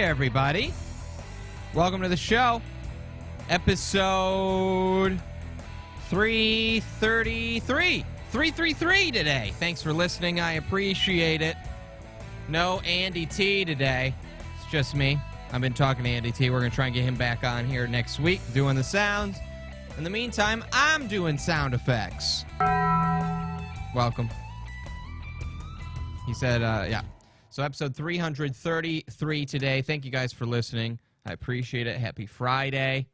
everybody. Welcome to the show. Episode 333. 333 today. Thanks for listening. I appreciate it. No Andy T today. It's just me. I've been talking to Andy T. We're going to try and get him back on here next week doing the sounds. In the meantime, I'm doing sound effects. Welcome. He said, yeah. So episode 333 today. Thank you guys for listening. I appreciate it. Happy Friday.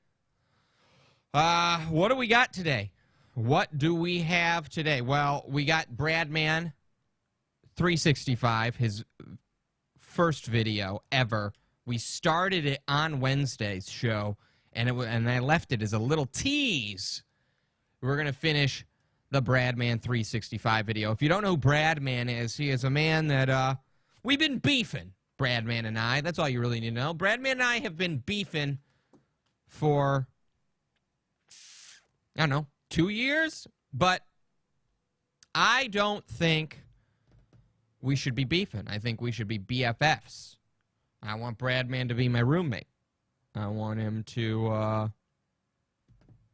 What do we got today? What do we have today? Well, we got Bradman 365, his first video ever. We started it on Wednesday's show, and I left it as a little tease. We're going to finish the Bradman 365 video. If you don't know who Bradman is, he is a man that we've been beefing, Bradman and I. That's all you really need to know. Bradman and I have been beefing for, I don't know, 2 years? But I don't think we should be beefing. I think we should be BFFs. I want Bradman to be my roommate. I want him to,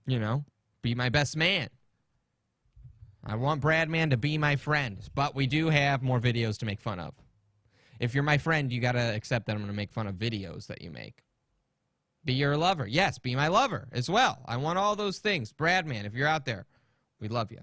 be my best man. I want Bradman to be my friend. But we do have more videos to make fun of. If you're my friend, you got to accept that I'm going to make fun of videos that you make. Be your lover. Yes, be my lover as well. I want all those things. Bradman, if you're out there, we love you.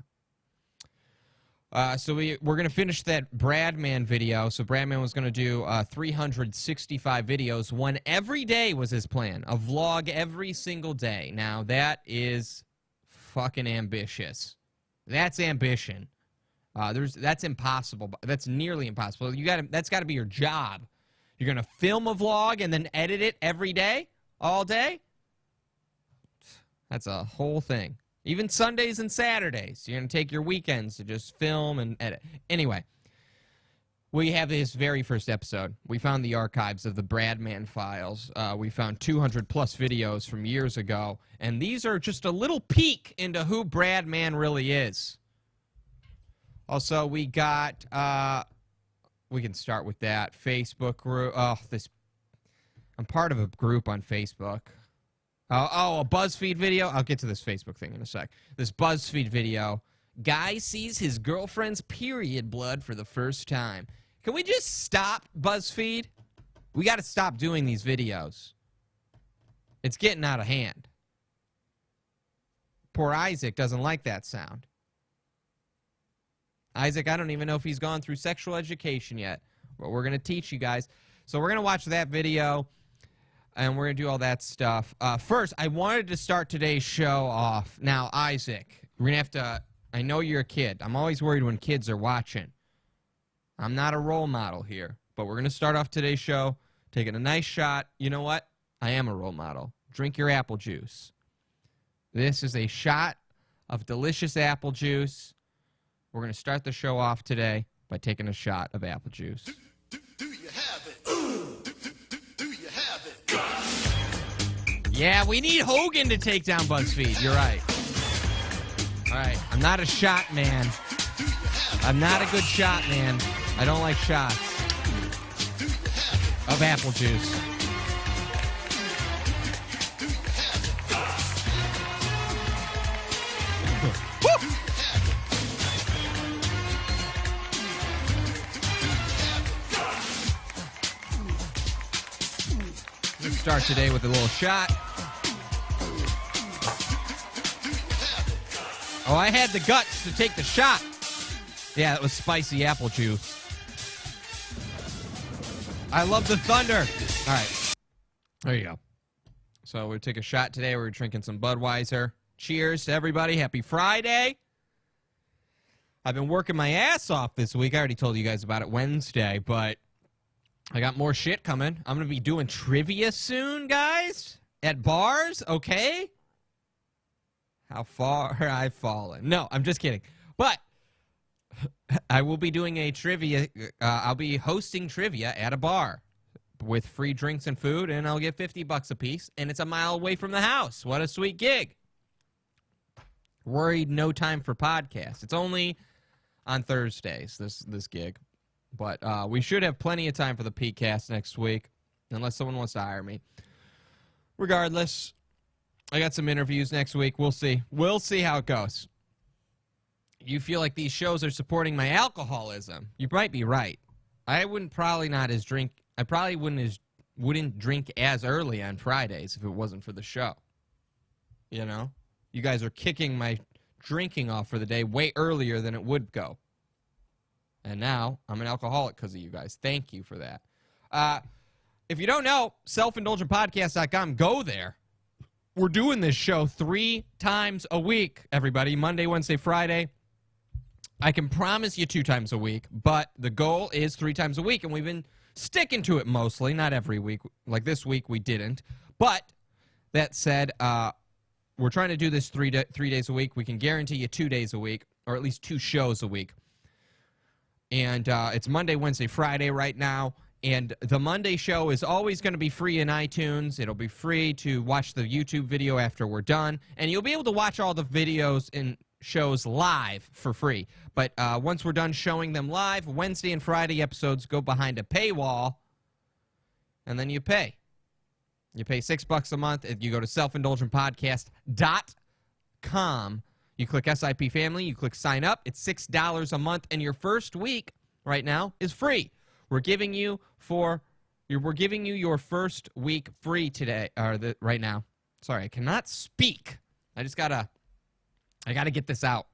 So we're going to finish that Bradman video. So Bradman was going to do 365 videos. One every day was his plan. A vlog every single day. Now, that is fucking ambitious. That's ambition. That's impossible. That's nearly impossible. That's got to be your job. You're going to film a vlog and then edit it every day? All day? That's a whole thing. Even Sundays and Saturdays. You're going to take your weekends to just film and edit. Anyway, we have this very first episode. We found the archives of the Bradman files. We found 200-plus videos from years ago. And these are just a little peek into who Bradman really is. Also, we got, we can start with that. Facebook group. Oh, I'm part of a group on Facebook. Oh, a BuzzFeed video? I'll get to this Facebook thing in a sec. This BuzzFeed video. Guy sees his girlfriend's period blood for the first time. Can we just stop, BuzzFeed? We got to stop doing these videos. It's getting out of hand. Poor Isaac doesn't like that sound. Isaac, I don't even know if he's gone through sexual education yet. But we're going to teach you guys. So we're going to watch that video, and we're going to do all that stuff. First, I wanted to start today's show off. Now, Isaac, we're going to have to, I know you're a kid. I'm always worried when kids are watching. I'm not a role model here. But we're going to start off today's show taking a nice shot. You know what? I am a role model. Drink your apple juice. This is a shot of delicious apple juice. We're going to start the show off today by taking a shot of apple juice. Do you have it? Do you have it? Yeah, we need Hogan to take down BuzzFeed. You're right. All right, I'm not a shot man. I'm not a good shot man. I don't like shots of apple juice. Start today with a little shot. Oh, I had the guts to take the shot. Yeah, it was spicy apple juice. I love the thunder. All right. There you go. So we'll take a shot today. We're drinking some Budweiser. Cheers to everybody. Happy Friday. I've been working my ass off this week. I already told you guys about it Wednesday, but I got more shit coming. I'm going to be doing trivia soon, guys, at bars, okay? How far I've fallen. No, I'm just kidding. But I will be doing a trivia. I'll be hosting trivia at a bar with free drinks and food, and I'll get $50 a piece, and it's a mile away from the house. What a sweet gig. Worried no time for podcasts. It's only on Thursdays, this gig. But we should have plenty of time for the PCast next week. unless someone wants to hire me. Regardless, I got some interviews next week. We'll see. We'll see how it goes. You feel like these shows are supporting my alcoholism. You might be right. I probably wouldn't drink as early on Fridays if it wasn't for the show. You know? You guys are kicking my drinking off for the day way earlier than it would go. And now I'm an alcoholic because of you guys. Thank you for that. If you don't know, selfindulgentpodcast.com, go there. We're doing this show 3 times a week, everybody. Monday, Wednesday, Friday. I can promise you 2 times a week, but the goal is 3 times a week, and we've been sticking to it mostly, not every week. Like this week, we didn't. But that said, we're trying to do this 3 days a week. We can guarantee you 2 days a week, or at least 2 shows a week. And it's Monday, Wednesday, Friday right now. And the Monday show is always going to be free in iTunes. It'll be free to watch the YouTube video after we're done. And you'll be able to watch all the videos and shows live for free. But once we're done showing them live, Wednesday and Friday episodes go behind a paywall. And then you pay. You pay $6 a month. If you go to selfindulgentpodcast.com, you click SIP Family, you click Sign Up. It's $6 a month, and your first week right now is free. We're giving you your first week free today, right now. Sorry, I cannot speak. I gotta get this out.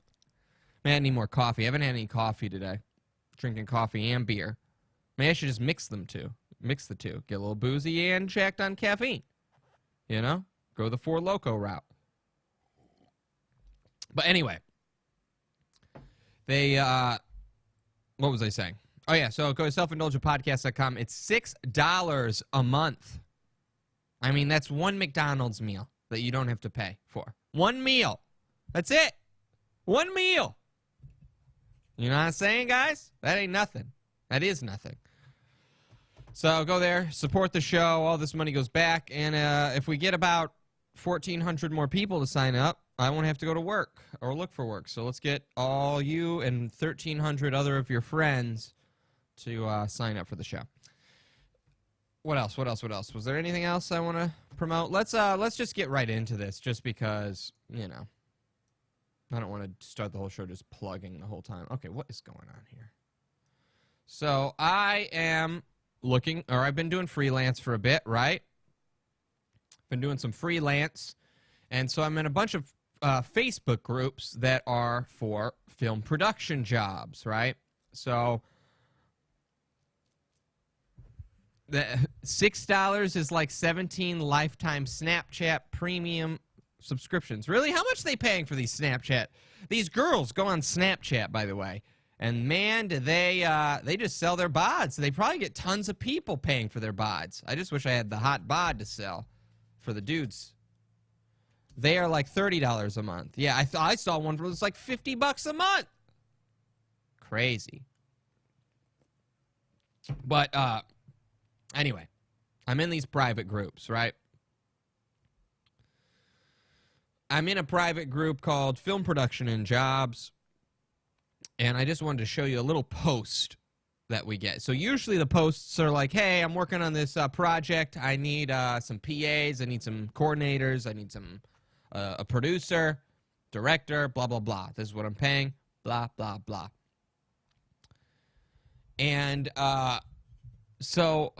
Man, I need more coffee. I haven't had any coffee today. Drinking coffee and beer. Maybe I should just mix the two. Get a little boozy and checked on caffeine. You know? Go the Four Loko route. But anyway. What was I saying? Oh, yeah, so go to selfindulgentpodcast.com. It's $6 a month. I mean, that's one McDonald's meal that you don't have to pay for. One meal. That's it. One meal. You know what I'm saying, guys? That ain't nothing. That is nothing. So go there, support the show. All this money goes back. And if we get about 1,400 more people to sign up, I won't have to go to work or look for work. So let's get all you and 1,300 other of your friends to sign up for the show. What else? Was there anything else I want to promote? Let's just get right into this, just because, you know, I don't want to start the whole show just plugging the whole time. Okay, what is going on here? So I've been doing freelance for a bit, right? Been doing some freelance, and so I'm in a bunch of Facebook groups that are for film production jobs, right? So the $6 is like 17 lifetime Snapchat premium subscriptions. Really? How much are they paying for these Snapchat? These girls go on Snapchat, by the way, and man, do they just sell their bods. They probably get tons of people paying for their bods. I just wish I had the hot bod to sell for the dudes. They are like $30 a month. Yeah, I saw one that was like $50 a month. Crazy. But anyway, I'm in these private groups, right? I'm in a private group called Film Production and Jobs, and I just wanted to show you a little post that we get. So usually the posts are like, hey, I'm working on this project. I need some PAs. I need some coordinators. I need some a producer, director, blah, blah, blah. This is what I'm paying, blah, blah, blah. And so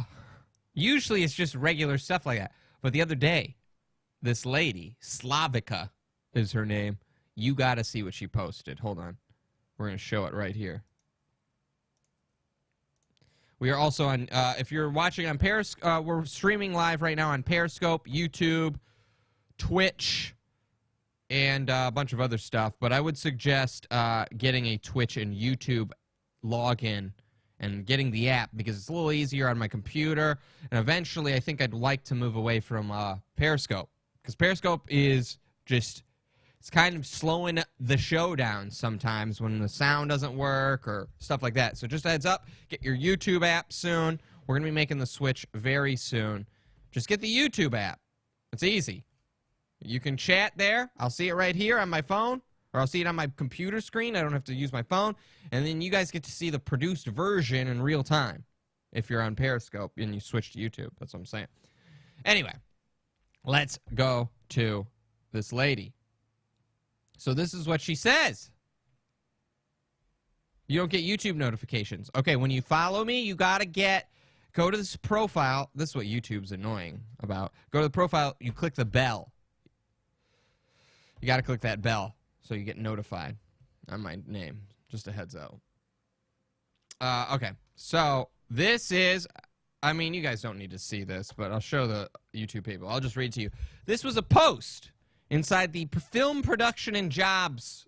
usually it's just regular stuff like that. But the other day, this lady, Slavica is her name. You got to see what she posted. Hold on. We're going to show it right here. We are also on, if you're watching on Periscope, we're streaming live right now on Periscope, YouTube, Twitch, and a bunch of other stuff. But I would suggest getting a Twitch and YouTube login and getting the app, because it's a little easier on my computer. And eventually, I think I'd like to move away from Periscope, because Periscope is just, it's kind of slowing the show down sometimes when the sound doesn't work or stuff like that. So just a heads up, get your YouTube app soon. We're going to be making the switch very soon. Just get the YouTube app. It's easy. You can chat there. I'll see it right here on my phone, or I'll see it on my computer screen. I don't have to use my phone. And then you guys get to see the produced version in real time. if you're on Periscope and you switch to YouTube. That's what I'm saying. Anyway, let's go to this lady. So this is what she says. You don't get YouTube notifications. Okay, when you follow me, you got to go to this profile. This is what YouTube's annoying about. Go to the profile, you click the bell. You got to click that bell so you get notified on my name. Just a heads up. Okay, so this is, I mean, you guys don't need to see this, but I'll show the YouTube people. I'll just read to you. This was a post inside the film production and jobs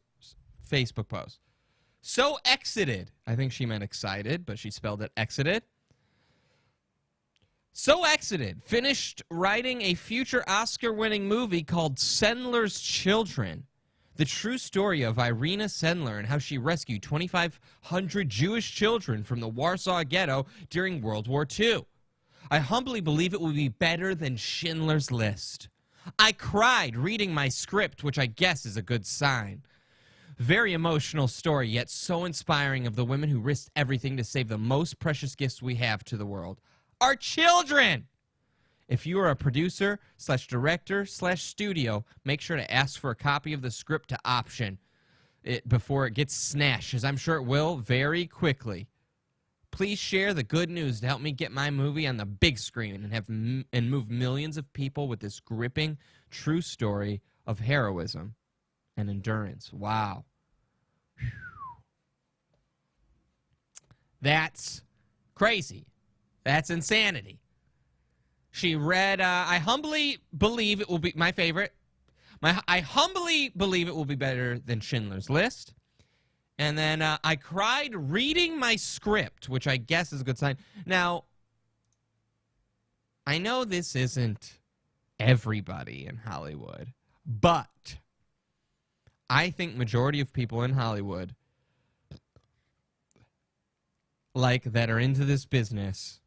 Facebook post. So exited. I think she meant excited, but she spelled it exited. So exited. Finished writing a future Oscar-winning movie called Sendler's Children. The true story of Irina Sendler and how she rescued 2,500 Jewish children from the Warsaw Ghetto during World War II. I humbly believe it will be better than Schindler's List. I cried reading my script, which I guess is a good sign. Very emotional story, yet so inspiring of the women who risked everything to save the most precious gifts we have to the world. Our children! If you are a producer / director / studio, make sure to ask for a copy of the script to option it before it gets snatched, as I'm sure it will very quickly. Please share the good news to help me get my movie on the big screen and move millions of people with this gripping, true story of heroism and endurance. Wow. Whew. That's crazy. That's insanity. She read, I humbly believe it will be my favorite. I humbly believe it will be better than Schindler's List. And then I cried reading my script, which I guess is a good sign. Now, I know this isn't everybody in Hollywood, but I think majority of people in Hollywood, like that are into this business,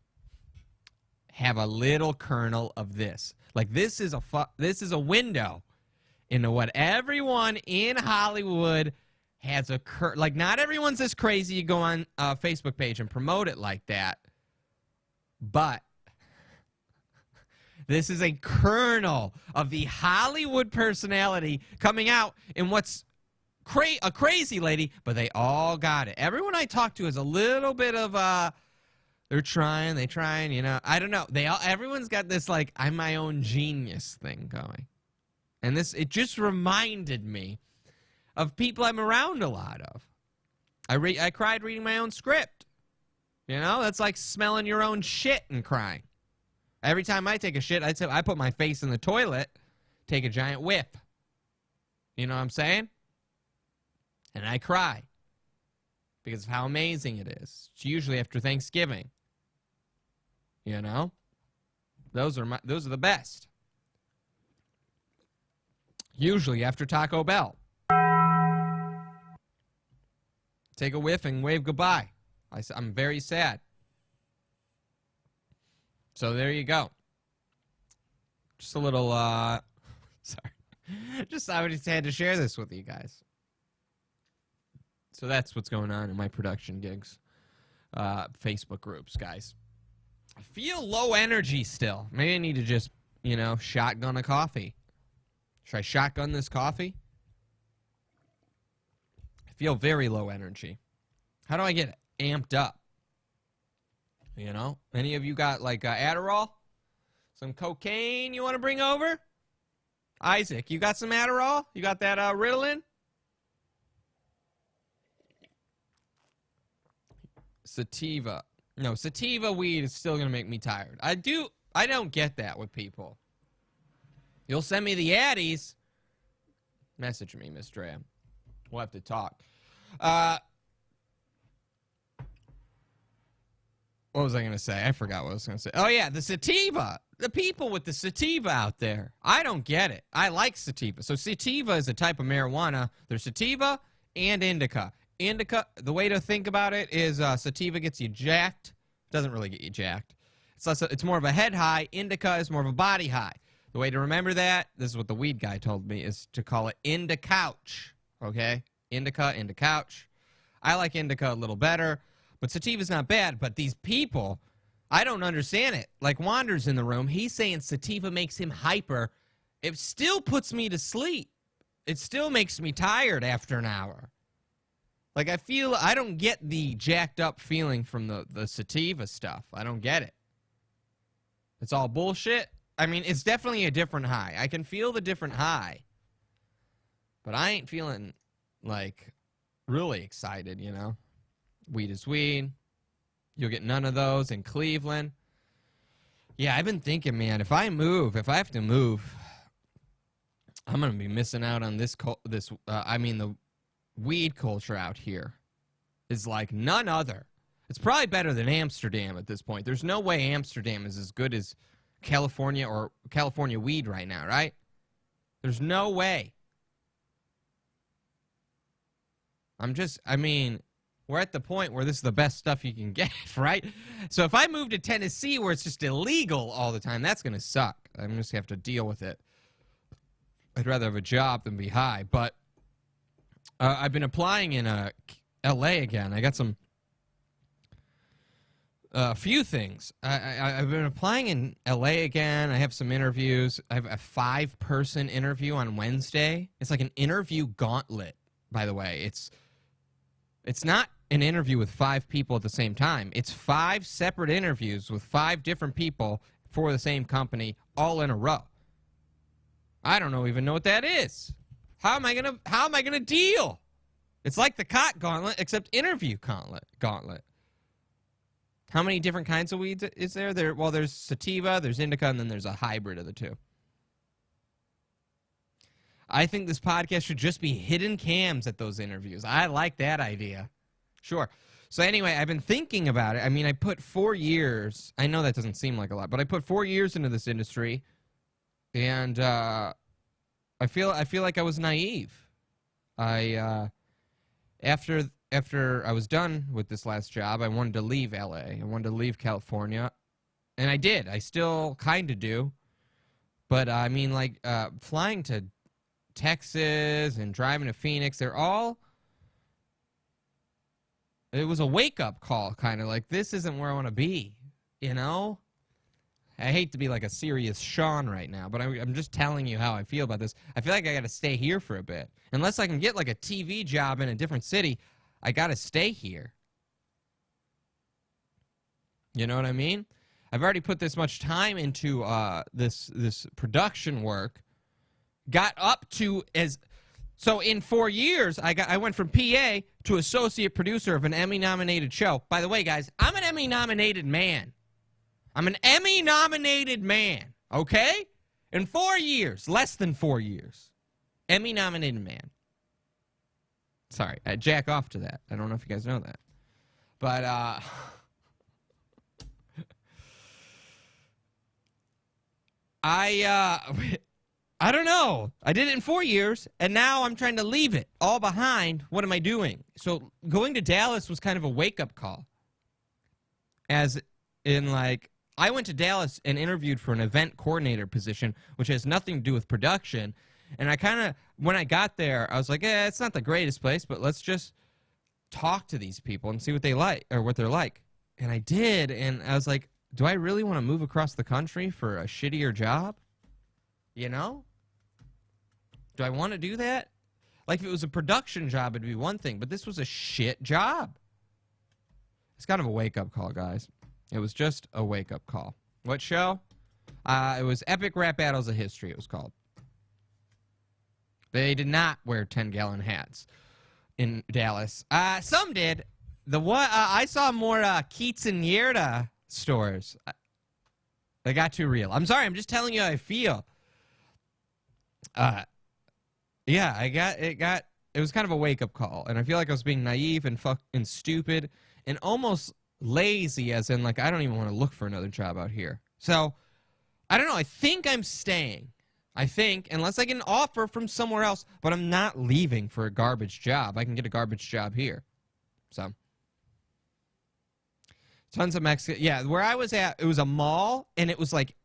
have a little kernel of this. Like this is a window into what everyone in Hollywood has like not everyone's this crazy. You go on a Facebook page and promote it like that, but this is a kernel of the Hollywood personality coming out in what's a crazy lady, but they all got it. Everyone I talk to has a little bit of they trying, you know. I don't know. Everyone's got this like I'm my own genius thing going. And it just reminded me of people I'm around a lot of. I cried reading my own script. You know, that's like smelling your own shit and crying. Every time I take a shit, I put my face in the toilet, take a giant whiff. You know what I'm saying? And I cry because of how amazing it is. It's usually after Thanksgiving. You know? Those are the best. Usually after Taco Bell. Take a whiff and wave goodbye. I'm very sad. So there you go. Just a little, sorry. I just had to share this with you guys. So that's what's going on in my production gigs. Facebook groups, guys. I feel low energy still. Maybe I need to just, shotgun a coffee. Should I shotgun this coffee? I feel very low energy. How do I get amped up? Any of you got like Adderall? Some cocaine you want to bring over? Isaac, you got some Adderall? You got that Ritalin? Sativa. No, sativa weed is still going to make me tired. I don't get that with people. You'll send me the addies. Message me, Miss Drea. We'll have to talk. What was I going to say? I forgot what I was going to say. Oh, yeah, the sativa. The people with the sativa out there. I don't get it. I like sativa. So sativa is a type of marijuana. There's sativa and indica. Indica, the way to think about it is sativa gets you jacked. Doesn't really get you jacked. It's more of a head high. Indica is more of a body high. The way to remember that, this is what the weed guy told me, is to call it indicouch. Okay? Indica, indicouch. I like indica a little better. But sativa's not bad, but these people, I don't understand it. Like, Wander's in the room. He's saying sativa makes him hyper. It still puts me to sleep. It still makes me tired after an hour. Like, I don't get the jacked up feeling from the sativa stuff. I don't get it. It's all bullshit. I mean, it's definitely a different high. I can feel the different high. But I ain't feeling, like, really excited, you know? Weed is weed. You'll get none of those in Cleveland. Yeah, I've been thinking, man, if I have to move, I'm going to be missing out on the weed culture out here is like none other. It's probably better than Amsterdam at this point. There's no way Amsterdam is as good as California or California weed right now, right? There's no way. We're at the point where this is the best stuff you can get, right? So if I move to Tennessee where it's just illegal all the time, that's going to suck. I'm just going to have to deal with it. I'd rather have a job than be high. But I've been applying in L.A. again. I got a few things. I've been applying in L.A. again. I have some interviews. I have a 5-person interview on Wednesday. It's like an interview gauntlet, by the way. It's not an interview with 5 people at the same time. It's 5 separate interviews with 5 different people for the same company all in a row. I don't even know what that is. How am I gonna deal? It's like the cot gauntlet, except interview gauntlet. How many different kinds of weeds is there? There's sativa, there's indica, and then there's a hybrid of the two. I think this podcast should just be hidden cams at those interviews. I like that idea. Sure. So anyway, I've been thinking about it. I mean, I put 4 years. I know that doesn't seem like a lot, but I put 4 years into this industry, and I feel like I was naive. After I was done with this last job, I wanted to leave LA. I wanted to leave California, and I did. I still kind of do, but I mean, like flying to Texas and driving to Phoenix, it was a wake-up call, kind of like, this isn't where I want to be, you know? I hate to be like a serious Sean right now, but I'm just telling you how I feel about this. I feel like I got to stay here for a bit. Unless I can get like a TV job in a different city, I got to stay here. You know what I mean? I've already put this much time into this production work. Got up to so in 4 years, I went from PA to associate producer of an Emmy-nominated show. By the way, guys, I'm an Emmy-nominated man. I'm an Emmy-nominated man, okay? In 4 years, less than 4 years. Emmy-nominated man. Sorry, I jack off to that. I don't know if you guys know that. But, I don't know. I did it in 4 years, and now I'm trying to leave it all behind. What am I doing? So going to Dallas was kind of a wake-up call. As in, like, I went to Dallas and interviewed for an event coordinator position, which has nothing to do with production. And I kind of, when I got there, I was like, it's not the greatest place, but let's just talk to these people and see what they like, or what they're like. And I did, and I was like, do I really want to move across the country for a shittier job? You know? Do I want to do that? Like, if it was a production job, it'd be one thing, but this was a shit job. It's kind of a wake-up call, guys. It was just a wake-up call. What show? It was Epic Rap Battles of History, it was called. They did not wear 10-gallon hats in Dallas. Some did. I saw more quinceañera stores. They got too real. I'm sorry, I'm just telling you how I feel. Yeah, it was kind of a wake-up call, and I feel like I was being naive and fucking stupid and almost lazy, as in, like, I don't even want to look for another job out here. So, I don't know, I think I'm staying. I think, unless I get an offer from somewhere else, but I'm not leaving for a garbage job. I can get a garbage job here. So, tons of Mexican. Yeah, where I was at, it was a mall, and it was like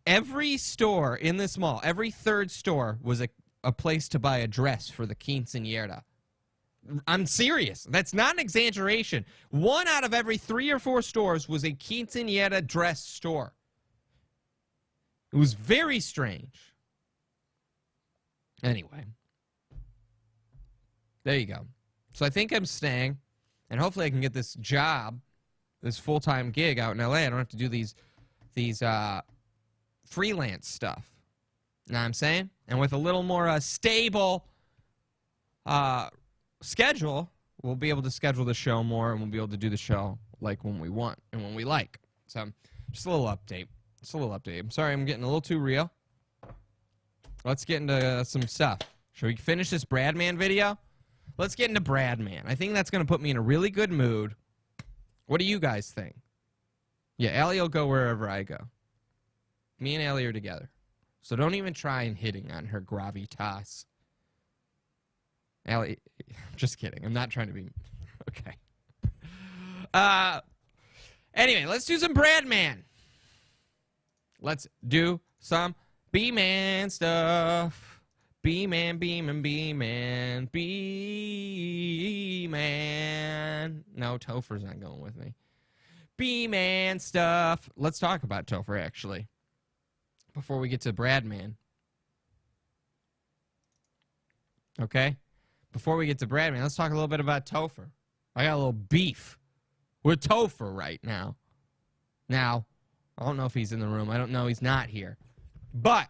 every store in this mall, every third store was a place to buy a dress for the quinceañera. I'm serious. That's not an exaggeration. 1 out of every 3 or 4 stores was a quinceañera dress store. It was very strange. Anyway. There you go. So I think I'm staying, and hopefully I can get this job, this full-time gig out in LA. I don't have to do these freelance stuff. Know what I'm saying? And with a little more stable schedule, we'll be able to schedule the show more, and we'll be able to do the show like when we want and when we like. So just a little update. Just a little update. I'm sorry I'm getting a little too real. Let's get into some stuff. Should we finish this Bradman video? Let's get into Bradman. I think that's going to put me in a really good mood. What do you guys think? Yeah, Allie will go wherever I go. Me and Allie are together. So don't even try and hitting on her gravitas. Allie, just kidding. I'm not trying to be... Okay. Anyway, let's do some Bradman. Let's do some B-Man stuff. B-Man, B-Man, B-Man, B-Man. No, Topher's not going with me. B-Man stuff. Let's talk about Topher, actually, before we get to Bradman. Okay? Before we get to Bradman, let's talk a little bit about Topher. I got a little beef with Topher right now. Now, I don't know if he's in the room. I don't know. He's not here. But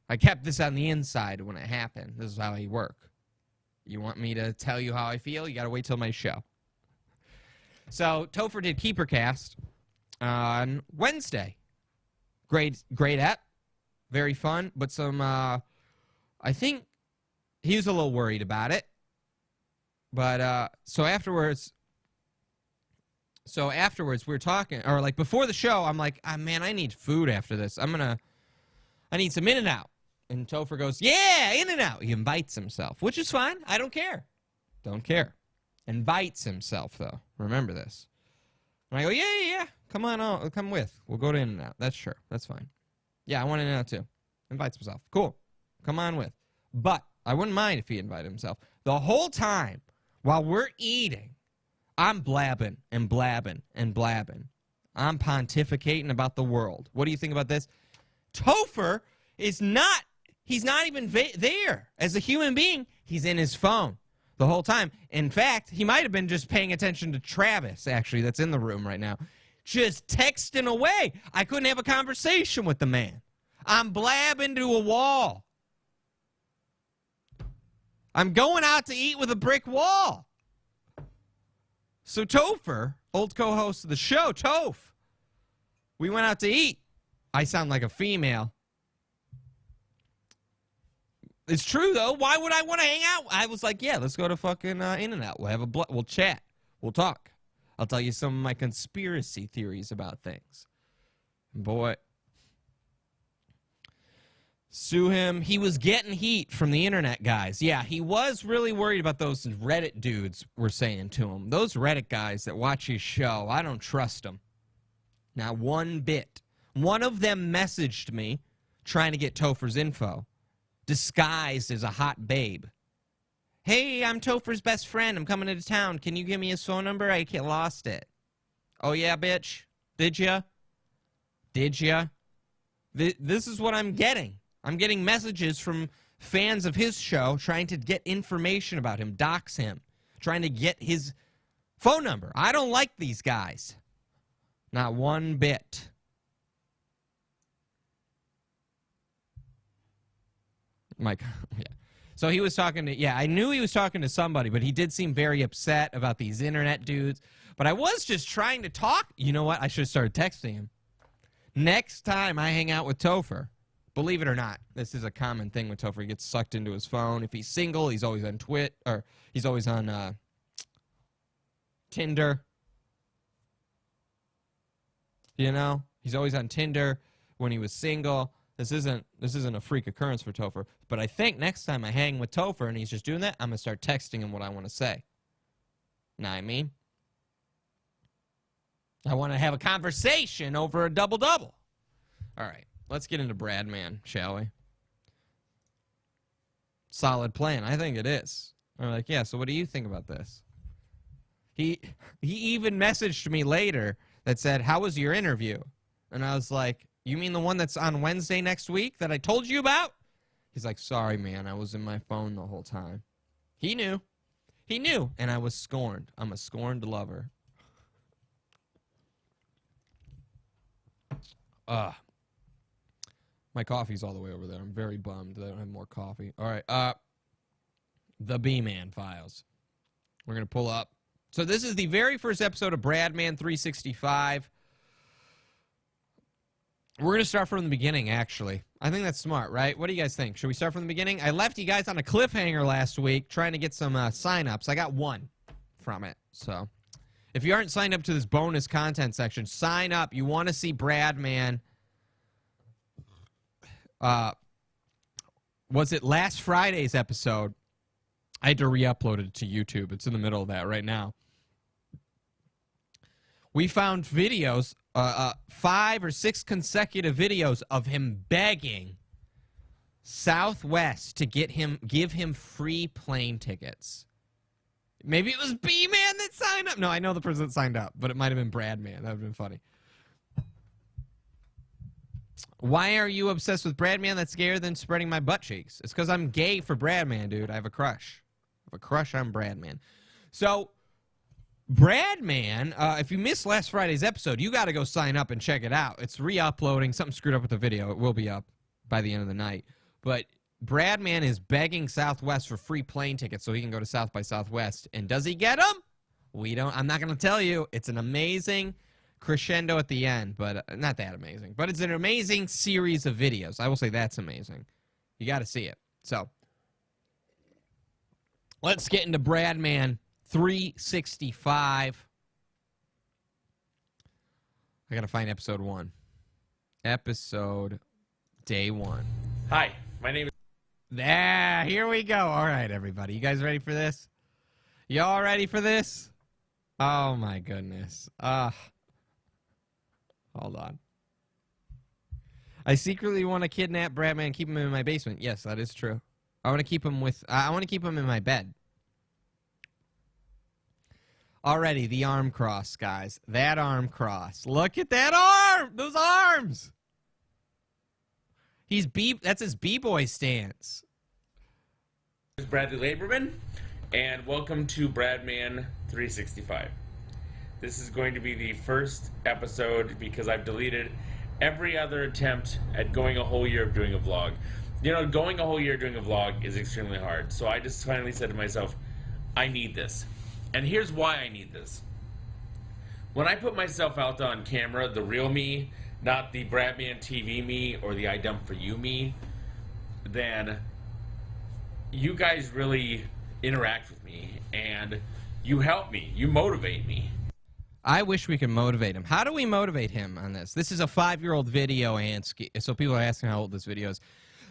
I kept this on the inside when it happened. This is how I work. You want me to tell you how I feel? You got to wait till my show. So Topher did KeeperCast on Wednesday. Great ep. Very fun. But some, I think he was a little worried about it. But so afterwards we were talking, or like before the show, I'm like, man, I need food after this. I need some In-N-Out. And Topher goes, yeah, In-N-Out. He invites himself, which is fine. I don't care. Don't care. Invites himself, though. Remember this. And I go, yeah. Come on, come with. We'll go to In-N-Out. That's sure. That's fine. Yeah, I want In-N-Out too. Invites himself. Cool. Come on with. But I wouldn't mind if he invited himself. The whole time while we're eating, I'm blabbing and blabbing and blabbing. I'm pontificating about the world. What do you think about this? Topher is not, he's not even there. As a human being, he's in his phone the whole time. In fact, he might have been just paying attention to Travis, actually, that's in the room right now. Just texting away. I couldn't have a conversation with the man. I'm blabbing to a wall. I'm going out to eat with a brick wall. So Topher, old co-host of the show, Toph, we went out to eat. I sound like a female. It's true, though. Why would I want to hang out? I was like, yeah, let's go to fucking In-N-Out. We'll have we'll chat. We'll talk. I'll tell you some of my conspiracy theories about things. Boy. Sue him. He was getting heat from the internet guys. Yeah, he was really worried about those Reddit dudes were saying to him. Those Reddit guys that watch his show, I don't trust them. Not one bit. One of them messaged me trying to get Topher's info, disguised as a hot babe. Hey, I'm Topher's best friend. I'm coming into town. Can you give me his phone number? I lost it. Oh, yeah, bitch? Did ya? Did ya? This is what I'm getting. I'm getting messages from fans of his show trying to get information about him, dox him, trying to get his phone number. I don't like these guys. Not one bit. Mike, yeah. So he was talking to, I knew he was talking to somebody, but he did seem very upset about these internet dudes. But I was just trying to talk. You know what? I should have started texting him. Next time I hang out with Topher, believe it or not, this is a common thing with Topher. He gets sucked into his phone. If he's single, he's always on or he's always on Tinder. You know, he's always on Tinder when he was single. This isn't a freak occurrence for Topher. But I think next time I hang with Topher and he's just doing that, I'm going to start texting him what I want to say. Know what I mean? I want to have a conversation over a double-double. All right, let's get into Bradman, shall we? Solid plan. I think it is. I'm like, yeah, so what do you think about this? He even messaged me later that said, how was your interview? And I was like, you mean the one that's on Wednesday next week that I told you about? He's like, sorry, man, I was in my phone the whole time. He knew. He knew, and I was scorned. I'm a scorned lover. My coffee's all the way over there. I'm very bummed that I don't have more coffee. All right, the B-Man Files. We're going to pull up. So this is the very first episode of Bradman 365. We're going to start from the beginning, actually. I think that's smart, right? What do you guys think? Should we start from the beginning? I left you guys on a cliffhanger last week trying to get some sign-ups. I got one from it. So if you aren't signed up to this bonus content section, sign up. You want to see Bradman. Was it last Friday's episode? I had to re-upload it to YouTube. It's in the middle of that right now. We found videos, 5 or 6 consecutive videos of him begging Southwest to give him free plane tickets. Maybe it was B-Man that signed up. No, I know the person that signed up, but it might have been Bradman. That would have been funny. Why are you obsessed with Bradman? That's scarier than spreading my butt cheeks. It's because I'm gay for Bradman, dude. I have a crush. I have a crush on Bradman. So, Bradman, if you missed last Friday's episode, you got to go sign up and check it out. It's re-uploading. Something screwed up with the video. It will be up by the end of the night. But Bradman is begging Southwest for free plane tickets so he can go to South by Southwest. And does he get them? We don't. I'm not going to tell you. It's an amazing crescendo at the end, but not that amazing. But it's an amazing series of videos. I will say that's amazing. You got to see it. So, let's get into Bradman 365. I got to find episode 1. Episode day 1. Hi, my name is... There, here we go. All right, everybody. You guys ready for this? You all ready for this? Oh, my goodness. Hold on. I secretly want to kidnap Bradman and keep him in my basement. Yes, that is true. I want to keep him in my bed. Already, the arm cross, guys. That arm cross. Look at that arm! Those arms! That's his B-boy stance. This is Bradley Laberman, and welcome to Bradman 365. This is going to be the first episode because I've deleted every other attempt at going a whole year of doing a vlog. You know, going a whole year doing a vlog is extremely hard, so I just finally said to myself, I need this. And here's why I need this. When I put myself out on camera, the real me, not the Bradman TV me or the I Dump For You me, then you guys really interact with me and you help me, you motivate me. I wish we could motivate him. How do we motivate him on this? This is a 5-year-old video, Ansky. So people are asking how old this video is.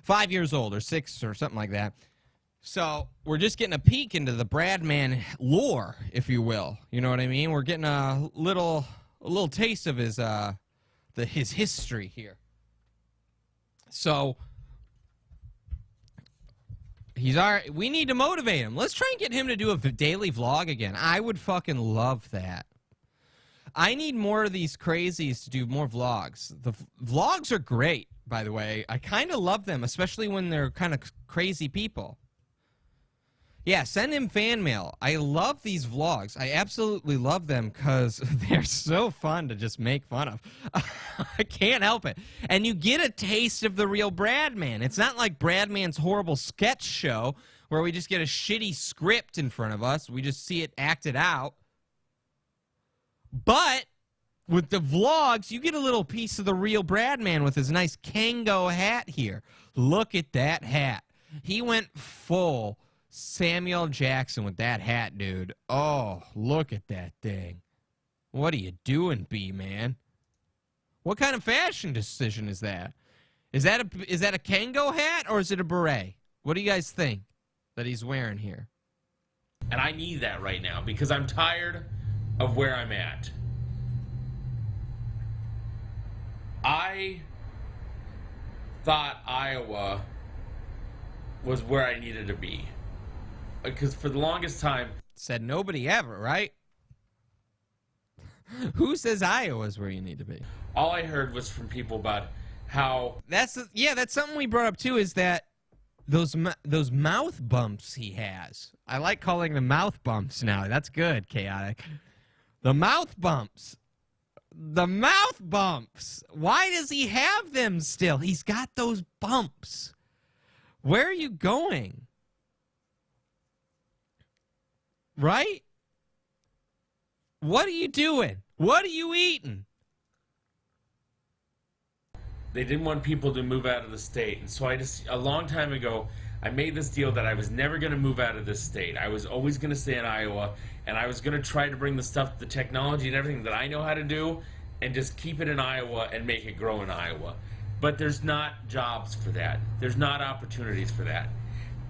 5 years old or 6 or something like that. So we're just getting a peek into the Bradman lore, if you will. You know what I mean? We're getting a little taste of his history here. So we need to motivate him. Let's try and get him to do a daily vlog again. I would fucking love that. I need more of these crazies to do more vlogs. The vlogs are great, by the way. I kind of love them, especially when they're kind of crazy people. Yeah, send him fan mail. I love these vlogs. I absolutely love them because they're so fun to just make fun of. I can't help it. And you get a taste of the real Bradman. It's not like Bradman's horrible sketch show where we just get a shitty script in front of us. We just see it acted out. But with the vlogs, you get a little piece of the real Bradman with his nice Kango hat here. Look at that hat. He went full Samuel Jackson with that hat, dude. Oh, look at that thing. What are you doing, B-Man? What kind of fashion decision is that? Is that a Kango hat or is it a beret? What do you guys think that he's wearing here? And I need that right now because I'm tired of where I'm at. I thought Iowa was where I needed to be. because for the longest time, Said nobody ever, right? Who says Iowa's where you need to be? all I heard was from people about how That's something we brought up too. Is that those mouth bumps he has? I like calling them mouth bumps now. That's good, chaotic. The mouth bumps. The mouth bumps. Why does he have them still? He's got those bumps. Where are you going? Right? What are you doing? What are you eating? they didn't want people to move out of the state. And so a long time ago, I made this deal that I was never going to move out of this state. I was always going to stay in Iowa, and I was going to try to bring the stuff, the technology and everything that I know how to do, and just keep it in Iowa and make it grow in Iowa. But there's not jobs for that. There's not opportunities for that.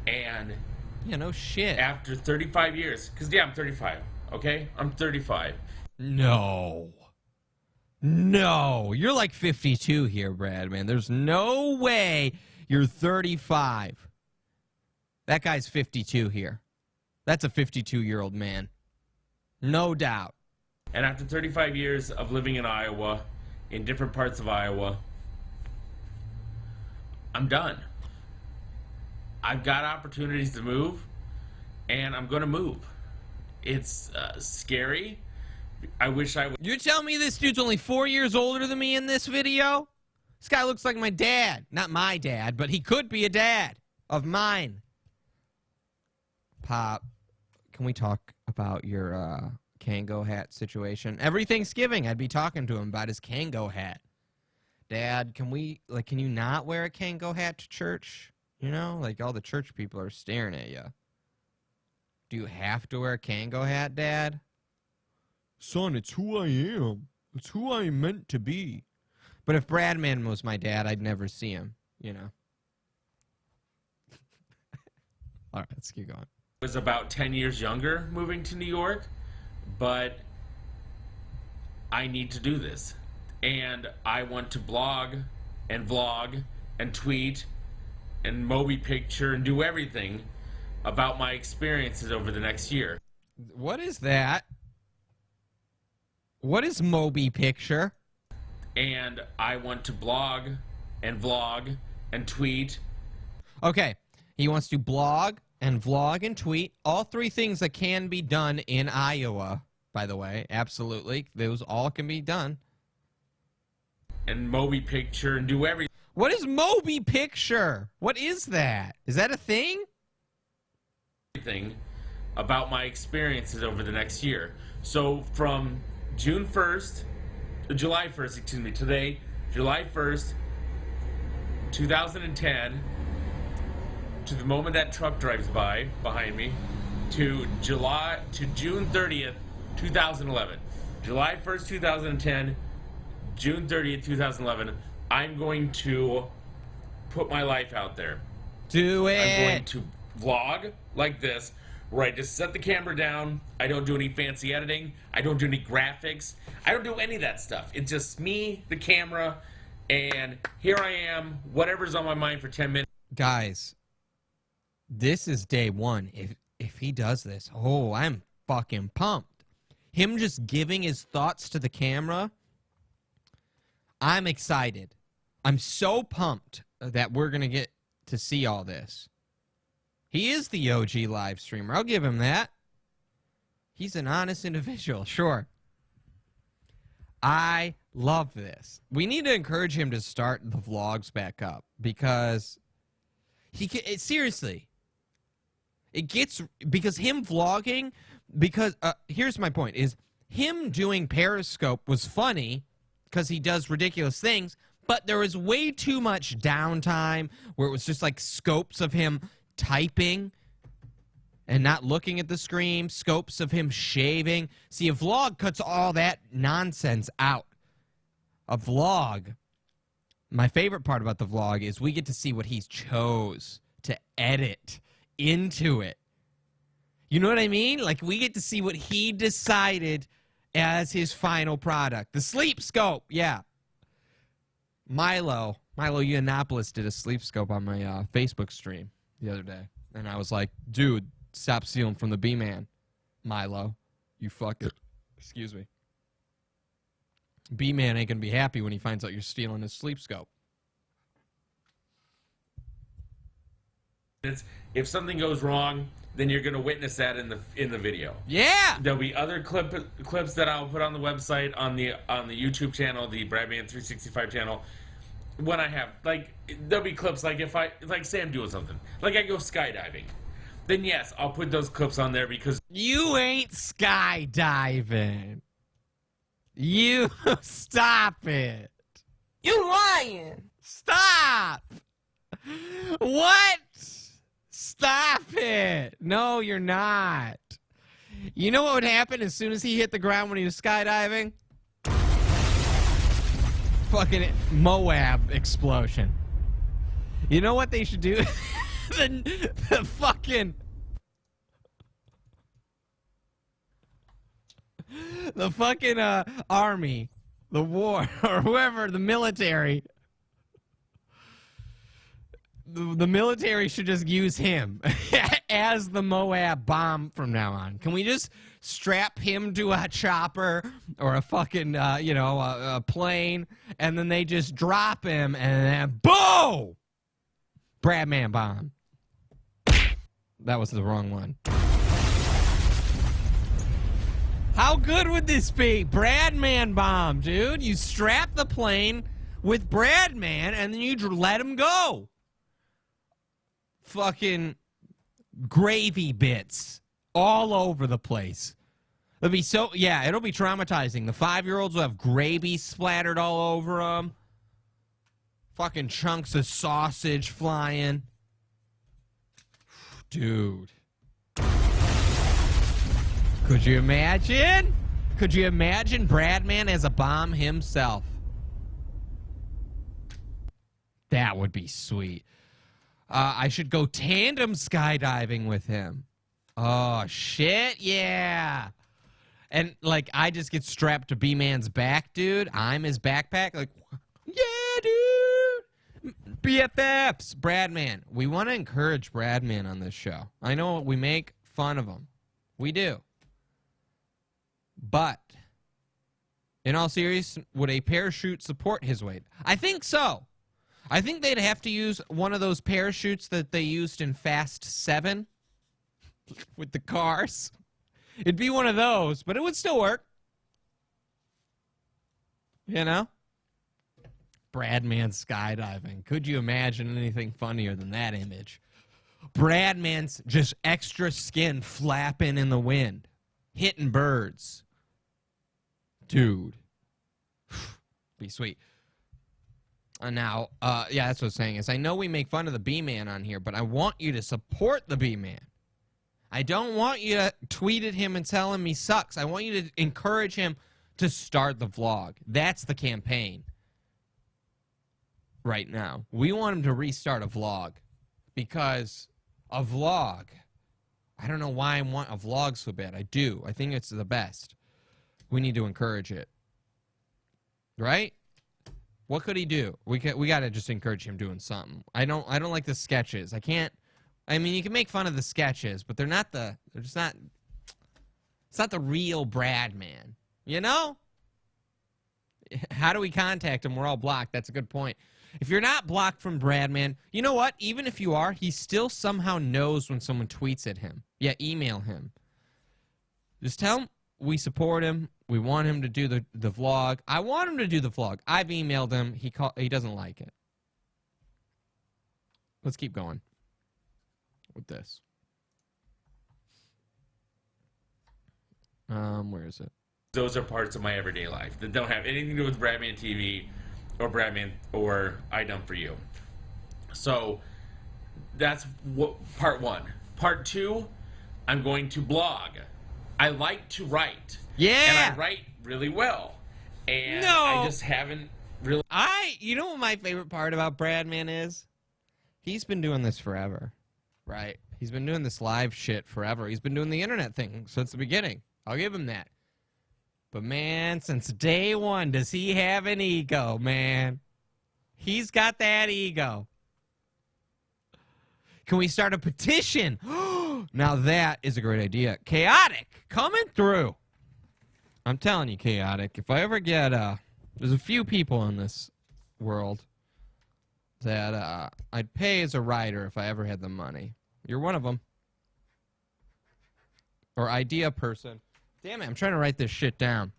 And yeah, no shit. after 35 years, because yeah, I'm 35, okay? I'm 35. No. No. You're like 52 here, Brad, man. There's no way you're 35. That guy's 52 here. That's a 52-year-old man. No doubt. And after 35 years of living in Iowa, in different parts of Iowa, I'm done. I've got opportunities to move, and I'm going to move. It's scary. I wish I would. You're telling me this dude's only 4 years older than me in this video? This guy looks like my dad. Not my dad, but he could be a dad of mine. Pop, can we talk about your Kango hat situation? Every Thanksgiving, I'd be talking to him about his Kango hat. Dad, can you not wear a Kango hat to church? You know, like all the church people are staring at you. Do you have to wear a Kango hat, Dad? Son, it's who I am. It's who I'm meant to be. But if Bradman was my dad, I'd never see him, you know. All right, let's keep going. Was about 10 years younger moving to New York, but I need to do this. And I want to blog and vlog and tweet and Moby picture and do everything about my experiences over the next year. What is that? What is Moby picture? And I want to blog and vlog and tweet. Okay, he wants to blog and vlog and tweet. All three things that can be done in Iowa, by the way. Absolutely. Those all can be done. And Moby picture and do everything. What is Moby picture? What is that? Is that a thing? About my experiences over the next year. So from July 1st, today, July 1st, 2010, to the moment that truck drives by behind me, to June 30th, 2011. July 1st, 2010, June 30th, 2011, I'm going to put my life out there. Do it. I'm going to vlog like this, where I just set the camera down. I don't do any fancy editing. I don't do any graphics. I don't do any of that stuff. It's just me, the camera, and here I am, whatever's on my mind for 10 minutes. Guys, this is day one. If he does this, oh, I'm fucking pumped. Him just giving his thoughts to the camera, I'm excited. I'm so pumped that we're going to get to see all this. He is the OG live streamer. I'll give him that. He's an honest individual, sure. I love this. We need to encourage him to start the vlogs back up because seriously, because him vlogging, because here's my point, is him doing Periscope was funny because he does ridiculous things, but there was way too much downtime where it was just like scopes of him typing and not looking at the screen, scopes of him shaving. See, a vlog cuts all that nonsense out. A vlog, my favorite part about the vlog is we get to see what he chose to edit into it. You know what I mean? Like, we get to see what he decided as his final product. The sleep scope, yeah. Milo Yiannopoulos did a sleep scope on my Facebook stream the other day. And I was like, dude, Stop stealing from the B-Man, Milo. You fucking... Excuse me. B-Man ain't gonna be happy when he finds out you're stealing his sleep scope. If something goes wrong, then you're going to witness that in the video. Yeah. There'll be other clips that I'll put on the website, on the YouTube channel, the Bradman 365 channel. When I have, like, there'll be clips like if I, like, say I'm doing something, like I go skydiving, then yes, I'll put those clips on there because You ain't skydiving. You stop it. You lying. Stop. What? Stop it. No, you're not. You know what would happen as soon as he hit the ground when he was skydiving? Fucking Moab explosion. You know what they should do? the fucking... The fucking army, the war, or whoever, the military. The military should just use him as the Moab bomb from now on. Can we just strap him to a chopper or a fucking, a plane, and then they just drop him, and then boom! Bradman bomb. That was the wrong one. How good would this be? Bradman bomb, dude. You strap the plane with Bradman, and then you let him go. Fucking gravy bits all over the place. It'll be so, yeah, it'll be traumatizing. The 5-year-olds will have gravy splattered all over them. Fucking chunks of sausage flying. Dude. Could you imagine? Could you imagine Bradman as a bomb himself? That would be sweet. I should go tandem skydiving with him. Oh, shit, yeah. And, like, I just get strapped to B-Man's back, dude. I'm his backpack. Like, yeah, dude. BFFs. Bradman. We want to encourage Bradman on this show. I know we make fun of him. We do. But, in all seriousness, would a parachute support his weight? I think so. I think they'd have to use one of those parachutes that they used in Fast 7 with the cars. It'd be one of those, but it would still work. You know? Bradman skydiving. Could you imagine anything funnier than that image? Bradman's just extra skin flapping in the wind, hitting birds. Dude. Be sweet. Now, yeah, that's what I'm saying is I know we make fun of the B-Man on here, but I want you to support the B-Man. I don't want you to tweet at him and tell him he sucks. I want you to encourage him to start the vlog. That's the campaign right now. We want him to restart a vlog because a vlog, I don't know why I want a vlog so bad. I do. I think it's the best. We need to encourage it. Right? What could he do? We got to just encourage him doing something. I don't like the sketches. I can't. I mean, you can make fun of the sketches, but they're just not. It's not the real Bradman. You know? How do we contact him? We're all blocked. That's a good point. If you're not blocked from Bradman, you know what? Even if you are, he still somehow knows when someone tweets at him. Yeah, email him. Just tell him we support him. We want him to do the vlog. I want him to do the vlog. I've emailed him. He doesn't like it. Let's keep going with this. Where is it? those are parts of my everyday life that don't have anything to do with Bradman TV or Bradman or I Done For You. So that's what part one. Part two, I'm going to blog. I like to write. Yeah. And I write really well. And I just haven't really... You know what my favorite part about Bradman is? He's been doing this forever, right? He's been doing this live shit forever. He's been doing the internet thing since the beginning. I'll give him that. But, man, since day one, does he have an ego, man? He's got that ego. Can we start a petition? Now that is a great idea. Chaotic coming through. I'm telling you, Chaotic. If I ever get there's a few people in this world that I'd pay as a writer if I ever had the money. You're one of them. Or idea person. Damn it, I'm trying to write this shit down.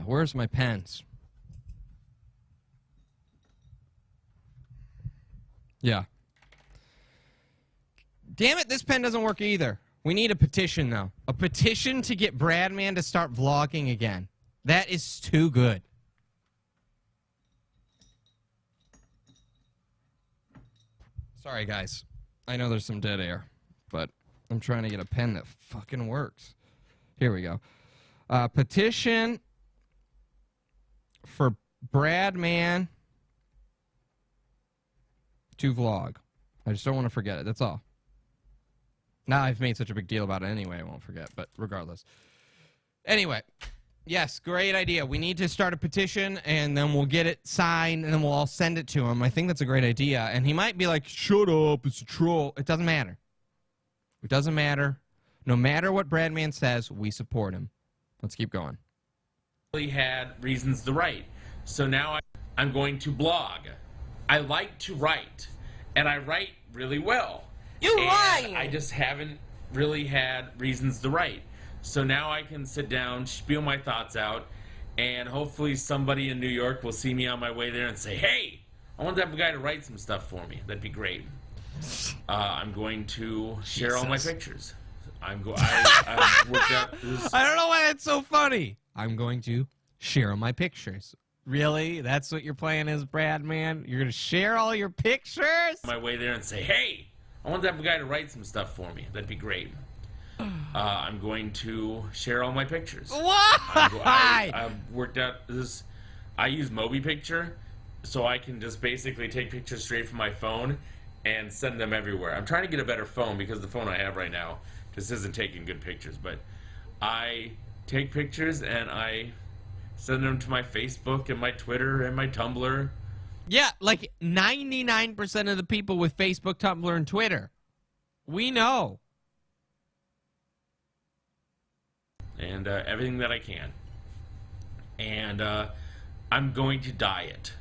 Where's my pens? Yeah. Damn it, this pen doesn't work either. We need a petition, though. A petition to get Bradman to start vlogging again. That is too good. Sorry, guys. I know there's some dead air, but I'm trying to get a pen that fucking works. Here we go. Petition for Bradman to vlog. I just don't want to forget it. That's all. Now I've made such a big deal about it anyway, I won't forget, but regardless. Anyway, yes, great idea. We need to start a petition, and then we'll get it signed, and then we'll all send it to him. I think that's a great idea. And he might be like, shut up, it's a troll. It doesn't matter. It doesn't matter. No matter what Bradman says, we support him. Let's keep going. Really had reasons to write. So now I'm going to blog. I like to write, and I write really well. You And lying. I just haven't really had reasons to write. So now I can sit down, spiel my thoughts out, and hopefully somebody in New York will see me on my way there and say, hey, I want that guy to write some stuff for me. That'd be great. I'm going to share all my Jesus. pictures. I've worked out this. I don't know why that's so funny. I'm going to share my pictures. Really? That's what your plan is, Bradman? You're going to share all your pictures? My way there and say, hey, I want that guy to write some stuff for me. That'd be great. I'm going to share all my pictures. Why? I've worked out this. I use Mobi Picture, so I can just basically take pictures straight from my phone and send them everywhere. I'm trying to get a better phone because the phone I have right now just isn't taking good pictures. But I take pictures and I send them to my Facebook and my Twitter and my Tumblr. Yeah, like 99% of the people with Facebook, Tumblr, and Twitter. We know. And everything that I can. And I'm going to diet.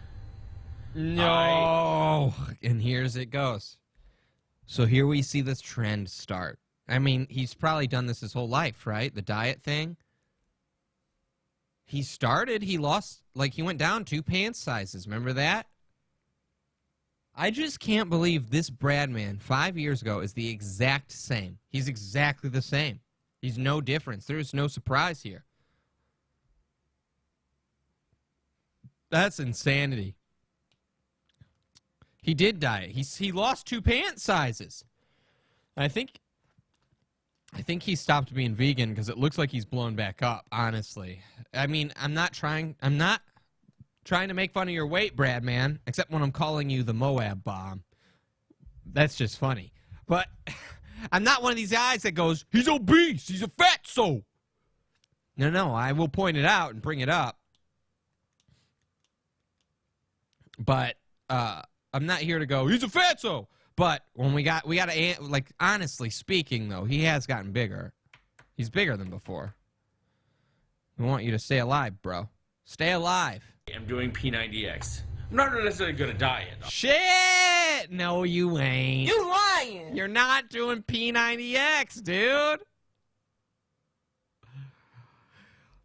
No. And here's it goes. So here we see this trend start. I mean, he's probably done this his whole life, right? The diet thing. He started, he lost, like he went down 2 pants sizes. Remember that? I just can't believe this Bradman 5 years ago is the exact same. He's exactly the same. He's no difference. There's no surprise here. That's insanity. He did diet. He lost 2 pant sizes. I think he stopped being vegan because it looks like he's blown back up, honestly. I mean, I'm not trying to make fun of your weight, Bradman, except when I'm calling you the Moab bomb. That's just funny. But I'm not one of these guys that goes, he's obese, he's a fatso. No, I will point it out and bring it up. But I'm not here to go, he's a fatso. But when we got to, like, honestly speaking, though, he has gotten bigger. He's bigger than before. We want you to stay alive, bro. Stay alive. I'm doing P90X. I'm not necessarily going to diet. Shit! No, you ain't. You lying. You're not doing P90X, dude.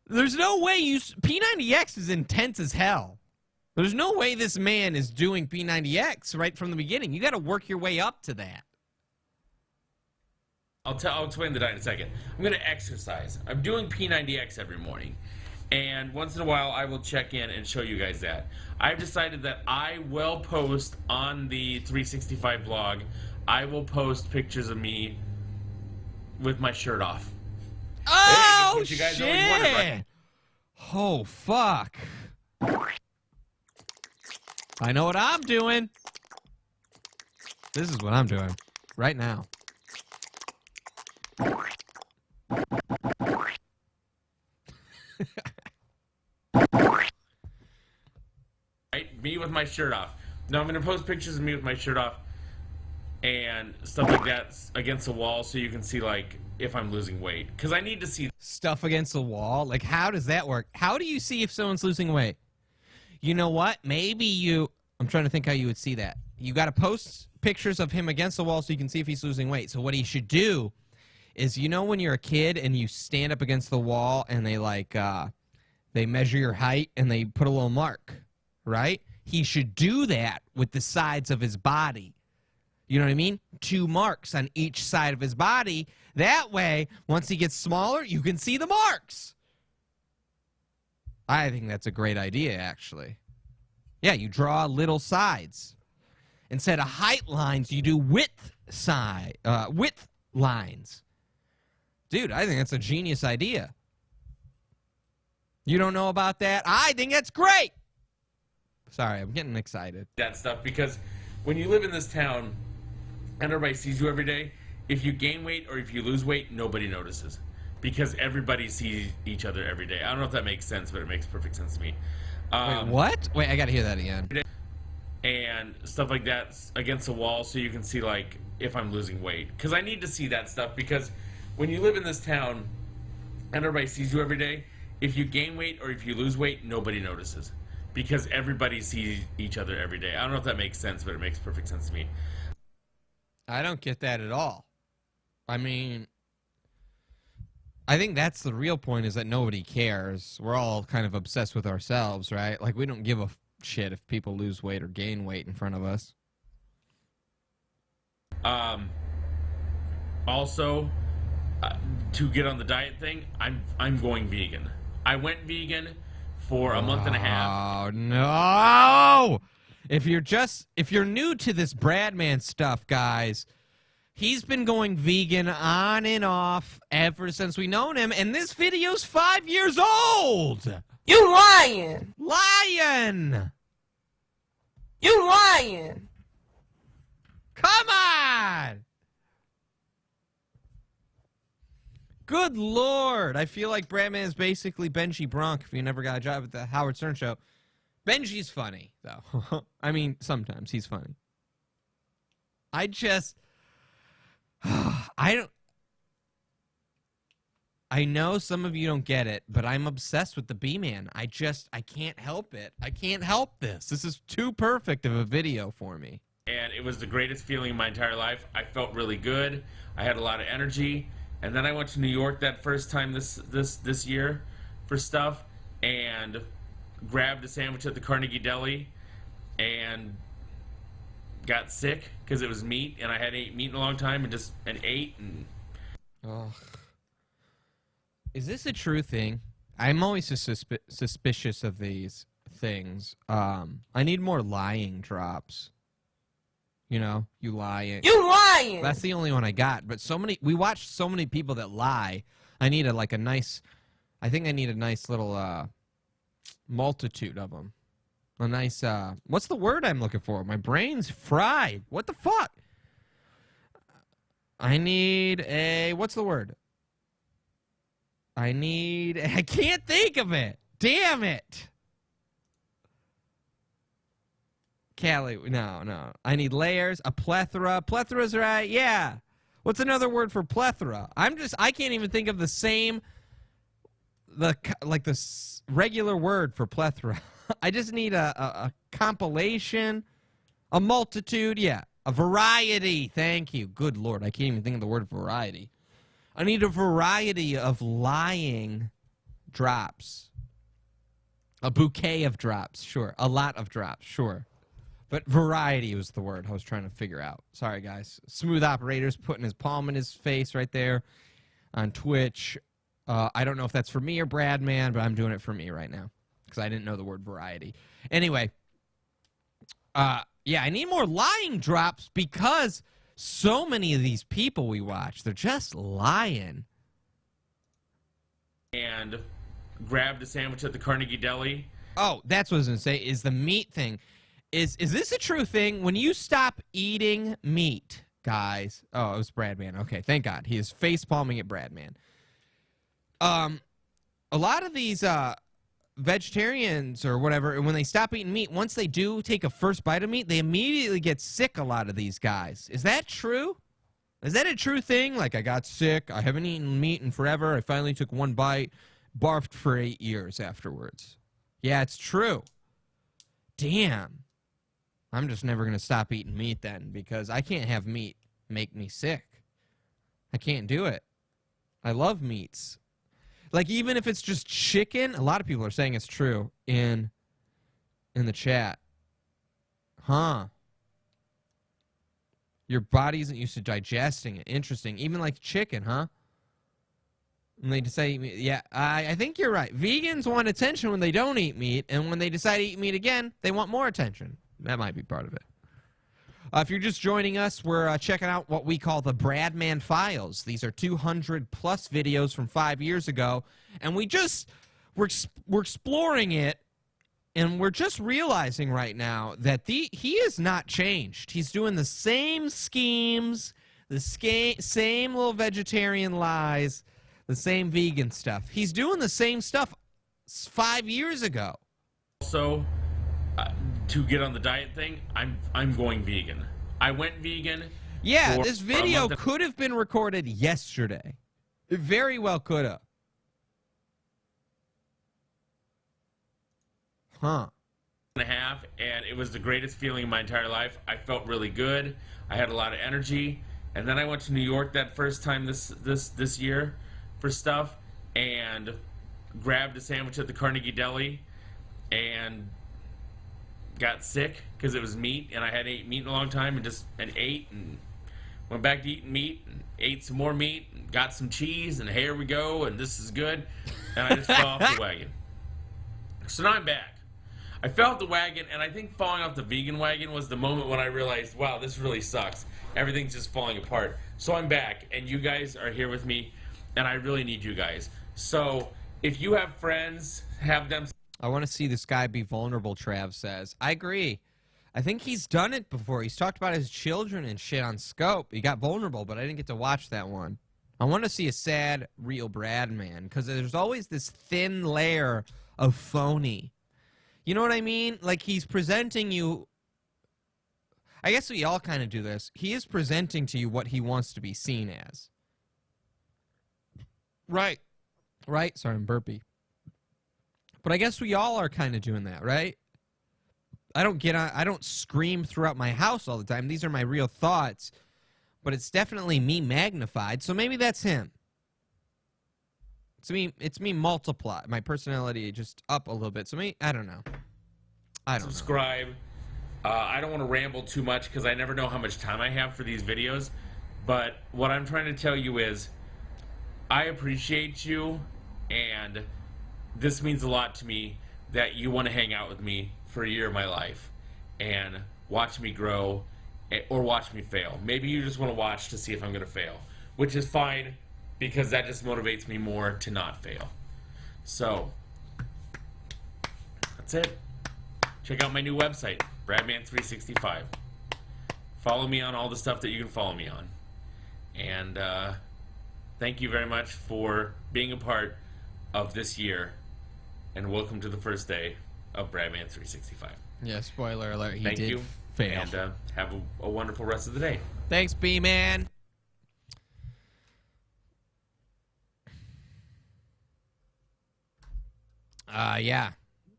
There's no way P90X is intense as hell. There's no way this man is doing P90X right from the beginning. You got to work your way up to that. I'll explain the diet in a second. I'm going to exercise. I'm doing P90X every morning. And once in a while, I will check in and show you guys that. I've decided that I will post on the 365 blog, I will post pictures of me with my shirt off. Oh, Hey, you guys always wondered, shit! right? Oh, fuck. I know what I'm doing. This is what I'm doing right now. Right? Me with my shirt off. Now I'm going to post pictures of me with my shirt off. and stuff like that against the wall so you can see like if I'm losing weight, because I need to see Stuff against the wall? Like, how does that work? How do you see if someone's losing weight? You know what? I'm trying to think how you would see that. You got to post pictures of him against the wall so you can see if he's losing weight. So what he should do is, you know, when you're a kid and you stand up against the wall and they measure your height and they put a little mark, right? He should do that with the sides of his body. You know what I mean? 2 marks on each side of his body. That way, once he gets smaller, you can see the marks. I think that's a great idea, actually. Yeah, you draw little sides. Instead of height lines, you do width lines. Dude, I think that's a genius idea. You don't know about that? I think that's great. Sorry, I'm getting excited. that stuff, because when you live in this town and everybody sees you every day, if you gain weight or if you lose weight, nobody notices, because everybody sees each other every day. I don't know if that makes sense, but it makes perfect sense to me. Wait, what? Wait, I gotta hear that again. And stuff like that against the wall so you can see like if I'm losing weight, because I need to see that stuff, because when you live in this town and everybody sees you every day, if you gain weight or if you lose weight, nobody notices, because everybody sees each other every day. I don't know if that makes sense, but it makes perfect sense to me. I don't get that at all. I mean, I think that's the real point, is that nobody cares. We're all kind of obsessed with ourselves, right? Like, we don't give a shit if people lose weight or gain weight in front of us. Also, to get on the diet thing, I'm going vegan. I went vegan for a month and a half. Oh, no! If you're new to this Bradman stuff, guys, he's been going vegan on and off ever since we known him, and this video's 5 years old! You lying. Lion! You lying. Come on! Good Lord. I feel like Bradman is basically Benji Bronk if you never got a job at the Howard Stern show. Benji's funny, though. I mean, sometimes he's funny. I know some of you don't get it, but I'm obsessed with the B-Man. I can't help it. I can't help this. This is too perfect of a video for me. And it was the greatest feeling in my entire life. I felt really good. I had a lot of energy. And then I went to New York that first time this year for stuff, and grabbed a sandwich at the Carnegie Deli and got sick because it was meat, and I hadn't eaten meat in a long time, and ate. And Ugh. Is this a true thing? I'm always suspicious of these things. I need more lying drops. You know, you lying. You lying. That's the only one I got. But we watched so many people that lie. I need I think I need a nice little multitude of them. A nice, what's the word I'm looking for? My brain's fried. What the fuck? I need what's the word? I can't think of it. Damn it. Callie, no. I need layers, a plethora. Plethора's right, yeah. What's another word for plethora? I can't even think of the regular word for plethora. I just need a compilation, a multitude, yeah. A variety, thank you. Good Lord, I can't even think of the word variety. I need a variety of lying drops. A bouquet of drops, sure. A lot of drops, sure. But variety was the word I was trying to figure out. Sorry, guys. Smooth Operator's putting his palm in his face right there on Twitch. I don't know if that's for me or Bradman, but I'm doing it for me right now because I didn't know the word variety. Anyway, yeah, I need more lying drops because so many of these people we watch, they're just lying. And grabbed a sandwich at the Carnegie Deli. Oh, that's what I was going to say, is the meat thing. Is this a true thing? When you stop eating meat, guys. Oh, it was Bradman. Okay, thank God. He is face palming at Bradman. A lot of these vegetarians or whatever, when they stop eating meat, once they do take a first bite of meat, they immediately get sick, a lot of these guys. Is that true? Is that a true thing? Like, I got sick, I haven't eaten meat in forever, I finally took one bite, barfed for 8 years afterwards. Yeah, it's true. Damn. I'm just never going to stop eating meat then, because I can't have meat make me sick. I can't do it. I love meats. Like, even if it's just chicken, a lot of people are saying it's true in the chat. Huh. Your body isn't used to digesting it. Interesting. Even like chicken, huh? And they say, yeah, I think you're right. Vegans want attention when they don't eat meat, and when they decide to eat meat again, they want more attention. That might be part of it. If you're just joining us, we're checking out what we call the Bradman Files. These are 200-plus videos from 5 years ago, and we're exploring it, and we're just realizing right now that he has not changed. He's doing the same schemes, the same little vegetarian lies, the same vegan stuff. He's doing the same stuff 5 years ago. Also, to get on the diet thing, I'm going vegan. I went vegan. Yeah, this video could have been recorded yesterday. It very well could have. Huh. And a half, and it was the greatest feeling in my entire life. I felt really good. I had a lot of energy, and then I went to New York that first time this year for stuff, and grabbed a sandwich at the Carnegie Deli, and got sick because it was meat, and I hadn't eaten meat in a long time, and ate, and went back to eating meat, and ate some more meat, and got some cheese, and here we go, and this is good, and I just fell off the wagon. So now I'm back. I fell off the wagon, and I think falling off the vegan wagon was the moment when I realized, wow, this really sucks. Everything's just falling apart. So I'm back, and you guys are here with me, and I really need you guys. So if you have friends, have them... I want to see this guy be vulnerable, Trav says. I agree. I think he's done it before. He's talked about his children and shit on Scope. He got vulnerable, but I didn't get to watch that one. I want to see a sad, real Brad man, because there's always this thin layer of phony. You know what I mean? Like, he's presenting you... I guess we all kind of do this. He is presenting to you what he wants to be seen as. Right. Right? Sorry, I'm burpy. But I guess we all are kind of doing that, right? I don't scream throughout my house all the time. These are my real thoughts. But it's definitely me magnified, so maybe that's him. It's me multiplied. My personality just up a little bit. So maybe, I don't know. Subscribe. I don't want to ramble too much because I never know how much time I have for these videos. But what I'm trying to tell you is I appreciate you, and this means a lot to me that you want to hang out with me for a year of my life and watch me grow or watch me fail. Maybe you just want to watch to see if I'm going to fail, which is fine because that just motivates me more to not fail. So, that's it. Check out my new website, Bradman365. Follow me on all the stuff that you can follow me on. And thank you very much for being a part of this year. And welcome to the first day of Bradman365. Yeah, spoiler alert, he Thank did you, fail. and have a wonderful rest of the day. Thanks, B-Man. Yeah.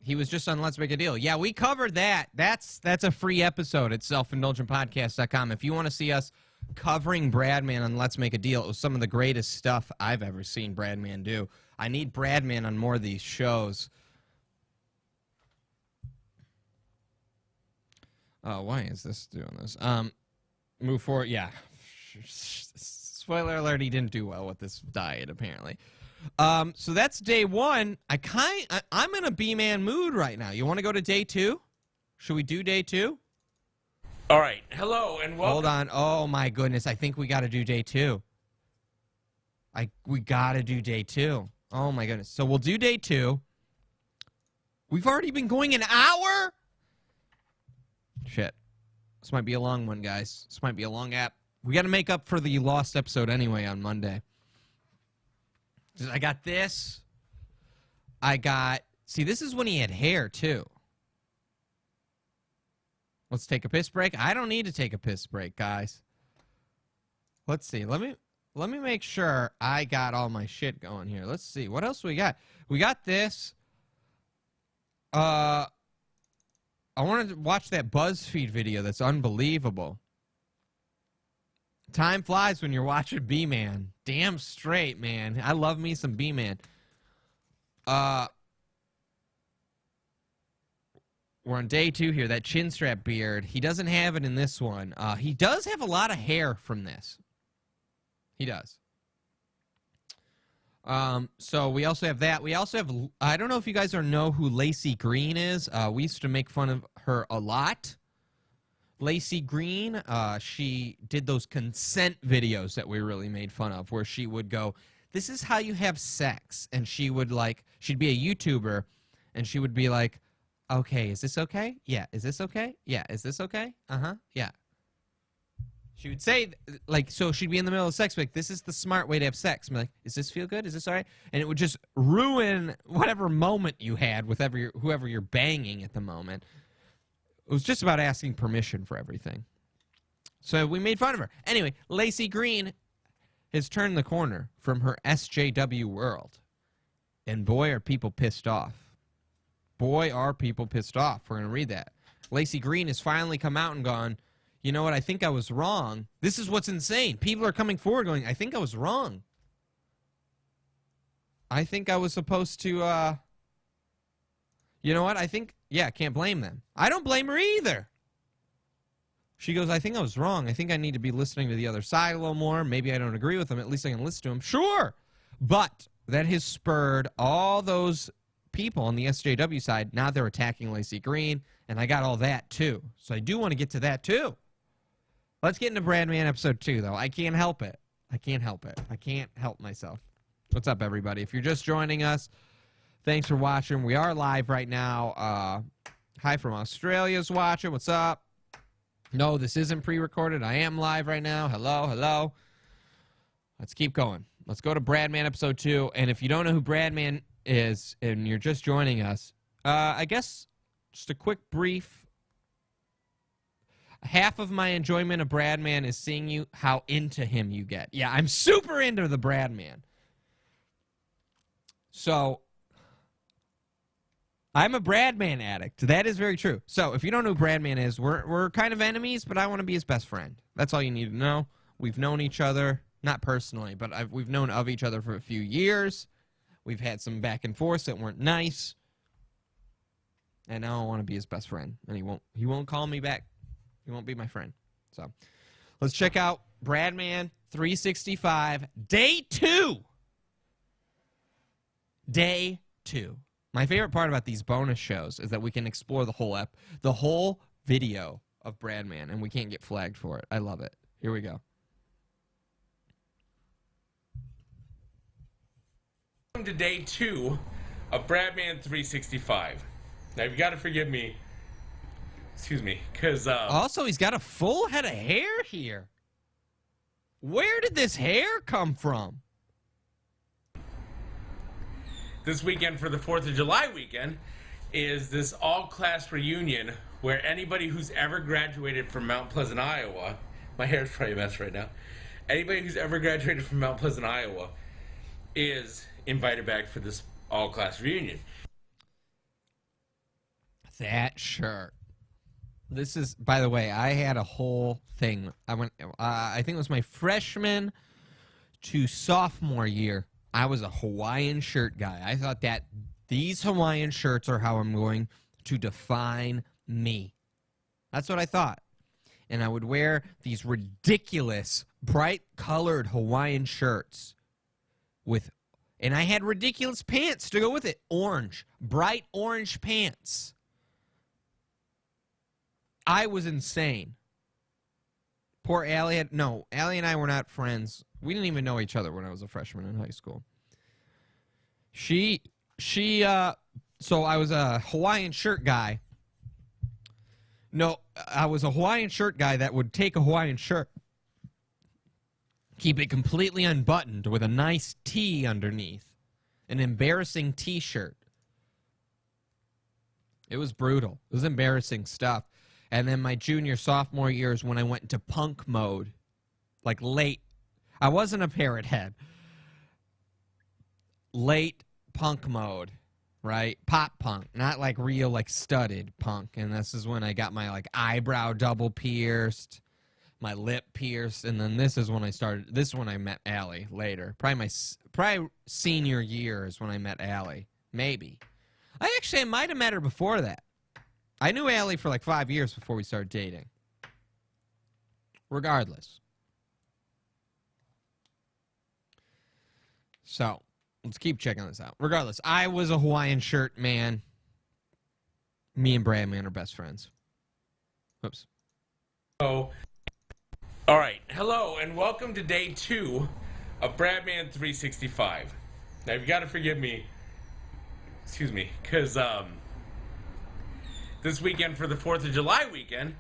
He was just on Let's Make a Deal. Yeah, we covered that. That's a free episode at selfindulgentpodcast.com. If you want to see us covering Bradman on Let's Make a Deal, it was some of the greatest stuff I've ever seen Bradman do. I need Bradman on more of these shows. Oh, why is this doing this? Move forward. Yeah. Spoiler alert, he didn't do well with this diet, apparently. So that's day one. I'm in a B-man mood right now. You want to go to day two? Should we do day two? All right. Hello and welcome. Hold on. Oh, my goodness. I think we got to do day two. We got to do day two. Oh, my goodness. So we'll do day two. We've already been going an hour? Shit. This might be a long one, guys. This might be a long app. We got to make up for the lost episode anyway on Monday. I got this. I got See, this is when he had hair, too. Let's take a piss break. I don't need to take a piss break, guys. Let's see. Let me make sure I got all my shit going here. Let's see. What else we got? We got this. I wanted to watch that BuzzFeed video. That's unbelievable. Time flies when you're watching B-Man. Damn straight, man. I love me some B-Man. We're on day 2 here. That chin strap beard. He doesn't have it in this one. He does have a lot of hair from this. He does. So we also have that. We also have, I don't know if you guys know who Lacey Green is. We used to make fun of her a lot. Lacey Green, she did those consent videos that we really made fun of, where she would go, this is how you have sex. And she would she'd be a YouTuber, and she would be like, okay, is this okay? Yeah. Is this okay? Yeah. Is this okay? Uh-huh. Yeah. She would say, so she'd be in the middle of sex, like, this is the smart way to have sex. And be like, does this feel good? Is this all right? And it would just ruin whatever moment you had with whoever you're banging at the moment. It was just about asking permission for everything. So we made fun of her. Anyway, Lacey Green has turned the corner from her SJW world. And boy, are people pissed off. Boy, are people pissed off. We're going to read that. Lacey Green has finally come out and gone, you know what, I think I was wrong. This is what's insane. People are coming forward going, I think I was wrong. I think I was supposed to, you know what, I think, yeah, can't blame them. I don't blame her either. She goes, I think I was wrong. I think I need to be listening to the other side a little more. Maybe I don't agree with them. At least I can listen to them. Sure. But that has spurred all those people on the SJW side. Now they're attacking Lacey Green, and I got all that too. So I do want to get to that too. Let's get into Bradman episode 2, though. I can't help it. I can't help it. I can't help myself. What's up, everybody? If you're just joining us, thanks for watching. We are live right now. Hi from Australia's watching. What's up? No, this isn't pre-recorded. I am live right now. Hello, hello. Let's keep going. Let's go to Bradman episode 2. And if you don't know who Bradman is and you're just joining us, I guess just a quick brief. Half of my enjoyment of Bradman is seeing how into him you get. Yeah, I'm super into the Bradman. So, I'm a Bradman addict. That is very true. So, if you don't know who Bradman is, we're kind of enemies, but I want to be his best friend. That's all you need to know. We've known each other, not personally, but we've known of each other for a few years. We've had some back and forth that weren't nice. And now I want to be his best friend. And he won't call me back. He won't be my friend. So, let's check out Bradman 365, Day 2. Day 2. My favorite part about these bonus shows is that we can explore the whole video of Bradman, and we can't get flagged for it. I love it. Here we go. Welcome to Day 2 of Bradman 365. Now, you've got to forgive me. Excuse me, because also, he's got a full head of hair here. Where did this hair come from? This weekend for the 4th of July weekend is this all-class reunion where anybody who's ever graduated from Mount Pleasant, Iowa, my hair's probably a mess right now, anybody who's ever graduated from Mount Pleasant, Iowa is invited back for this all-class reunion. That shirt. This is, by the way, I had a whole thing. I think it was my freshman to sophomore year. I was a Hawaiian shirt guy. I thought that these Hawaiian shirts are how I'm going to define me. That's what I thought. And I would wear these ridiculous, bright-colored Hawaiian shirts and I had ridiculous pants to go with it. Orange, bright orange pants. I was insane. Poor Allie Allie and I were not friends. We didn't even know each other when I was a freshman in high school. So I was a Hawaiian shirt guy. No, I was a Hawaiian shirt guy that would take a Hawaiian shirt, keep it completely unbuttoned with a nice tee underneath, an embarrassing t-shirt. It was brutal. It was embarrassing stuff. And then my junior, sophomore year is when I went into punk mode. Like late. I wasn't a parrot head. Late punk mode, right? Pop punk. Not like real, like studded punk. And this is when I got my like eyebrow double pierced, my lip pierced. And then this is when I started. This is when I met Allie later. Probably senior year is when I met Allie. Maybe. I might have met her before that. I knew Allie for like 5 years before we started dating. Regardless. So, let's keep checking this out. Regardless, I was a Hawaiian shirt man. Me and Bradman are best friends. Oops. So, all right. Hello, and welcome to day 2 of Bradman 365. Now, you've got to forgive me. Excuse me, because this weekend for the 4th of July weekend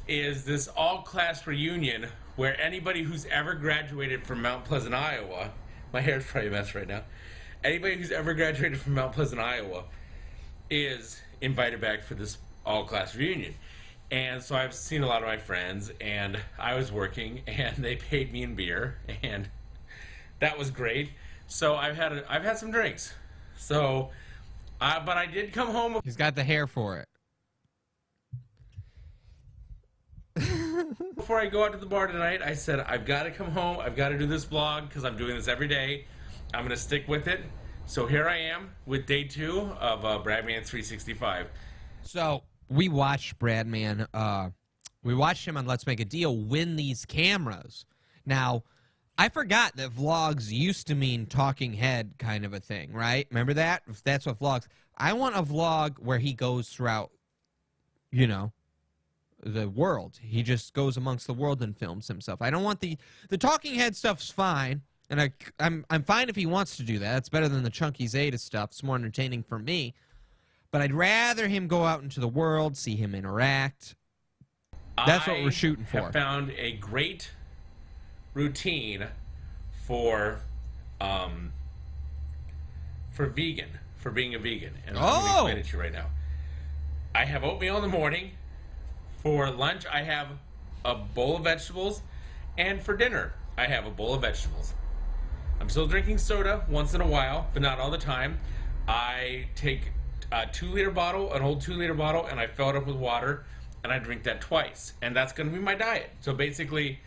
is this all-class reunion where anybody who's ever graduated from Mount Pleasant, Iowa, my hair's probably a mess right now, anybody who's ever graduated from Mount Pleasant, Iowa is invited back for this all-class reunion. And so I've seen a lot of my friends, and I was working, and they paid me in beer, and that was great. So I've had some drinks. So, but I did come home. He's got the hair for it. Before I go out to the bar tonight, I said, I've got to come home. I've got to do this vlog because I'm doing this every day. I'm going to stick with it. So here I am with day 2 of Bradman 365. So, we watched Bradman, we watched him on Let's Make a Deal win these cameras. Now, I forgot that vlogs used to mean talking head kind of a thing, right? Remember that? If that's what vlogs... I want a vlog where he goes throughout, you know, the world. He just goes amongst the world and films himself. I don't want the talking head stuff's fine, and I'm fine if he wants to do that. It's better than the Chunky Zeta stuff. It's more entertaining for me. But I'd rather him go out into the world, see him interact. That's what we're shooting for. I have found a great routine for vegan, for being a vegan, and I'm going to explain it to you right now. I have oatmeal in the morning. For lunch, I have a bowl of vegetables, and for dinner, I have a bowl of vegetables. I'm still drinking soda once in a while, but not all the time. I take a 2-liter bottle, an old 2-liter bottle, and I fill it up with water, and I drink that twice, and that's going to be my diet. So basically...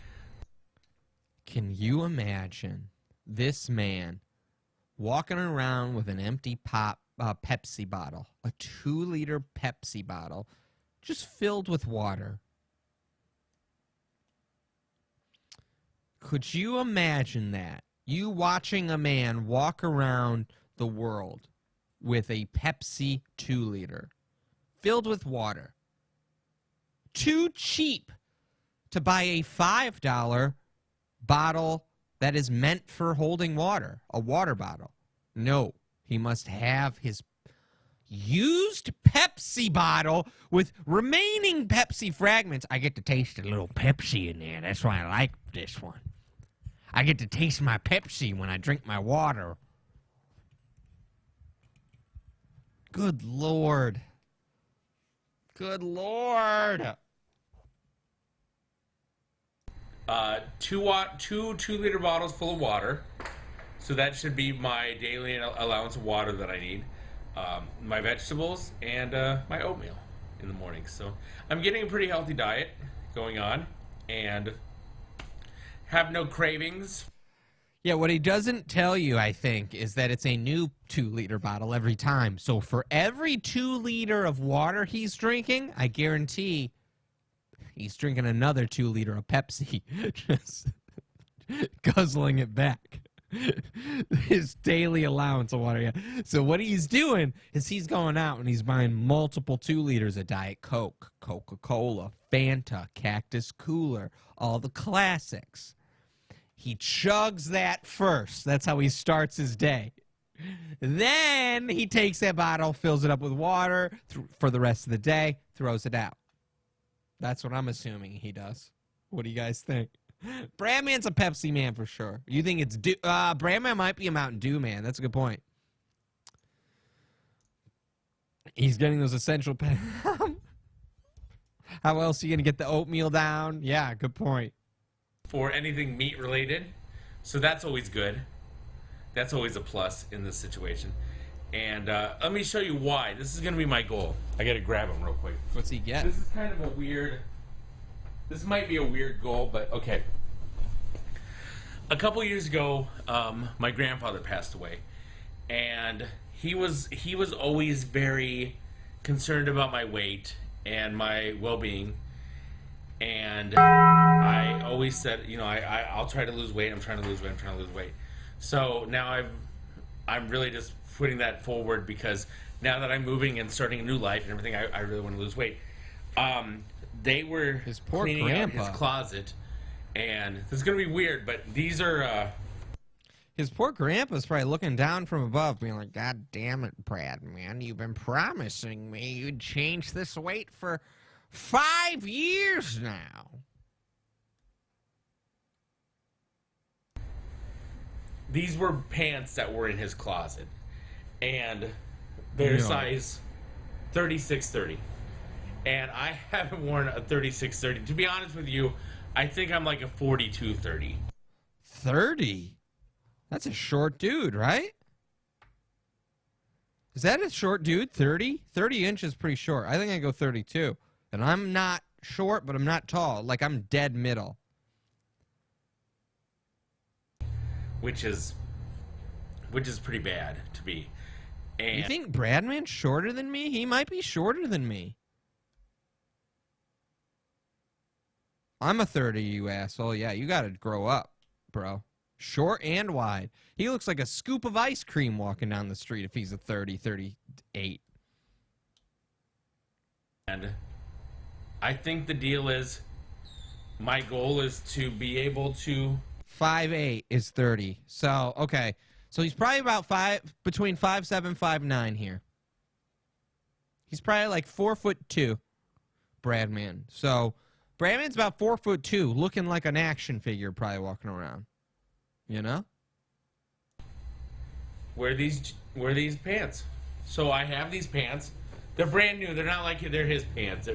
Can you imagine this man walking around with an empty Pepsi bottle, a 2-liter Pepsi bottle, just filled with water? Could you imagine that? You watching a man walk around the world with a Pepsi 2-liter filled with water. Too cheap to buy a $5 bottle that is meant for holding water, a water bottle. No, he must have his used Pepsi bottle with remaining Pepsi fragments. I get to taste a little Pepsi in there. That's why I like this one. I get to taste my Pepsi when I drink my water. Good Lord. Good Lord. 2 2-liter bottles full of water. So that should be my daily allowance of water that I need. My vegetables and my oatmeal in the morning. So I'm getting a pretty healthy diet going on and have no cravings. Yeah, what he doesn't tell you, I think, is that it's a new 2-liter bottle every time. So for every 2-liter of water he's drinking, I guarantee he's drinking another 2-liter of Pepsi, just guzzling it back. His daily allowance of water. Yeah. So what he's doing is he's going out and he's buying multiple 2-liters of Diet Coke, Coca-Cola, Fanta, Cactus Cooler, all the classics. He chugs that first. That's how he starts his day. Then he takes that bottle, fills it up with water for the rest of the day, throws it out. That's what I'm assuming he does. What do you guys think? Bradman's a Pepsi man for sure. You think it's Bradman might be a Mountain Dew man. That's a good point. He's getting those essential How else are you going to get the oatmeal down? Yeah, good point. For anything meat related. So that's always good. That's always a plus in this situation. And let me show you why. This is going to be my goal. I got to grab him real quick. What's he get? This is kind of a weird... This might be a weird goal, but okay. A couple years ago, my grandfather passed away. And he was always very concerned about my weight and my well-being. And I always said, you know, I'll try to lose weight. I'm trying to lose weight. I'm trying to lose weight. So now I'm really just putting that forward because now that I'm moving and starting a new life and everything, I really want to lose weight. They were His poor cleaning grandpa. out his closet, and this is gonna be weird, but these are His poor grandpa's probably looking down from above, being like, God damn it, Brad, man. You've been promising me you'd change this weight for 5 years now. these were pants that were in his closet, and they're Yeah. size 36-30. And I haven't worn a 36-30. To be honest with you, I think I'm like a 42-30. 30? That's a short dude, right? Is that a short dude? 30? 30 inches pretty short. I think I go 32. And I'm not short, but I'm not tall. Like, I'm dead middle. Which is pretty bad to be. And You think Bradman's shorter than me? He might be shorter than me. I'm a 30, you asshole. Yeah, you gotta grow up, bro. Short and wide. He looks like a scoop of ice cream walking down the street if he's a 30, 38. And I think the deal is, my goal is to be able to 5'8" is 30. So, okay. So he's probably about between 5'7", 5'9" here. He's probably like 4'2", Bradman. So Bradman's about 4'2", looking like an action figure, probably walking around. You know? wear these pants. So I have these pants. They're brand new. They're not like they're his pants.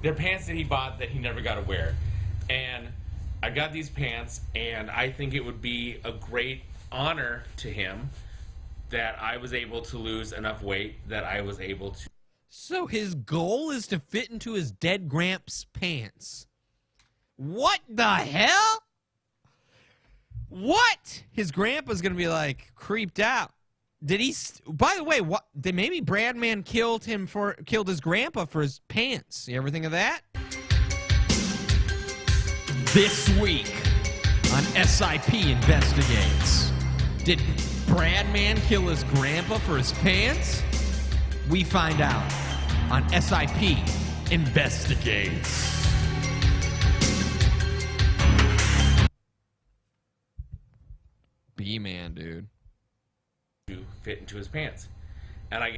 They're pants that he bought that he never got to wear. And I got these pants, and I think it would be a great honor to him that I was able to lose enough weight that I was able to. So his goal is to fit into his dead Gramps' pants. What the hell? What? His grandpa's gonna be like creeped out. Did he? By the way, what? Did maybe Bradman killed his grandpa for his pants? You ever think of that? This week on SIP Investigates, did Bradman kill his grandpa for his pants? We find out on SIP Investigates. B-man, dude. To fit into his pants. And I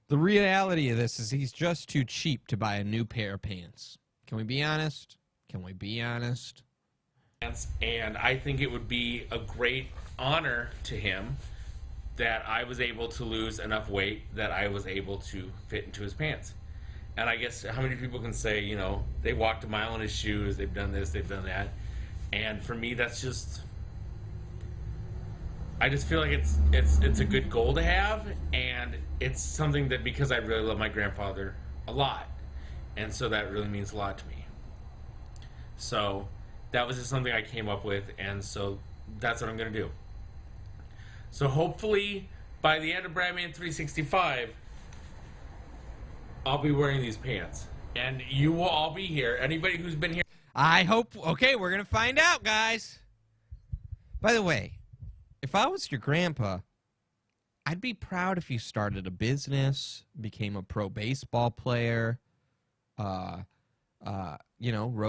The reality of this is he's just too cheap to buy a new pair of pants. Can we be honest? Can we be honest? and I think it would be a great honor to him that I was able to lose enough weight that I was able to fit into his pants. And I guess how many people can say, you know, they walked a mile in his shoes, they've done this, they've done that. And for me, that's just, I just feel like it's a good goal to have, and it's something that, because I really love my grandfather a lot, and so that really means a lot to me. So that was just something I came up with, and so that's what I'm going to do. So hopefully by the end of Bradman 365, I'll be wearing these pants, and you will all be here. Anybody who's been here. I hope. Okay, we're going to find out, guys. By the way, if I was your grandpa, I'd be proud if you started a business, became a pro baseball player, wrote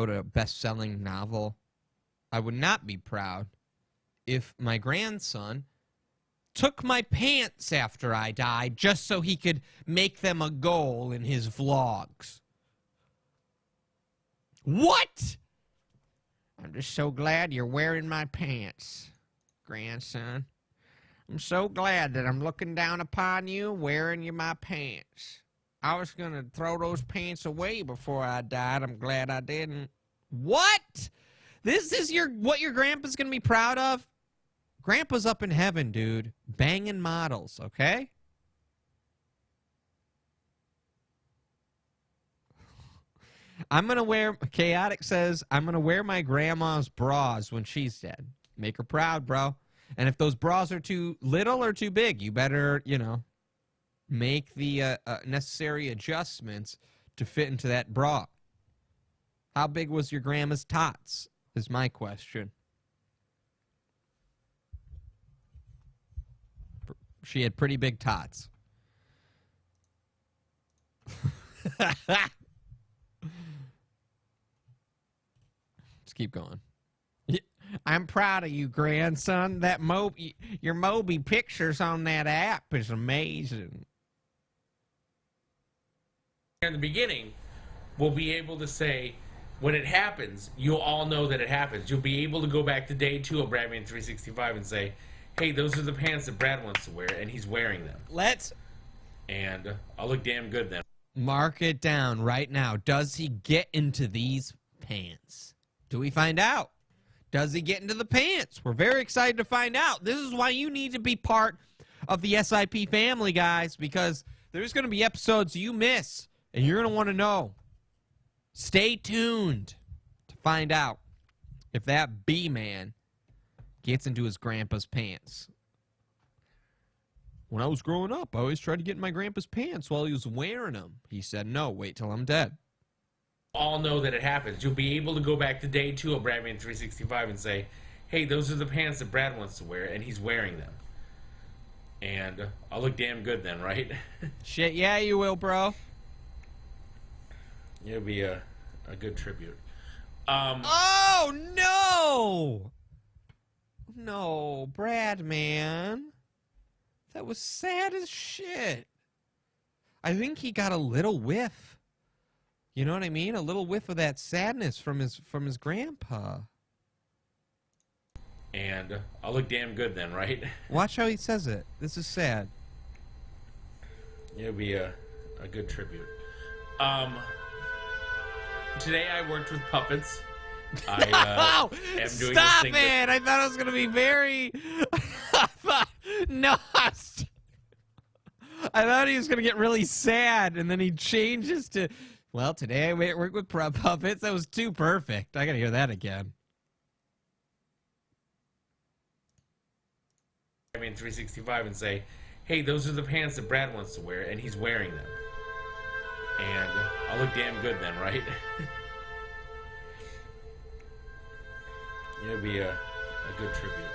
a best-selling novel. I would not be proud if my grandson took my pants after I died just so he could make them a goal in his vlogs. What? I'm just so glad you're wearing my pants, grandson. I'm so glad that I'm looking down upon you wearing you my pants. I was going to throw those pants away before I died. I'm glad I didn't. What? This is what your grandpa's going to be proud of? Grandpa's up in heaven, dude. Banging models, okay? I'm going to wear, Chaotic says, I'm going to wear my grandma's bras when she's dead. Make her proud, bro. And if those bras are too little or too big, you better, make the necessary adjustments to fit into that bra. How big was your grandma's tots, is my question. She had pretty big tots. Let's keep going. I'm proud of you, grandson. That your Moby pictures on that app is amazing. In the beginning, we'll be able to say, when it happens, you'll all know that it happens. You'll be able to go back to day 2 of Bradman 365 and say, hey, those are the pants that Brad wants to wear, and he's wearing them. And I'll look damn good then. Mark it down right now. Does he get into these pants? Do we find out? Does he get into the pants? We're very excited to find out. This is why you need to be part of the SIP family, guys, because there's going to be episodes you miss, and you're going to want to know. Stay tuned to find out if that B-man gets into his grandpa's pants. When I was growing up, I always tried to get in my grandpa's pants while he was wearing them. He said, no, wait till I'm dead. All know that it happens. You'll be able to go back to day 2 of Bradman 365 and say, hey, those are the pants that Brad wants to wear, and he's wearing them. And I'll look damn good then, right? Shit, yeah, you will, bro. It'll be a good tribute. Oh, no! No, Brad, man. That was sad as shit. I think he got a little whiff. You know what I mean? A little whiff of that sadness from his grandpa. And I'll look damn good then, right? Watch how he says it. This is sad. It'll be a good tribute. Today I worked with puppets. I am doing Stop this thing it! I thought it was gonna be very. No. I thought he was gonna get really sad, and then he changes to. Well, today I work with puppets. That was too perfect. I gotta hear that again. I mean 365 and say, hey, those are the pants that Brad wants to wear, and he's wearing them. And I'll look damn good then, right? It'll be a good tribute.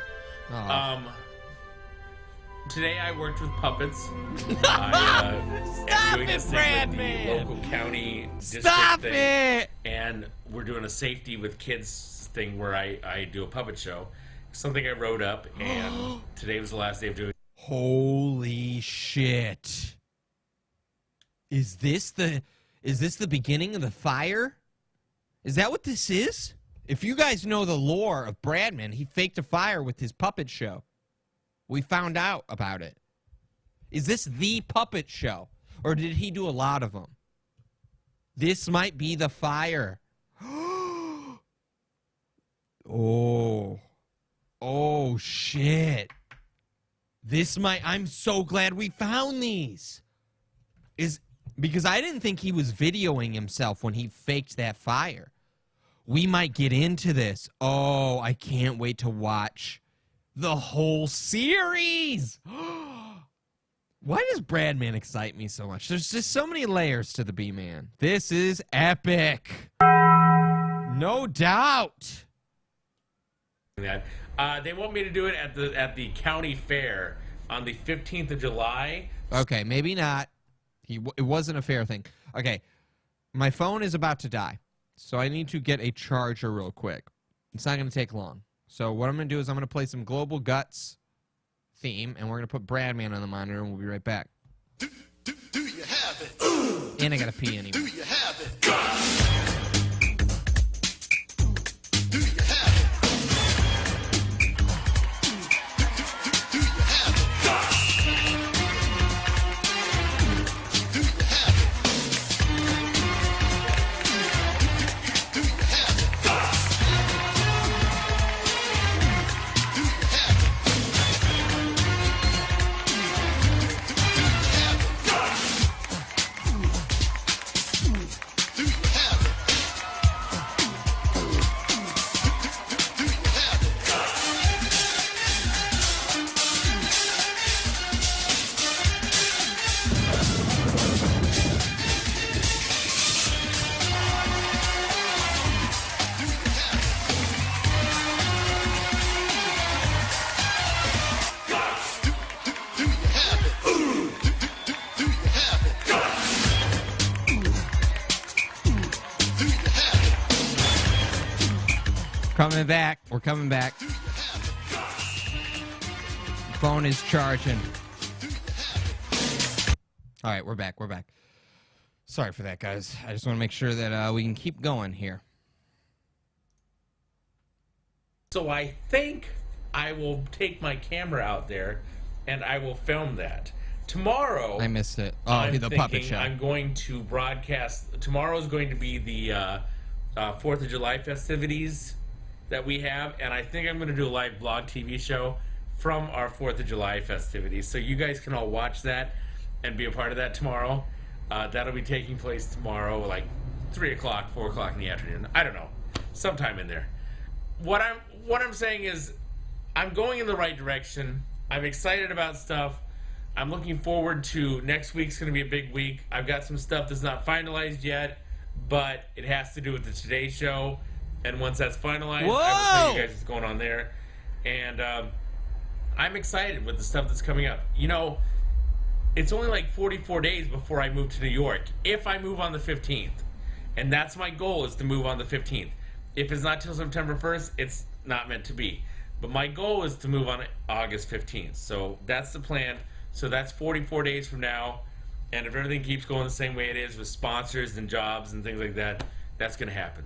Today I worked with puppets. I am doing this thing with the local county district thing. And we're doing a safety with kids thing where I do a puppet show. Something I wrote up, and today was the last day of doing it. Holy shit. Is this the beginning of the fire? Is that what this is? If you guys know the lore of Bradman, he faked a fire with his puppet show. We found out about it. Is this the puppet show? Or did he do a lot of them? This might be the fire. Oh. Oh, shit. I'm so glad we found these. Because I didn't think he was videoing himself when he faked that fire. We might get into this. Oh, I can't wait to watch the whole series. Why does Bradman excite me so much? There's just so many layers to the B-Man. This is epic. No doubt. They want me to do it at the county fair on the 15th of July. Okay, maybe not. It wasn't a fair thing. Okay, my phone is about to die, so I need to get a charger real quick. It's not going to take long. So what I'm going to do is I'm going to play some Global Guts theme, and we're going to put Bradman on the monitor, and we'll be right back. Do you have it? And I got to pee anyway. Do you have it? Do you have it? Do you have it? Coming back. We're coming back. Phone is charging. All right, we're back. We're back. Sorry for that, guys. I just want to make sure that we can keep going here. So I think I will take my camera out there and I will film that. Tomorrow, I missed it. Oh, I'm the puppet thinking show. I'm going to broadcast. Tomorrow is going to be the 4th of July festivities that we have, and I think I'm going to do a live blog TV show from our 4th of July festivities. So you guys can all watch that and be a part of that tomorrow. That'll be taking place tomorrow, like 3 o'clock, 4 o'clock in the afternoon. I don't know, sometime in there. What I'm saying is, I'm going in the right direction. I'm excited about stuff. I'm looking forward to next week's going to be a big week. I've got some stuff that's not finalized yet, but it has to do with the Today Show. And once that's finalized, I will tell you guys what's going on there. And I'm excited with the stuff that's coming up. You know, it's only like 44 days before I move to New York, if I move on the 15th. And that's my goal, is to move on the 15th. If it's not till September 1st, it's not meant to be. But my goal is to move on August 15th. So that's the plan. So that's 44 days from now. And if everything keeps going the same way it is with sponsors and jobs and things like that, that's going to happen.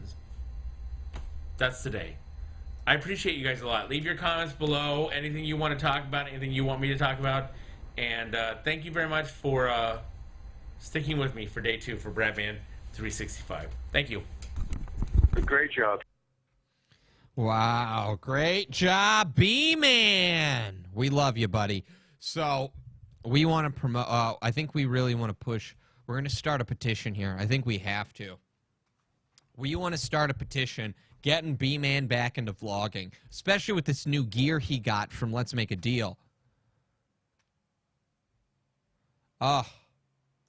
That's today. I appreciate you guys a lot. Leave your comments below. Anything you want to talk about, anything you want me to talk about. And thank you very much for sticking with me for day 2 for Bradman 365. Thank you. Great job. Wow, great job, B-Man. We love you, buddy. So we want to promote, I think we really want to push, we're going to start a petition here. I think we have to. We want to start a petition getting B-Man back into vlogging, especially with this new gear he got from Let's Make a Deal. Oh,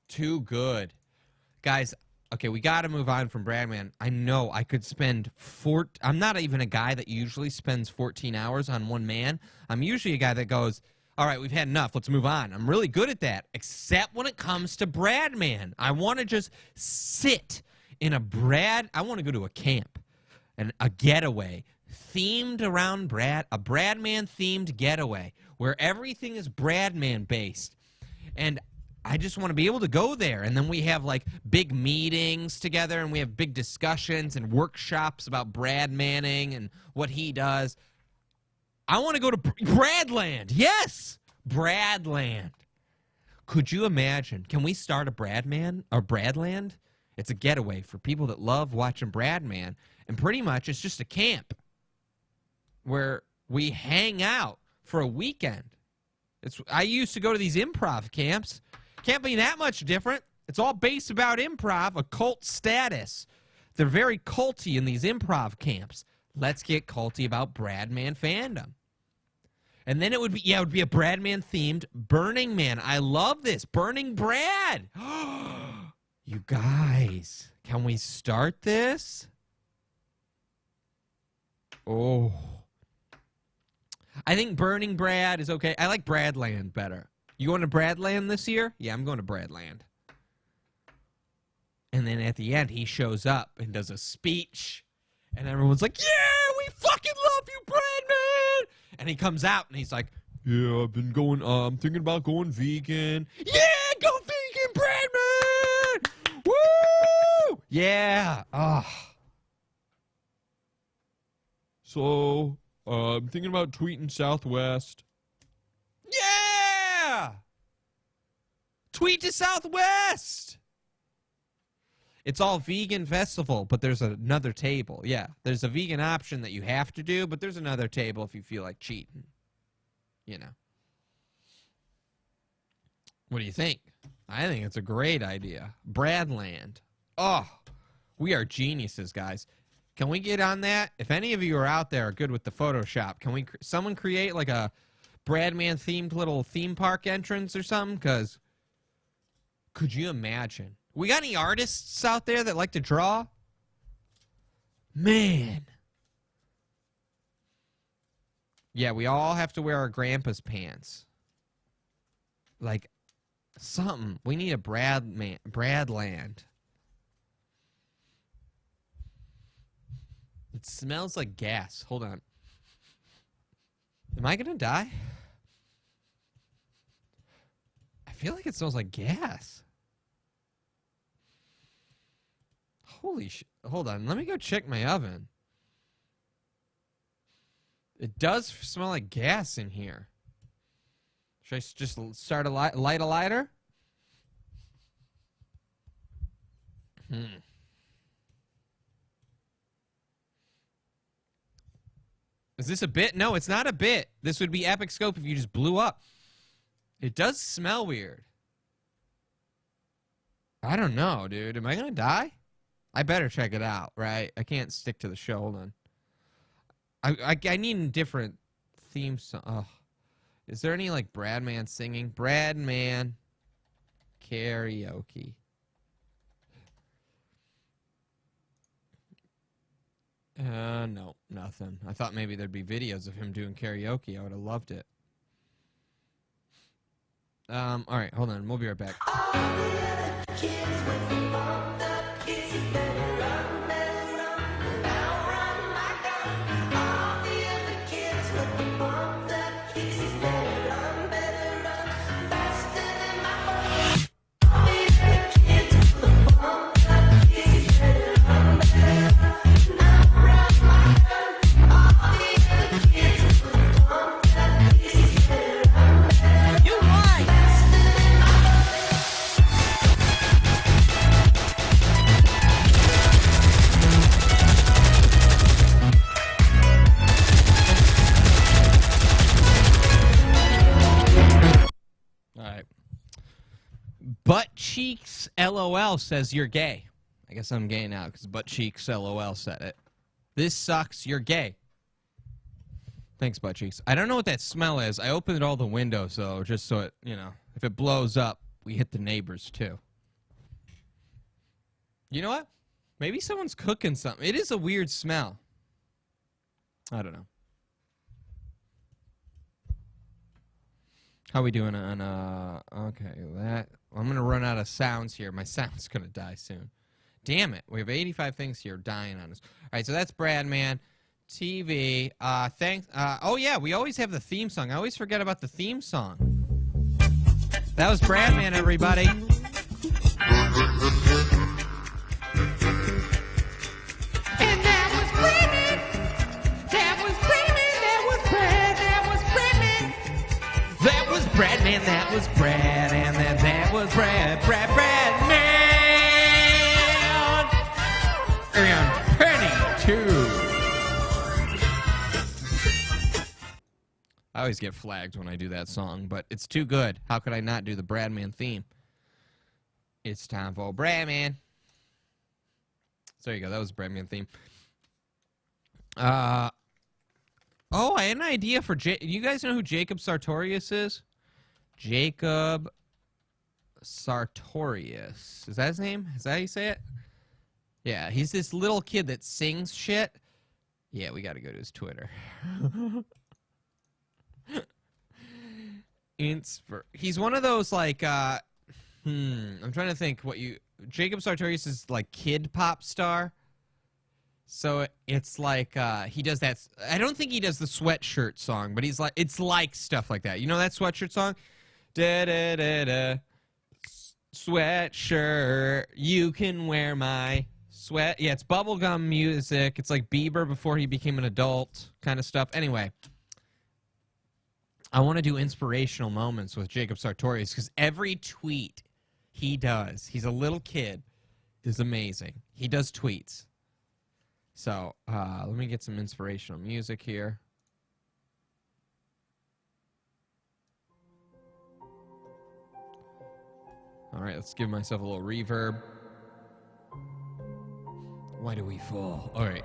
too good. Guys, okay, we got to move on from Bradman. I know I could spend I'm not even a guy that usually spends 14 hours on one man. I'm usually a guy that goes, all right, we've had enough. Let's move on. I'm really good at that, except when it comes to Bradman. I want to just sit in I want to go to a camp and a getaway themed around a Bradman themed getaway where everything is Bradman based. And I just want to be able to go there, and then we have like big meetings together, and we have big discussions and workshops about Brad Manning and what he does. I want to go to Bradland. Yes, Bradland. Could you imagine? Can we start a Bradland? It's a getaway for people that love watching Bradman, and pretty much it's just a camp where we hang out for a weekend. I used to go to these improv camps. Can't be that much different. It's all based about improv, a cult status. They're very culty in these improv camps. Let's get culty about Bradman fandom. And then it would be a Bradman themed Burning Man. I love this. Burning Brad. You guys, can we start this? Oh. I think Burning Brad is okay. I like Bradland better. You going to Bradland this year? Yeah, I'm going to Bradland. And then at the end, he shows up and does a speech. And everyone's like, yeah, we fucking love you, Bradman! And he comes out and he's like, yeah, I've been going, I'm thinking about going vegan. Yeah, go vegan, Bradman! Woo! Yeah. So, I'm thinking about tweeting Southwest. Yeah! Tweet to Southwest! It's all vegan festival, but there's another table. Yeah, there's a vegan option that you have to do, but there's another table if you feel like cheating. You know. What do you think? I think it's a great idea. Bradland. Oh, we are geniuses, guys. Can we get on that? If any of you are out there are good with the Photoshop, can someone create like a Bradman themed little theme park entrance or something? Because could you imagine? We got any artists out there that like to draw? Man. Yeah, we all have to wear our grandpa's pants. Like, something. We need a Bradland. It smells like gas. Hold on. Am I gonna die? I feel like it smells like gas. Holy shit. Hold on. Let me go check my oven. It does smell like gas in here. Should I just start light a lighter? Is this a bit? No, it's not a bit. This would be epic scope if you just blew up. It does smell weird. I don't know, dude. Am I going to die? I better check it out, right? I can't stick to the show. Hold on. I need a different theme song. Oh. Is there any, like, Bradman singing? Bradman karaoke. No, nothing. I thought maybe there'd be videos of him doing karaoke. I would have loved it. All right, hold on. We'll be right back. Butt Cheeks LOL says you're gay. I guess I'm gay now because Butt Cheeks LOL said it. This sucks. You're gay. Thanks, Butt Cheeks. I don't know what that smell is. I opened all the windows, though, just so it, you know, if it blows up, we hit the neighbors, too. You know what? Maybe someone's cooking something. It is a weird smell. I don't know. How we doing on, okay, that, I'm going to run out of sounds here. My sound's going to die soon. Damn it. We have 85 things here dying on us. All right, so that's Bradman. TV. Thanks. Oh, yeah, we always have the theme song. I always forget about the theme song. That was Bradman, everybody. Bradman, that was Brad, and then that was Bradman. And Penny, too. I always get flagged when I do that song, but it's too good. How could I not do the Bradman theme? It's time for Bradman. So there you go. That was the Bradman theme. Oh, I had an idea for... You guys know who Jacob Sartorius is? Jacob Sartorius. Is that his name? Is that how you say it? Yeah, he's this little kid that sings shit. Yeah, we got to go to his Twitter. He's one of those, like, I'm trying to think what you... Jacob Sartorius is, like, kid pop star. So it's like, he does that... I don't think he does the sweatshirt song, but he's like... It's like stuff like that. You know that sweatshirt song? Da-da-da-da. Sweatshirt, you can wear my sweat. Yeah, it's bubblegum music. It's like Bieber before he became an adult kind of stuff. Anyway, I want to do inspirational moments with Jacob Sartorius because every tweet he does, he's a little kid, is amazing. He does tweets. So let me get some inspirational music here. All right, let's give myself a little reverb. Why do we fall? All right.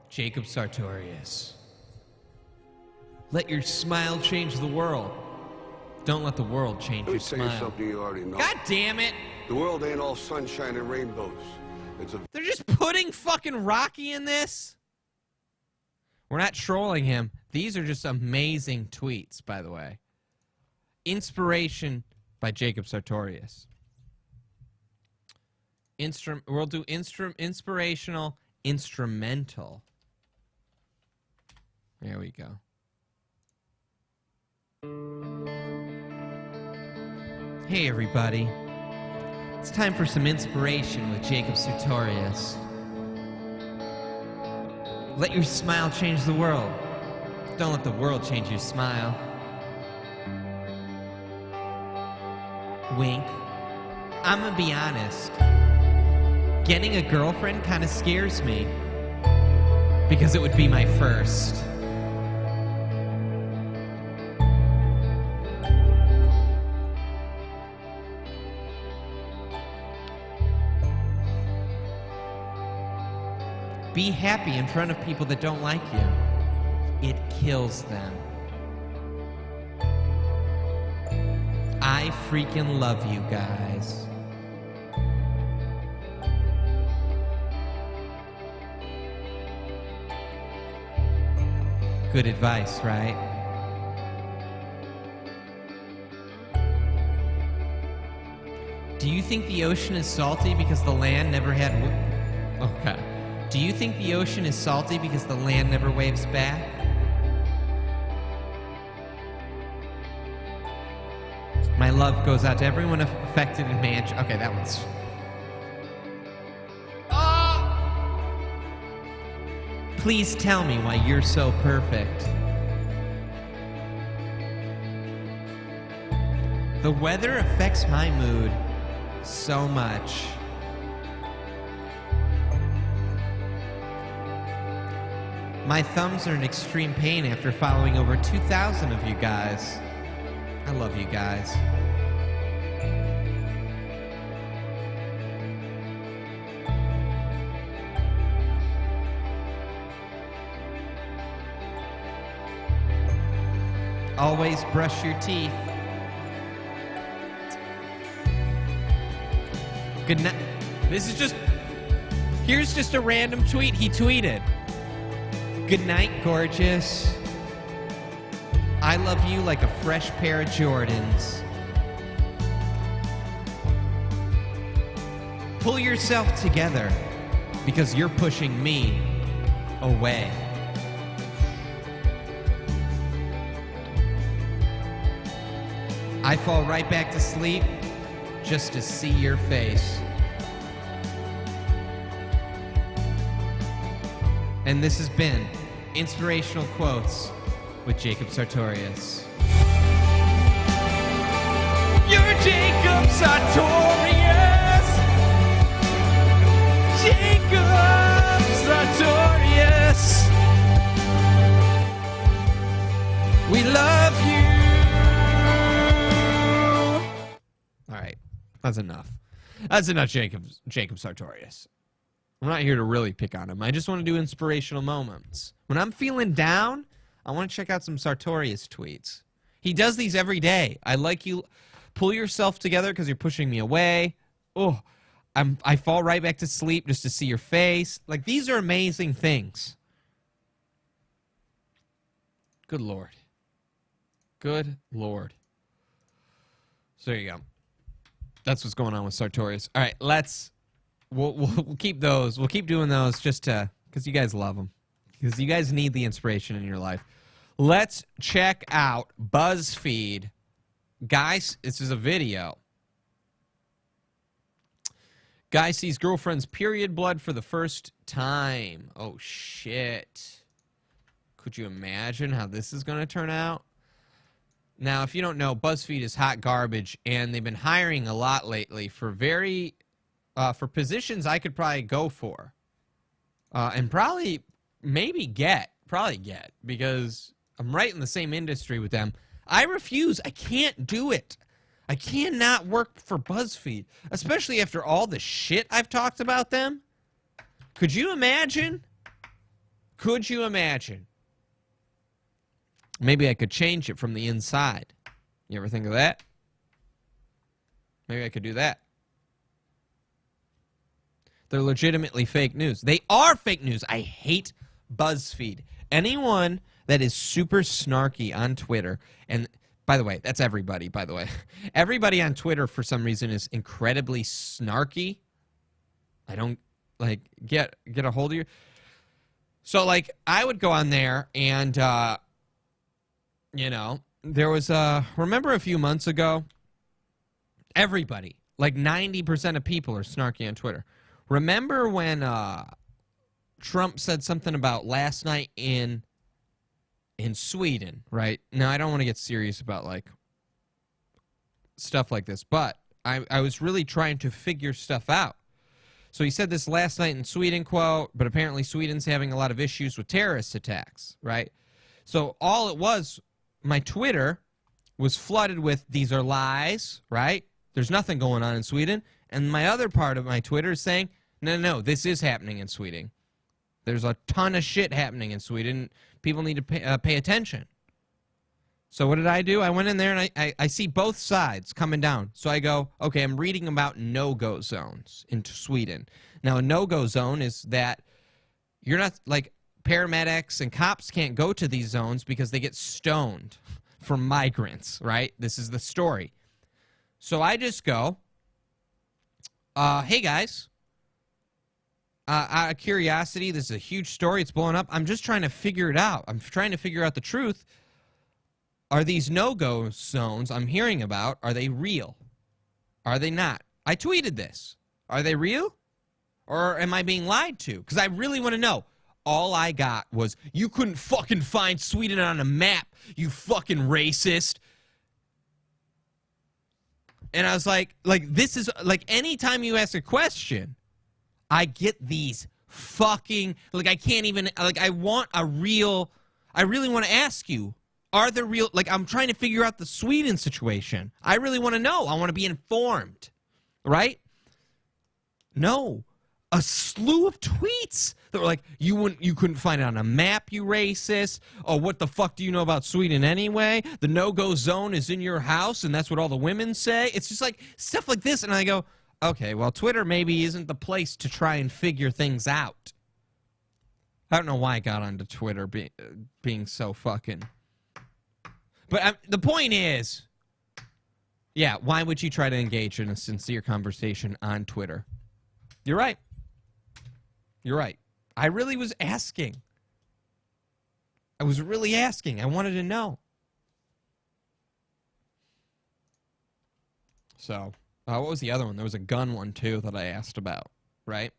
Jacob Sartorius. Let your smile change the world. Don't let the world change your Let me tell you smile. something you already know. God damn it! The world ain't all sunshine and rainbows. It's a... They're just putting fucking Rocky in this? We're not trolling him. These are just amazing tweets, by the way. Inspiration by Jacob Sartorius. We'll do inspirational, instrumental There we go. Hey, everybody. It's time for some inspiration with Jacob Sartorius. Let your smile change the world. Don't let the world change your smile. Wink. I'm gonna be honest. Getting a girlfriend kind of scares me. Because it would be my first. Be happy in front of people that don't like you. It kills them. I freaking love you guys. Good advice, right? Do you think the ocean is salty because the land never had... Okay. Do you think the ocean is salty because the land never waves back? My love goes out to everyone affected in Manchester. Okay, that one's... Please tell me why you're so perfect. The weather affects my mood so much. My thumbs are in extreme pain after following over 2,000 of you guys. I love you guys. Always brush your teeth. Good night. This is just... Here's just a random tweet he tweeted. Good night, gorgeous. I love you like a fresh pair of Jordans. Pull yourself together because you're pushing me away. I fall right back to sleep just to see your face. And this has been Inspirational Quotes with Jacob Sartorius. You're Jacob Sartorius! Jacob Sartorius! We love you! Alright, that's enough. That's enough, Jacob Sartorius. I'm not here to really pick on him. I just want to do inspirational moments. When I'm feeling down, I want to check out some Sartorius tweets. He does these every day. I like you. Pull yourself together because you're pushing me away. Oh, I fall right back to sleep just to see your face. Like, these are amazing things. Good Lord. Good Lord. So there you go. That's what's going on with Sartorius. All right, We'll keep those. We'll keep doing those just to, because you guys love them. Because you guys need the inspiration in your life. Let's check out BuzzFeed. Guys, this is a video. Guy sees girlfriend's period blood for the first time. Oh, shit. Could you imagine how this is going to turn out? Now, if you don't know, BuzzFeed is hot garbage, and they've been hiring a lot lately for for positions I could probably go for. And probably get, because I'm right in the same industry with them. I refuse. I can't do it. I cannot work for BuzzFeed, especially after all the shit I've talked about them. Could you imagine? Could you imagine? Maybe I could change it from the inside. You ever think of that? Maybe I could do that. They're legitimately fake news. They are fake news. I hate BuzzFeed. Anyone that is super snarky on Twitter, and by the way, that's everybody, by the way. Everybody on Twitter, for some reason, is incredibly snarky. I don't, like, get a hold of you. So, like, I would go on there and, there was, remember a few months ago? Everybody, like 90% of people are snarky on Twitter. Remember when Trump said something about last night in Sweden, right? Now, I don't want to get serious about, like, stuff like this, but I was really trying to figure stuff out. So he said this last night in Sweden, quote, but apparently Sweden's having a lot of issues with terrorist attacks, right? So all it was, my Twitter was flooded with, these are lies, right? There's nothing going on in Sweden. And my other part of my Twitter is saying, no, this is happening in Sweden. There's a ton of shit happening in Sweden. People need to pay attention. So what did I do? I went in there and I see both sides coming down. So I go, okay, I'm reading about no-go zones in Sweden. Now, a no-go zone is that you're not, like, paramedics and cops can't go to these zones because they get stoned for migrants, right? This is the story. So I just go, hey, guys, out of curiosity, this is a huge story. It's blowing up. I'm just trying to figure it out. I'm trying to figure out the truth. Are these no-go zones I'm hearing about, are they real? Are they not? I tweeted this. Are they real? Or am I being lied to? Because I really want to know. All I got was, you couldn't fucking find Sweden on a map, you fucking racist. And I was like, this is, like, anytime you ask a question, I get these fucking, like, I can't even, like, I really want to ask you, are there real, like, I'm trying to figure out the Sweden situation. I really want to know. I want to be informed, right? No. A slew of tweets that were like, you couldn't find it on a map, you racist. Oh, what the fuck do you know about Sweden anyway? The no-go zone is in your house, and that's what all the women say. It's just like stuff like this, and I go, okay, well, Twitter maybe isn't the place to try and figure things out. I don't know why I got onto Twitter being so fucking... But the point is, yeah, why would you try to engage in a sincere conversation on Twitter? You're right. You're right. I really was asking. I was really asking. I wanted to know. So, what was the other one? There was a gun one, too, that I asked about, right?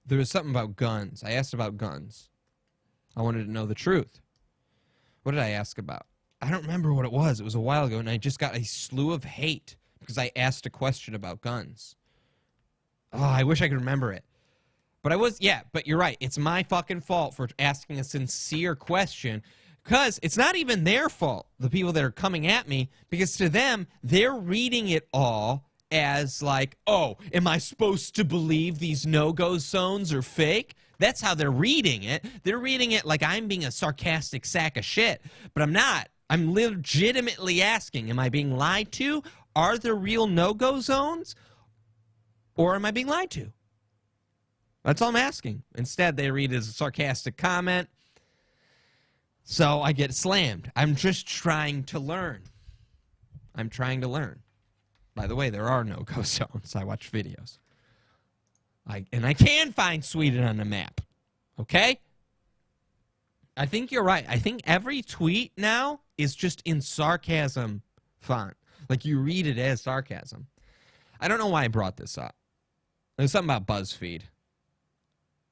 There was something about guns. I asked about guns. I wanted to know the truth. What did I ask about? I don't remember what it was. It was a while ago, and I just got a slew of hate because I asked a question about guns. Oh, I wish I could remember it. But but you're right. It's my fucking fault for asking a sincere question because it's not even their fault, the people that are coming at me, because to them, they're reading it all as like, oh, am I supposed to believe these no-go zones are fake? That's how they're reading it. They're reading it like I'm being a sarcastic sack of shit. But I'm not. I'm legitimately asking, am I being lied to? Are there real no-go zones? Or am I being lied to? That's all I'm asking. Instead, they read it as a sarcastic comment. So I get slammed. I'm just trying to learn. I'm trying to learn. By the way, there are no-go zones. I watch videos. And I can find Sweden on the map. Okay? I think you're right. I think every tweet now is just in sarcasm font. Like you read it as sarcasm. I don't know why I brought this up. There's something about BuzzFeed.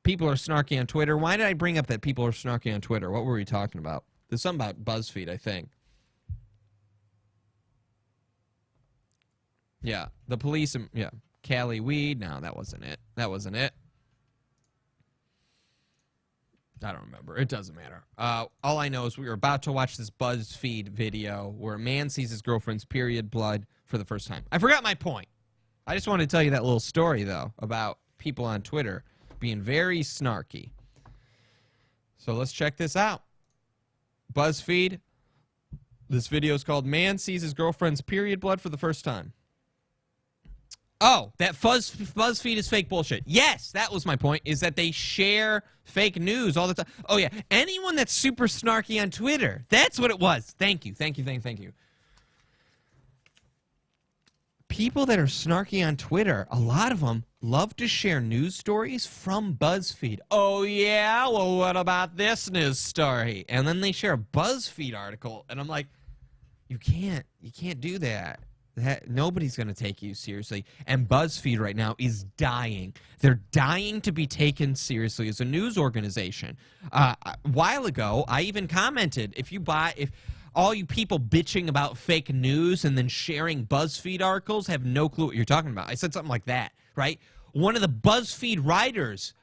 People are snarky on Twitter. Why did I bring up that people are snarky on Twitter? What were we talking about? There's something about BuzzFeed, I think. Yeah, the police, yeah, Cali weed. No, that wasn't it. That wasn't it. I don't remember. It doesn't matter. All I know is we were about to watch this BuzzFeed video where a man sees his girlfriend's period blood for the first time. I forgot my point. I just wanted to tell you that little story, though, about people on Twitter being very snarky. So let's check this out. BuzzFeed. This video is called Man Sees His Girlfriend's Period Blood for the First Time. Oh, that BuzzFeed is fake bullshit. Yes, that was my point, is that they share fake news all the time. Oh, yeah. Anyone that's super snarky on Twitter. That's what it was. Thank you. Thank you. people that are snarky on Twitter, a lot of them love to share news stories from BuzzFeed. Oh, yeah? Well, what about this news story? And then they share a BuzzFeed article, and I'm like, you can't do that. Nobody's going to take you seriously. And BuzzFeed right now is dying. They're dying to be taken seriously as a news organization. A while ago, I even commented, if all you people bitching about fake news and then sharing BuzzFeed articles have no clue what you're talking about. I said something like that, right? One of the BuzzFeed writers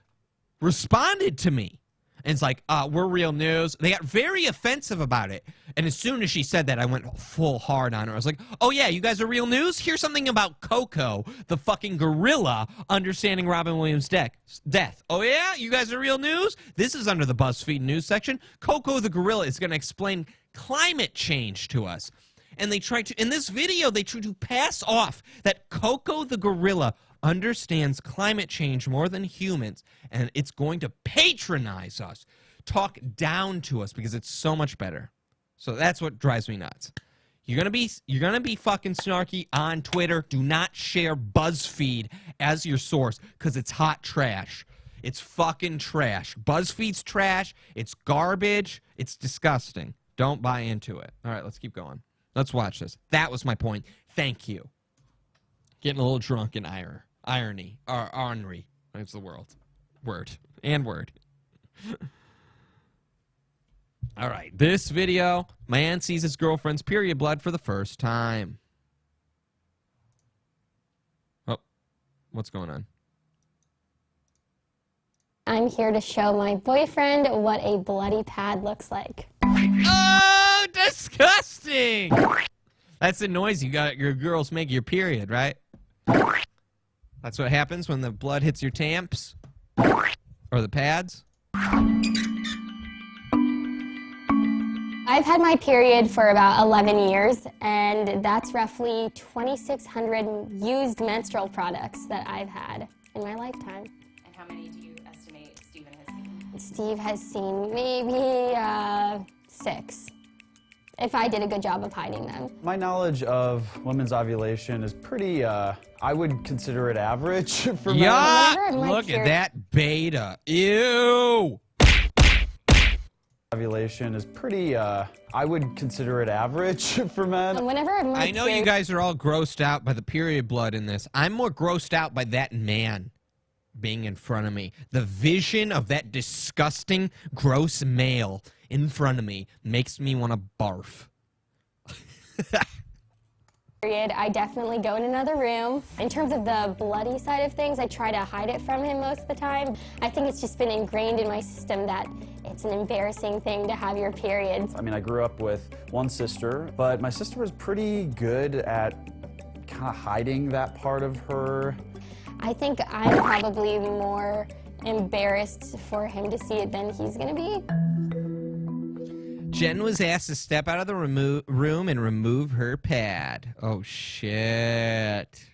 responded to me. And it's like, we're real news. They got very offensive about it. And as soon as she said that, I went full hard on her. I was like, oh, yeah, you guys are real news? Here's something about Coco, the fucking gorilla, understanding Robin Williams' death. Oh, yeah? You guys are real news? This is under the BuzzFeed news section. Coco the gorilla is going to explain climate change to us. And they try to, in this video, they try to pass off that Coco the gorilla understands climate change more than humans, and it's going to patronize us, talk down to us because it's so much better. So that's what drives me nuts. You're gonna be fucking snarky on Twitter. Do not share BuzzFeed as your source because it's hot trash. It's fucking trash. BuzzFeed's trash. It's garbage. It's disgusting. Don't buy into it. All right, let's keep going. Let's watch this. That was my point. Thank you. Getting a little drunk in irony. Ornery. That's the word. Word. All right. This video, man sees his girlfriend's period blood for the first time. Oh, what's going on? I'm here to show my boyfriend what a bloody pad looks like. Oh, disgusting! That's the noise you got your girls make your period, right? That's what happens when the blood hits your tamps or the pads. I've had my period for about 11 years, and that's roughly 2,600 used menstrual products that I've had in my lifetime. And how many do you estimate Stephen has seen? Steve has seen maybe 6, if I did a good job of hiding them. My knowledge of women's ovulation is pretty, I would consider it average for men. Yeah, Whenever my look at period- that beta. Ew. Ovulation is pretty, I would consider it average for men. Whenever my I know you guys are all grossed out by the period blood in this. I'm more grossed out by that man being in front of me. The vision of that disgusting, gross male in front of me makes me want to barf. period, I definitely go in another room. In terms of the bloody side of things, I try to hide it from him most of the time. I think it's just been ingrained in my system that it's an embarrassing thing to have your periods. I mean, I grew up with one sister, but my sister was pretty good at kind of hiding that part of her. I think I'm probably more embarrassed for him to see it than he's gonna be. Jen was asked to step out of the room and remove her pad. Oh, shit.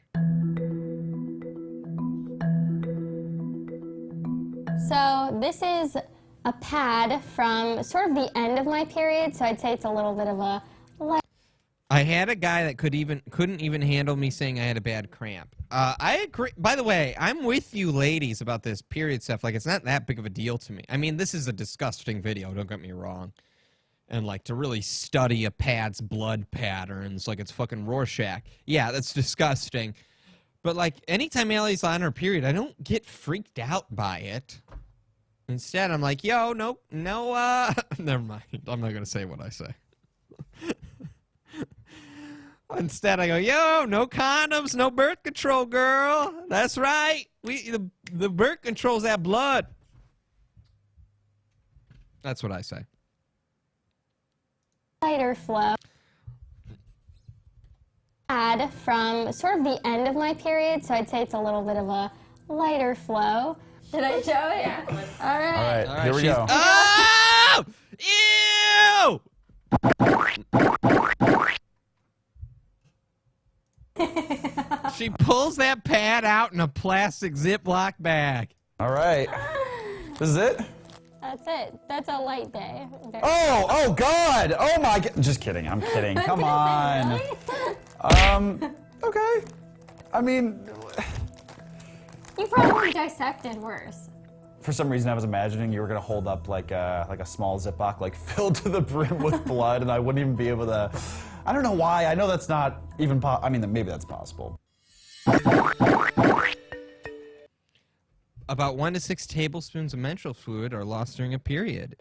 So this is a pad from sort of the end of my period, so I'd say it's a little bit of a light. I had a guy that couldn't even handle me saying I had a bad cramp. I agree. By the way, I'm with you ladies about this period stuff. Like, it's not that big of a deal to me. I mean, this is a disgusting video, don't get me wrong. And, like, to really study a pad's blood patterns like it's fucking Rorschach. Yeah, that's disgusting. But, like, anytime Allie's on her period, I don't get freaked out by it. Instead, I'm like, yo, no, never mind. I'm not going to say what I say. Instead, I go, yo, no condoms, no birth control, girl. That's right. The birth control's that blood. That's what I say. Lighter flow. Pad from sort of the end of my period, so I'd say it's a little bit of a lighter flow. Did I show it? Yeah. All right. All right, here we go. Oh! Ew! She pulls that pad out in a plastic Ziploc bag. All right. This is it? That's it. That's a light day. Oh God. Oh my God. Just kidding. I'm kidding. Come on. Okay. I mean, You probably dissected worse. for some reason I was imagining you were gonna hold up like a small Ziploc, like filled to the brim with blood, and I wouldn't even be able to. I don't know why. I know that's not even. I mean, maybe that's possible. About 1 to 6 tablespoons of menstrual fluid are lost during a period.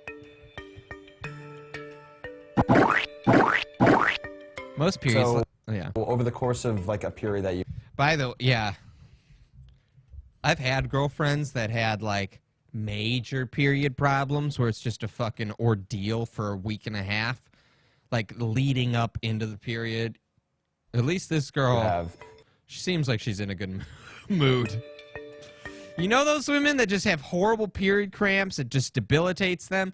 Most periods. So, yeah. over the course of like a period that you. By the yeah. I've had girlfriends that had like major period problems where it's just a fucking ordeal for a week and a half, like leading up into the period. At least this girl, she seems like she's in a good mood. You know those women that just have horrible period cramps, it just debilitates them?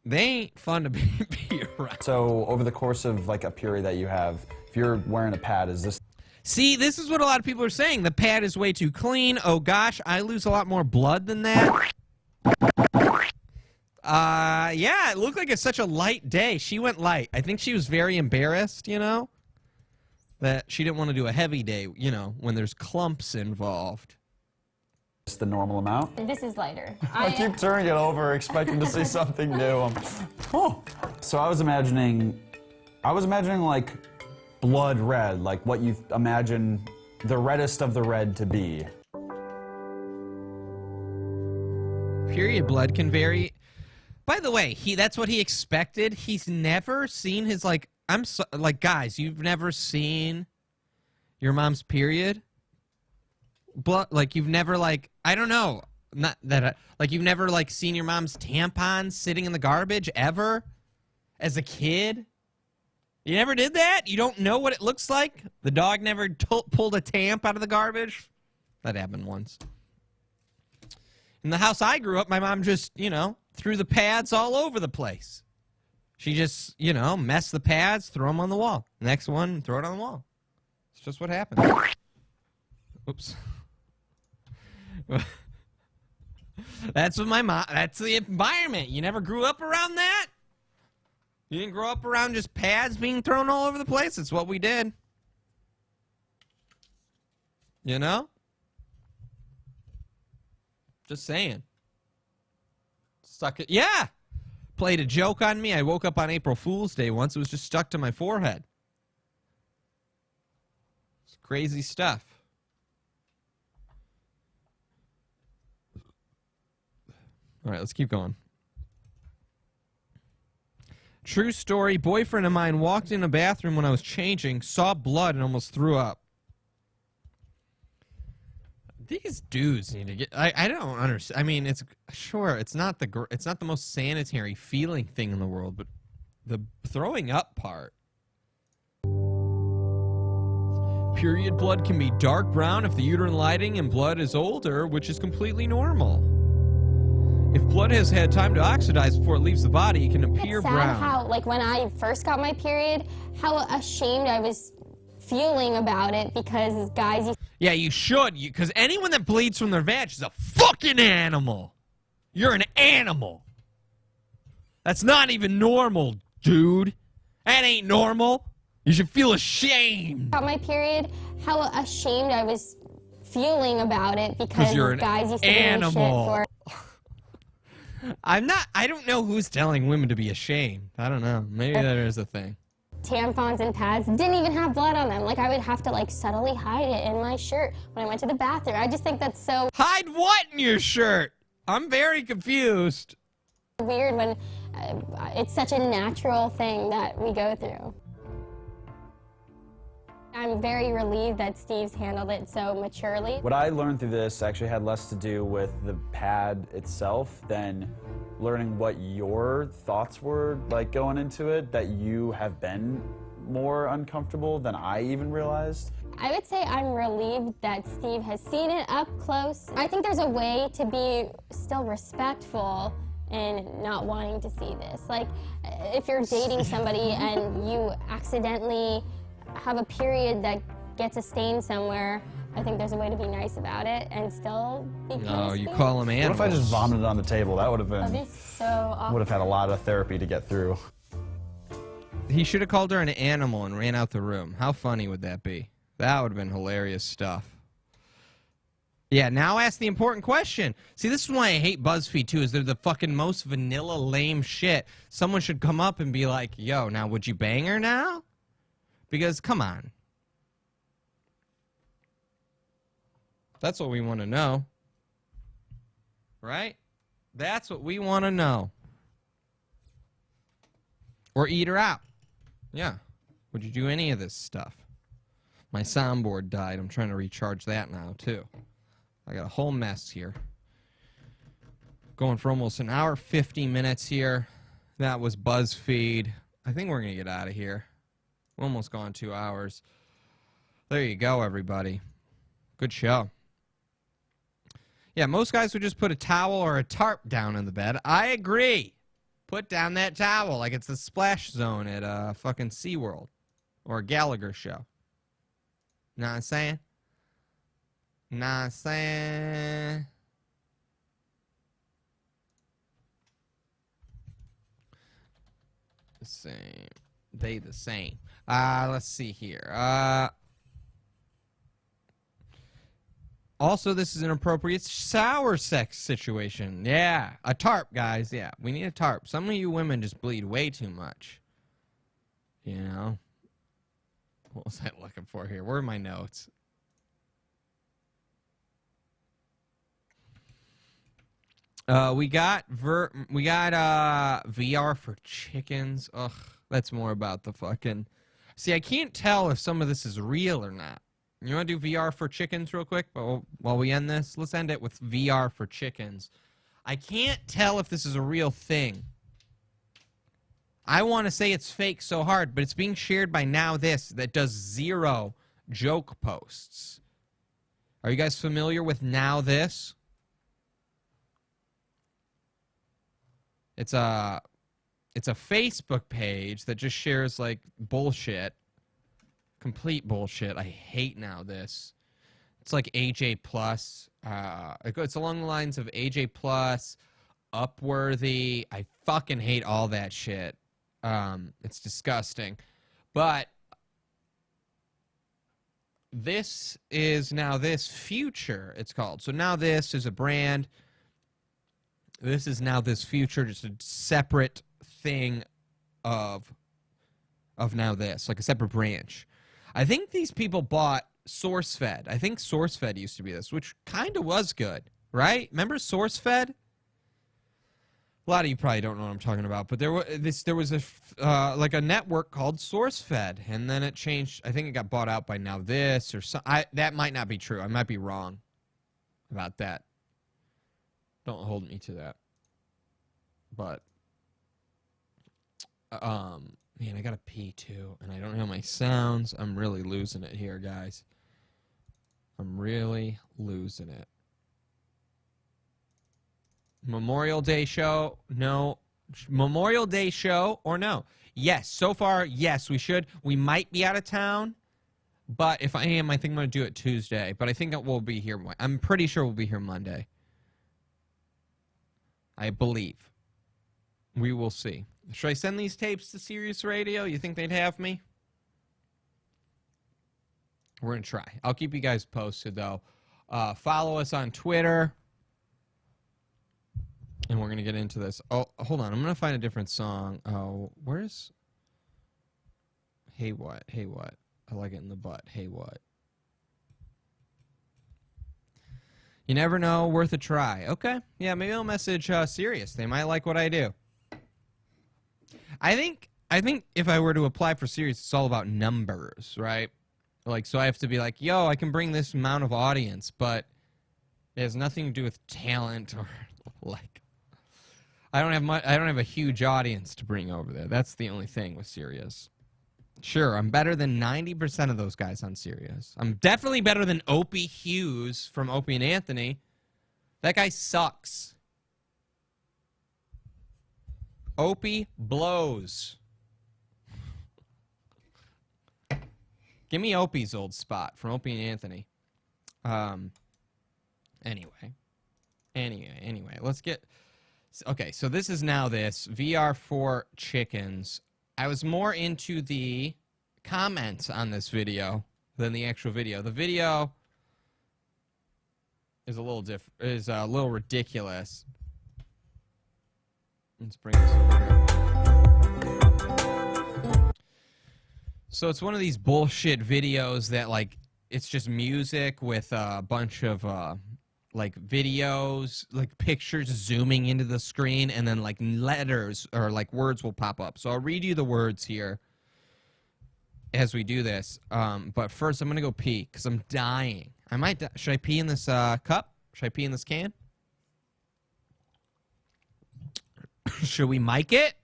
They ain't fun to be around. So over the course of like a period that you have, if you're wearing a pad, is this? See, this is what a lot of people are saying. The pad is way too clean. Oh gosh, I lose a lot more blood than that. Yeah, it looked like it's such a light day. She went light. I think she was very embarrassed, you know, that she didn't want to do a heavy day, you know, when there's clumps involved. The normal amount? This is lighter. I keep turning it over, expecting to see something new. So I was imagining like blood red, like what you imagine the reddest of the red to be. Period blood can vary. By the way, that's what he expected. He's never seen his like. Like guys, you've never seen your mom's period. Blood, like you've never like, I don't know, not that like you've never like seen your mom's tampons sitting in the garbage ever as a kid. You never did that? You don't know what it looks like? The dog never pulled a tamp out of the garbage? That happened once. In the house I grew up, my mom just, you know, threw the pads all over the place. She just, you know, messed the pads, throw them on the wall. Next one, throw it on the wall. It's just what happened. Oops. That's what my mom, that's the environment. You never grew up around that? You didn't grow up around just pads being thrown all over the place? It's what we did. You know? Just saying. Stuck it. Yeah! Played a joke on me. I woke up on April Fool's Day once. It was just stuck to my forehead. It's crazy stuff. All right, let's keep going. True story. Boyfriend of mine walked in a bathroom when I was changing, saw blood, and almost threw up. These dudes need to get. I don't understand. I mean, it's not the most sanitary feeling thing in the world, but the throwing up part. Period blood can be dark brown if the uterine lining and blood is older, which is completely normal. If blood has had time to oxidize before it leaves the body, it can appear it's sad brown. how, like, when I first got my period, how ashamed I was feeling about it because guys. Yeah, you should, because anyone that bleeds from their vag is a fucking animal. You're an animal. That's not even normal, dude. That ain't normal. You should feel ashamed. Got my period, how ashamed I was feeling about it because you're an guys used to give me shit for. I don't know who's telling women to be ashamed. I don't know. Maybe that is a thing. Tampons and pads didn't even have blood on them. Like, I would have to, like, subtly hide it in my shirt when I went to the bathroom. I just think that's so Hide what in your shirt? I'm very confused. weird when it's such a natural thing that we go through. I'm very relieved that Steve's handled it so maturely. What I learned through this actually had less to do with the pad itself than learning what your thoughts were like going into it, that you have been more uncomfortable than I even realized. I would say I'm relieved that Steve has seen it up close. I think there's a way to be still respectful and not wanting to see this. Like, if you're dating somebody and you accidentally have a period that gets a stain somewhere, I think there's a way to be nice about it and still be No, you call them animals. What if I just vomited on the table? That would have That'd been. be so awful. Would have had a lot of therapy to get through. He should have called her an animal and ran out the room. How funny would that be? That would have been hilarious stuff. Yeah, now ask the important question. See, this is why I hate BuzzFeed, too, is they're the fucking most vanilla, lame shit. Someone should come up and be like, yo, now would you bang her now? Because, come on. That's what we want to know. Right? That's what we want to know. Or eat her out. Yeah. Would you do any of this stuff? My soundboard died. I'm trying to recharge that now, too. I got a whole mess here. Going for almost an hour, 50 minutes here. That was BuzzFeed. I think we're going to get out of here. We're almost gone 2 hours. There you go, everybody. Good show. Yeah, most guys would just put a towel or a tarp down in the bed. I agree. Put down that towel like it's the splash zone at fucking SeaWorld or a Gallagher show. Know what I'm saying? Know what I'm saying? The same. They the same. Let's see here. Also, this is an appropriate sour sex situation. Yeah, a tarp, guys. Yeah, we need a tarp. Some of you women just bleed way too much. You know? What was I looking for here? Where are my notes? We got VR for chickens. Ugh, that's more about the fucking... See, I can't tell if some of this is real or not. You want to do VR for chickens real quick while we end this? Let's end it with VR for chickens. I can't tell if this is a real thing. I want to say it's fake so hard, but it's being shared by Now This that does 0 joke posts. Are you guys familiar with Now This? It's a Facebook page that just shares like bullshit. Complete bullshit. I hate Now This. It's like AJ Plus. It's along the lines of AJ Plus, Upworthy. I fucking hate all that shit. It's disgusting. But this is Now This Future, it's called. So Now This is a brand. This is Now This Future, just a separate thing of Now This, like a separate branch. I think these people bought SourceFed. I think SourceFed used to be this, which kind of was good, right? Remember SourceFed? A lot of you probably don't know what I'm talking about, but there was a network called SourceFed, and then it changed. I think it got bought out by Now This or something. That might not be true. I might be wrong about that. Don't hold me to that. But man, I gotta pee too, and I don't know my sounds. I'm really losing it here, guys. I'm really losing it. Memorial Day show? No. Memorial Day show or no? Yes. So far, yes, we should. We might be out of town, but if I am, I think I'm going to do it Tuesday. But I think we'll be here. I'm pretty sure we'll be here Monday. I believe. We will see. Should I send these tapes to Sirius Radio? You think they'd have me? We're going to try. I'll keep you guys posted, though. Follow us on Twitter. And we're going to get into this. Oh, hold on. I'm going to find a different song. Oh, where's... Hey, what? Hey, what? I like it in the butt. Hey, what? You never know. Worth a try. Okay. Yeah, maybe I'll message Sirius. They might like what I do. I think if I were to apply for Sirius, it's all about numbers, right? Like, so I have to be like, yo, I can bring this amount of audience, but it has nothing to do with talent or like... I don't have a huge audience to bring over there. That's the only thing with Sirius. Sure, I'm better than 90% of those guys on Sirius. I'm definitely better than Opie Hughes from Opie and Anthony. That guy sucks. Opie blows. Give me Opie's old spot from Opie and Anthony. Anyway, let's get... Okay, so this is Now This. VR for chickens. I was more into the comments on this video than the actual video. The video is a little ridiculous. Let's bring this over here. So it's one of these bullshit videos that, like, it's just music with a bunch of like videos, like pictures zooming into the screen, and then like letters or like words will pop up. So I'll read you the words here as we do this. But first I'm gonna go pee because I'm dying. I might die. Should I pee in this cup? Should I pee in this can? Should we mic it?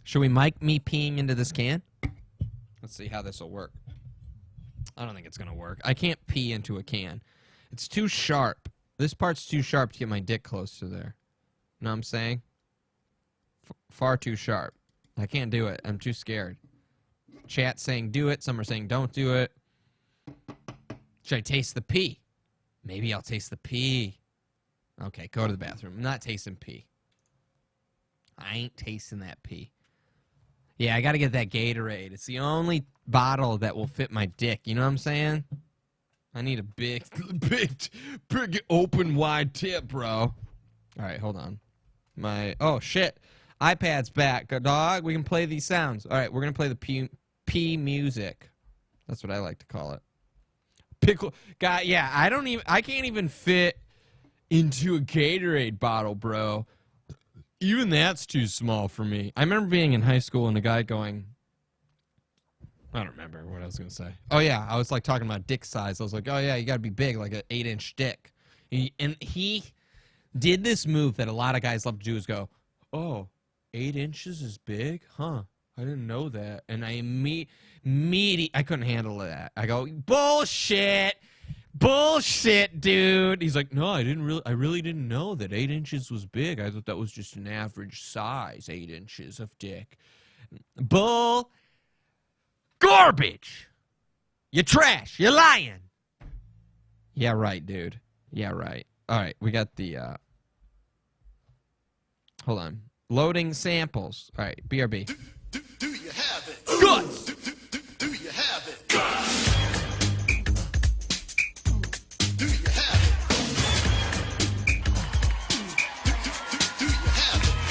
Should we mic me peeing into this can? Let's see how this will work. I don't think it's gonna work. I can't pee into a can. It's too sharp. This part's too sharp to get my dick close to there. Know what I'm saying? Far too sharp. I can't do it. I'm too scared. Chat saying do it. Some are saying don't do it. Should I taste the pee? Maybe I'll taste the pee. Okay, go to the bathroom. I'm not tasting pee. I ain't tasting that pee. Yeah, I gotta get that Gatorade. It's the only bottle that will fit my dick. You know what I'm saying? I need a big open wide tip, bro. All right, hold on. Oh shit, iPad's back, dog. We can play these sounds. All right, we're gonna play the pee music. That's what I like to call it. Pickle guy. Yeah, I can't even fit into a Gatorade bottle, bro. Even that's too small for me. I remember being in high school and a guy going, I don't remember what I was going to say. Oh, yeah. I was like talking about dick size. I was like, oh, yeah, you got to be big, like an 8-inch dick. And he did this move that a lot of guys love to do is go, oh, 8 inches is big? Huh. I didn't know that. And I immediately, I couldn't handle that. I go, bullshit. Bullshit, dude. He's like, no, I really didn't know that 8 inches was big. I thought that was just an average size, 8 inches of dick. Bull garbage. You trash. You're lying. Yeah, right, dude. Yeah, right. All right, we got the, hold on. Loading samples. All right, BRB. Do you have it? Goods. Do you have it? Do you have it? Do you have it?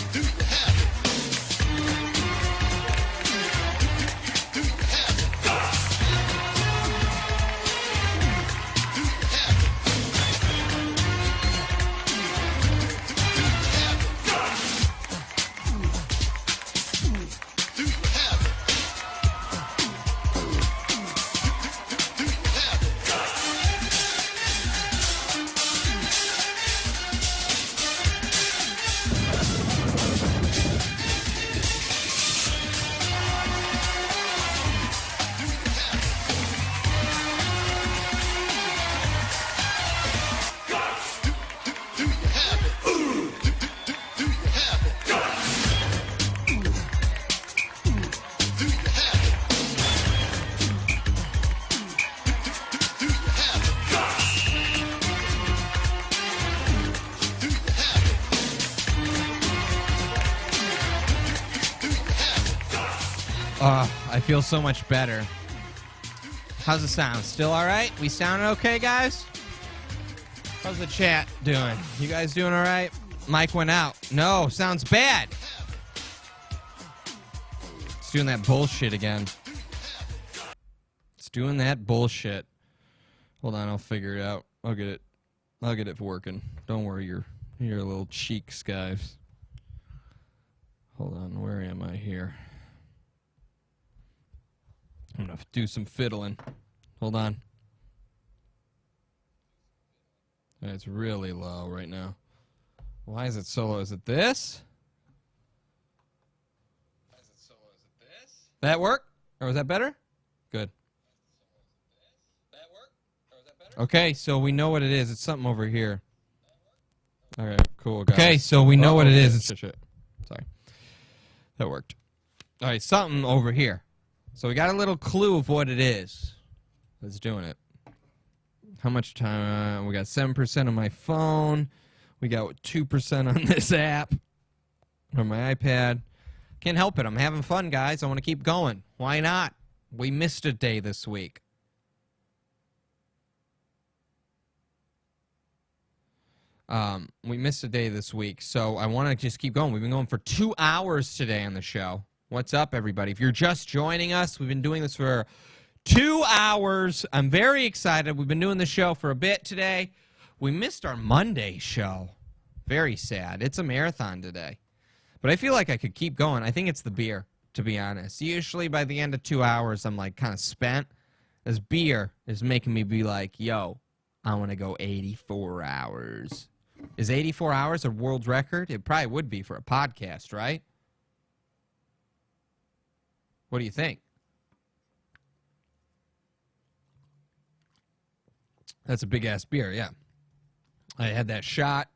Do you have it? Do you have it? I feel so much better. How's the sound? Still all right? We sounding okay, guys? How's the chat doing? You guys doing all right? Mike went out. No, sounds bad. It's doing that bullshit again. It's doing that bullshit. Hold on, I'll figure it out. I'll get it working. Don't worry, your little cheeks, guys. Hold on, where am I here? I'm gonna do some fiddling. Hold on. It's really low right now. Why is it so low? Is it this? That work? Or was that better? Good. Okay, so we know what it is. It's something over here. Okay, cool, guys. Okay, so we know what it is. It's shit. Sorry. That worked. All right, something over here. So we got a little clue of what it is. Let's doing it. How much time? We got 7% on my phone. We got 2% on this app. On my iPad. Can't help it. I'm having fun, guys. I want to keep going. Why not? We missed a day this week. We missed a day this week, so I want to just keep going. We've been going for 2 hours today on the show. What's up, everybody? If you're just joining us, we've been doing this for 2 hours. I'm very excited. We've been doing the show for a bit today. We missed our Monday show. Very sad. It's a marathon today. But I feel like I could keep going. I think it's the beer, to be honest. Usually by the end of 2 hours, I'm like kind of spent. This beer is making me be like, yo, I want to go 84 hours. Is 84 hours a world record? It probably would be for a podcast, right? What do you think? That's a big-ass beer, yeah. I had that shot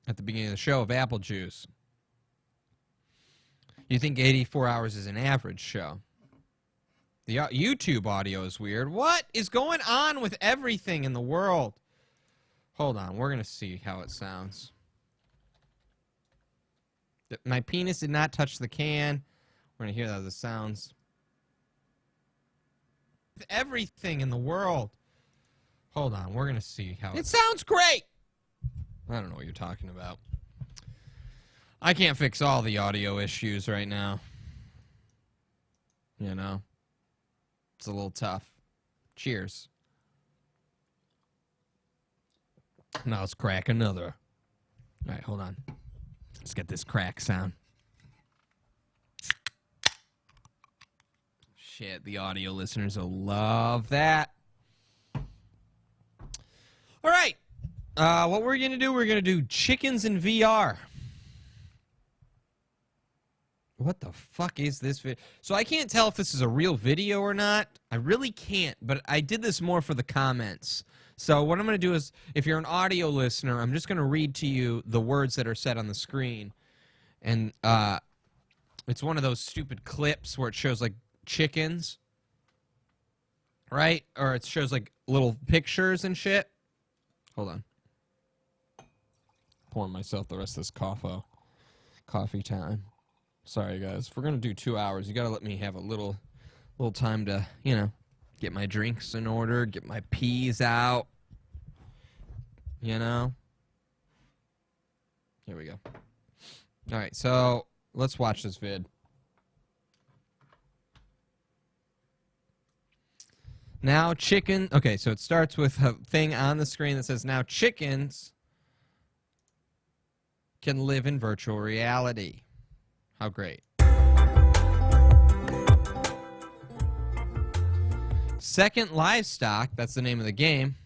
at the beginning of the show of apple juice. You think 84 hours is an average show? The YouTube audio is weird. What is going on with everything in the world? Hold on, we're going to see how it sounds. My penis did not touch the can. We're going to hear how this sounds. Everything in the world. Hold on, we're going to see how it sounds great. I don't know what you're talking about. I can't fix all the audio issues right now. You know? It's a little tough. Cheers. Now let's crack another. All right, hold on. Let's get this crack sound. Shit, the audio listeners will love that. All right. What we're going to do, we're going to do chickens in VR. What the fuck is this video? So I can't tell if this is a real video or not. I really can't, but I did this more for the comments. So what I'm going to do is, if you're an audio listener, I'm just going to read to you the words that are said on the screen. And it's one of those stupid clips where it shows, like, chickens. Right? Or it shows, like, little pictures and shit. Hold on. Pouring myself the rest of this coffee time. Sorry, guys. If we're going to do 2 hours, you got to let me have a little time to, you know, get my drinks in order, get my peas out, you know. Here we go. All right, so let's watch this vid. Now chicken, okay, so it starts with a thing on the screen that says, now chickens can live in virtual reality. How great. Second Livestock, that's the name of the game.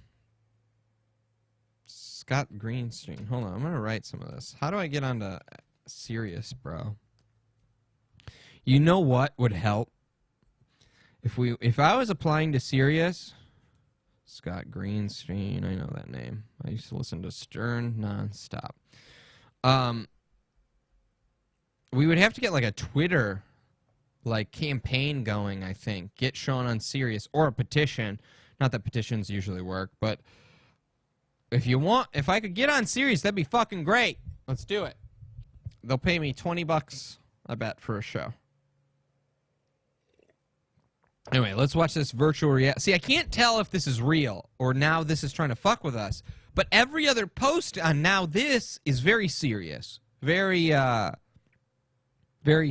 Scott Greenstein. Hold on, I'm going to write some of this. How do I get onto Sirius, bro? You know what would help? If I was applying to Sirius, Scott Greenstein, I know that name. I used to listen to Stern nonstop. We would have to get like a Twitter campaign going, I think. Get shown on Sirius or a petition. Not that petitions usually work, but if I could get on Sirius, that'd be fucking great. Let's do it. They'll pay me $20, I bet, for a show. Anyway, let's watch this virtual reality. See, I can't tell if this is real or now this is trying to fuck with us. But every other post on now this is very serious. Very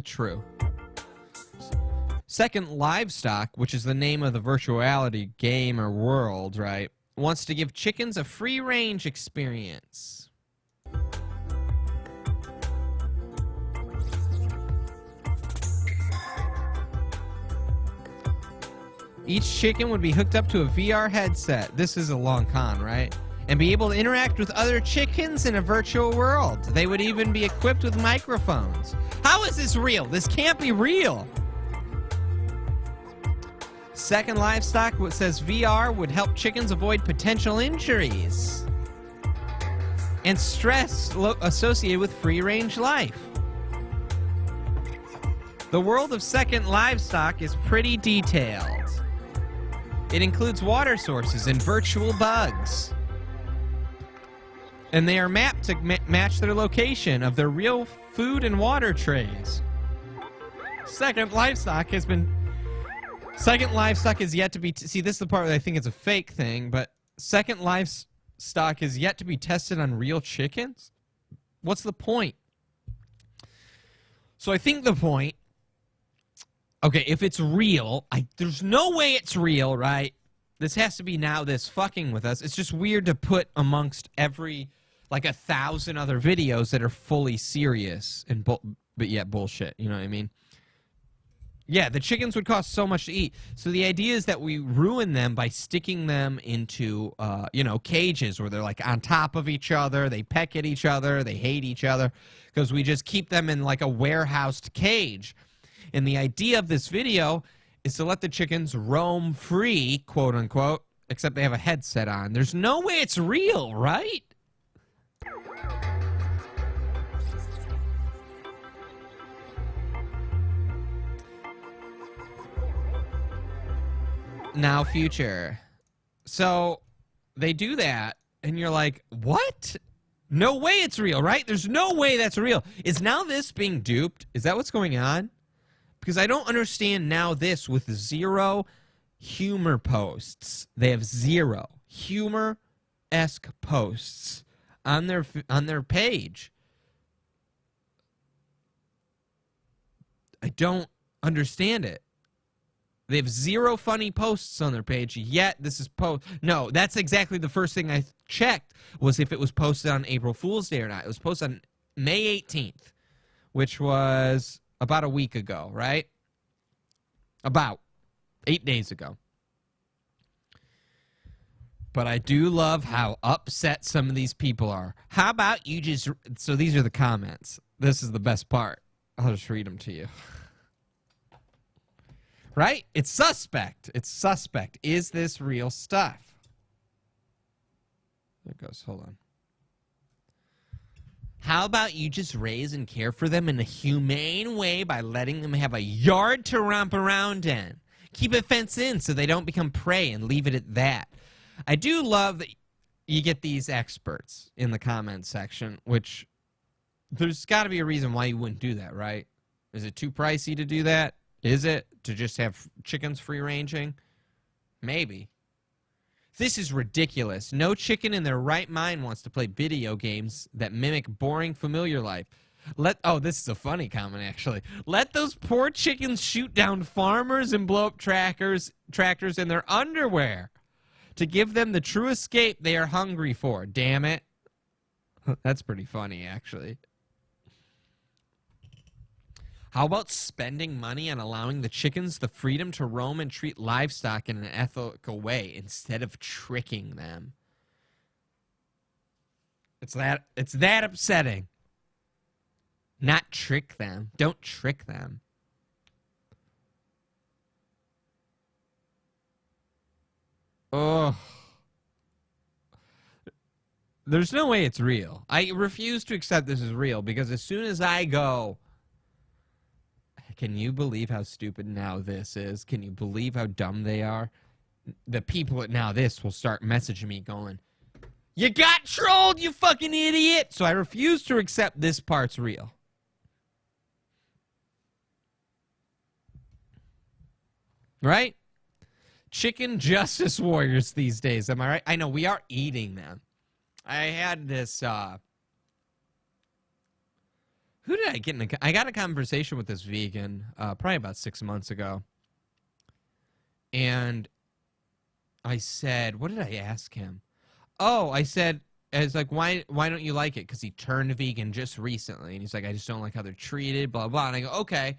true. Second Livestock, which is the name of the virtual reality game or world, right, wants to give chickens a free-range experience. Each chicken would be hooked up to a VR headset. This is a long con, right? And be able to interact with other chickens in a virtual world. They would even be equipped with microphones. How is this real? This can't be real. Second Livestock says VR would help chickens avoid potential injuries and stress associated with free-range life. The world of Second Livestock is pretty detailed. It includes water sources and virtual bugs. And they are mapped to match their location of their real food and water trays. Second Livestock has yet to be... see, this is the part where I think it's a fake thing, but Second Livestock is yet to be tested on real chickens? What's the point? So I think the point... okay, if it's real, there's no way it's real, right? This has to be now this fucking with us. It's just weird to put amongst every, like, 1,000 other videos that are fully serious and but yet bullshit. You know what I mean? Yeah, the chickens would cost so much to eat. So the idea is that we ruin them by sticking them into, cages where they're, like, on top of each other. They peck at each other. They hate each other because we just keep them in, like, a warehoused cage. And the idea of this video is to let the chickens roam free, quote unquote, except they have a headset on. There's no way it's real, right? Now, future. So they do that, and you're like, what? No way it's real, right? There's no way that's real. Is now this being duped? Is that what's going on? Because I don't understand now this with 0 humor posts. They have 0 humor-esque posts on their page. I don't understand it. They have 0 funny posts on their page, yet this is No, that's exactly the first thing I checked, was if it was posted on April Fool's Day or not. It was posted on May 18th, which was about a week ago, right? About 8 days ago. But I do love how upset some of these people are. How about you just... so these are the comments. This is the best part. I'll just read them to you. Right? It's suspect. It's suspect. Is this real stuff? There it goes. Hold on. How about you just raise and care for them in a humane way by letting them have a yard to romp around in? Keep it fenced in so they don't become prey and leave it at that. I do love that you get these experts in the comments section, which there's got to be a reason why you wouldn't do that, right? Is it too pricey to do that? Is it to just have chickens free-ranging? Maybe. This is ridiculous. No chicken in their right mind wants to play video games that mimic boring familiar life. Oh, this is a funny comment, actually. Let those poor chickens shoot down farmers and blow up tractors in their underwear to give them the true escape they are hungry for. Damn it. That's pretty funny, actually. How about spending money on allowing the chickens the freedom to roam and treat livestock in an ethical way instead of tricking them? It's that upsetting. Not trick them. Don't trick them. Oh. There's no way it's real. I refuse to accept this is real because as soon as I go... can you believe how stupid Now This is? Can you believe how dumb they are? The people at Now This will start messaging me going, you got trolled, you fucking idiot! So I refuse to accept this part's real. Right? Chicken justice warriors these days, am I right? I know, we are eating them. I had this, who did I get in I got a conversation with this vegan probably about 6 months ago. And I said, what did I ask him? Oh, I said, I was like, why don't you like it? Because he turned vegan just recently. And he's like, I just don't like how they're treated, blah, blah. And I go, okay.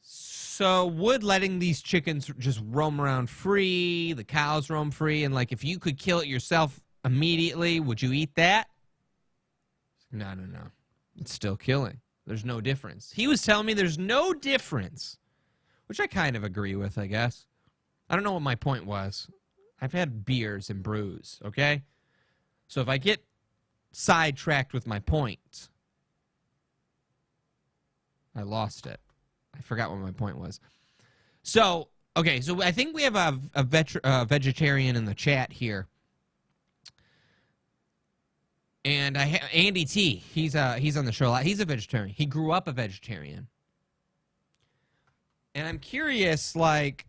So would letting these chickens just roam around free, the cows roam free, and like if you could kill it yourself immediately, would you eat that? No. It's still killing. There's no difference. He was telling me there's no difference, which I kind of agree with, I guess. I don't know what my point was. I've had beers and brews, okay? So if I get sidetracked with my point, I lost it. I forgot what my point was. So, okay, so I think we have a vegetarian in the chat here. And Andy T, he's on the show a lot. He's a vegetarian. He grew up a vegetarian. And I'm curious, like,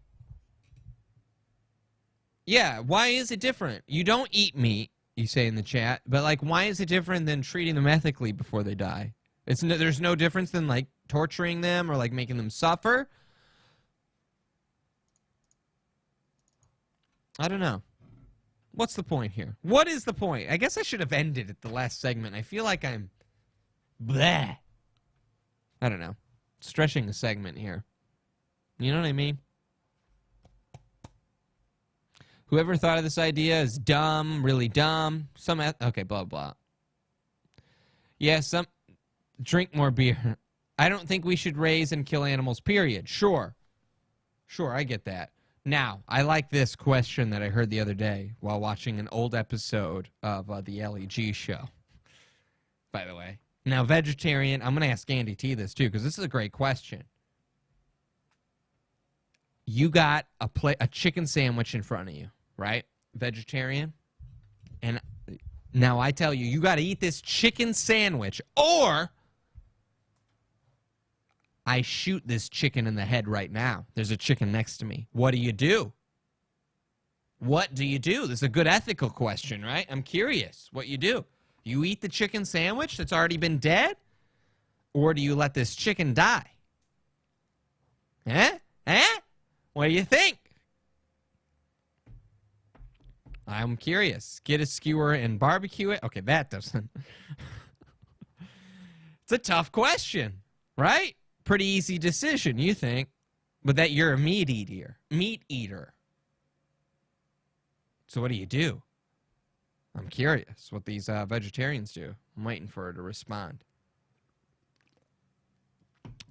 yeah, why is it different? You don't eat meat, you say in the chat, but, like, why is it different than treating them ethically before they die? There's no difference than, like, torturing them or, like, making them suffer? I don't know. What's the point here? What is the point? I guess I should have ended at the last segment. I feel like I'm... bleh. I don't know. Stretching the segment here. You know what I mean? Whoever thought of this idea is dumb, really dumb. Okay, blah, blah. Yeah, drink more beer. I don't think we should raise and kill animals, period. Sure. Sure, I get that. Now, I like this question that I heard the other day while watching an old episode of the LEG show, by the way. Now, vegetarian, I'm going to ask Andy T this, too, because this is a great question. You got a chicken sandwich in front of you, right? Vegetarian. And now I tell you, you got to eat this chicken sandwich, or I shoot this chicken in the head right now. There's a chicken next to me. What do you do? What do you do? This is a good ethical question, right? I'm curious what you do. You eat the chicken sandwich that's already been dead? Or do you let this chicken die? Eh? Eh? What do you think? I'm curious. Get a skewer and barbecue it? Okay, that doesn't. It's a tough question, right? Pretty easy decision, you think. But that you're a meat eater. Meat eater. So what do you do? I'm curious what these vegetarians do. I'm waiting for her to respond.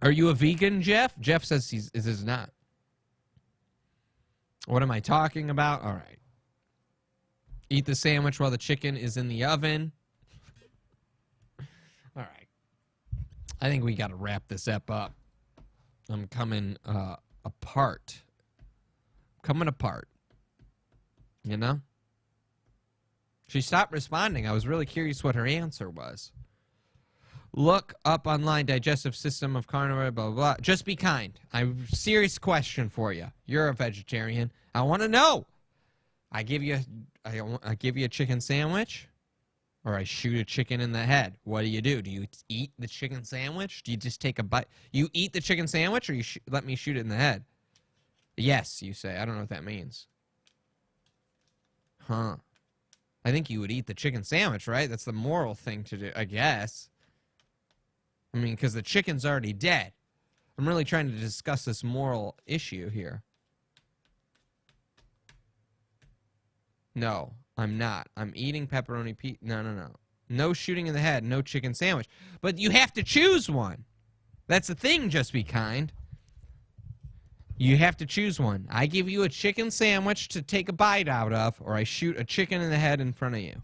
Are you a vegan, Jeff? Jeff says he's not. What am I talking about? All right. Eat the sandwich while the chicken is in the oven. All right. I think we got to wrap this up. I'm coming apart. Coming apart. You know? She stopped responding. I was really curious what her answer was. Look up online, digestive system of carnivore, blah, blah, blah. Just be kind. Serious question for you. You're a vegetarian. I want to know. I give you a chicken sandwich, or I shoot a chicken in the head. What do? Do you eat the chicken sandwich? Do you just take a bite? You eat the chicken sandwich, or you let me shoot it in the head? Yes, you say. I don't know what that means. Huh. I think you would eat the chicken sandwich, right? That's the moral thing to do, I guess. I mean, because the chicken's already dead. I'm really trying to discuss this moral issue here. No, I'm not. I'm eating pepperoni pizza. No. No shooting in the head, no chicken sandwich. But you have to choose one. That's the thing, just be kind. You have to choose one. I give you a chicken sandwich to take a bite out of, or I shoot a chicken in the head in front of you.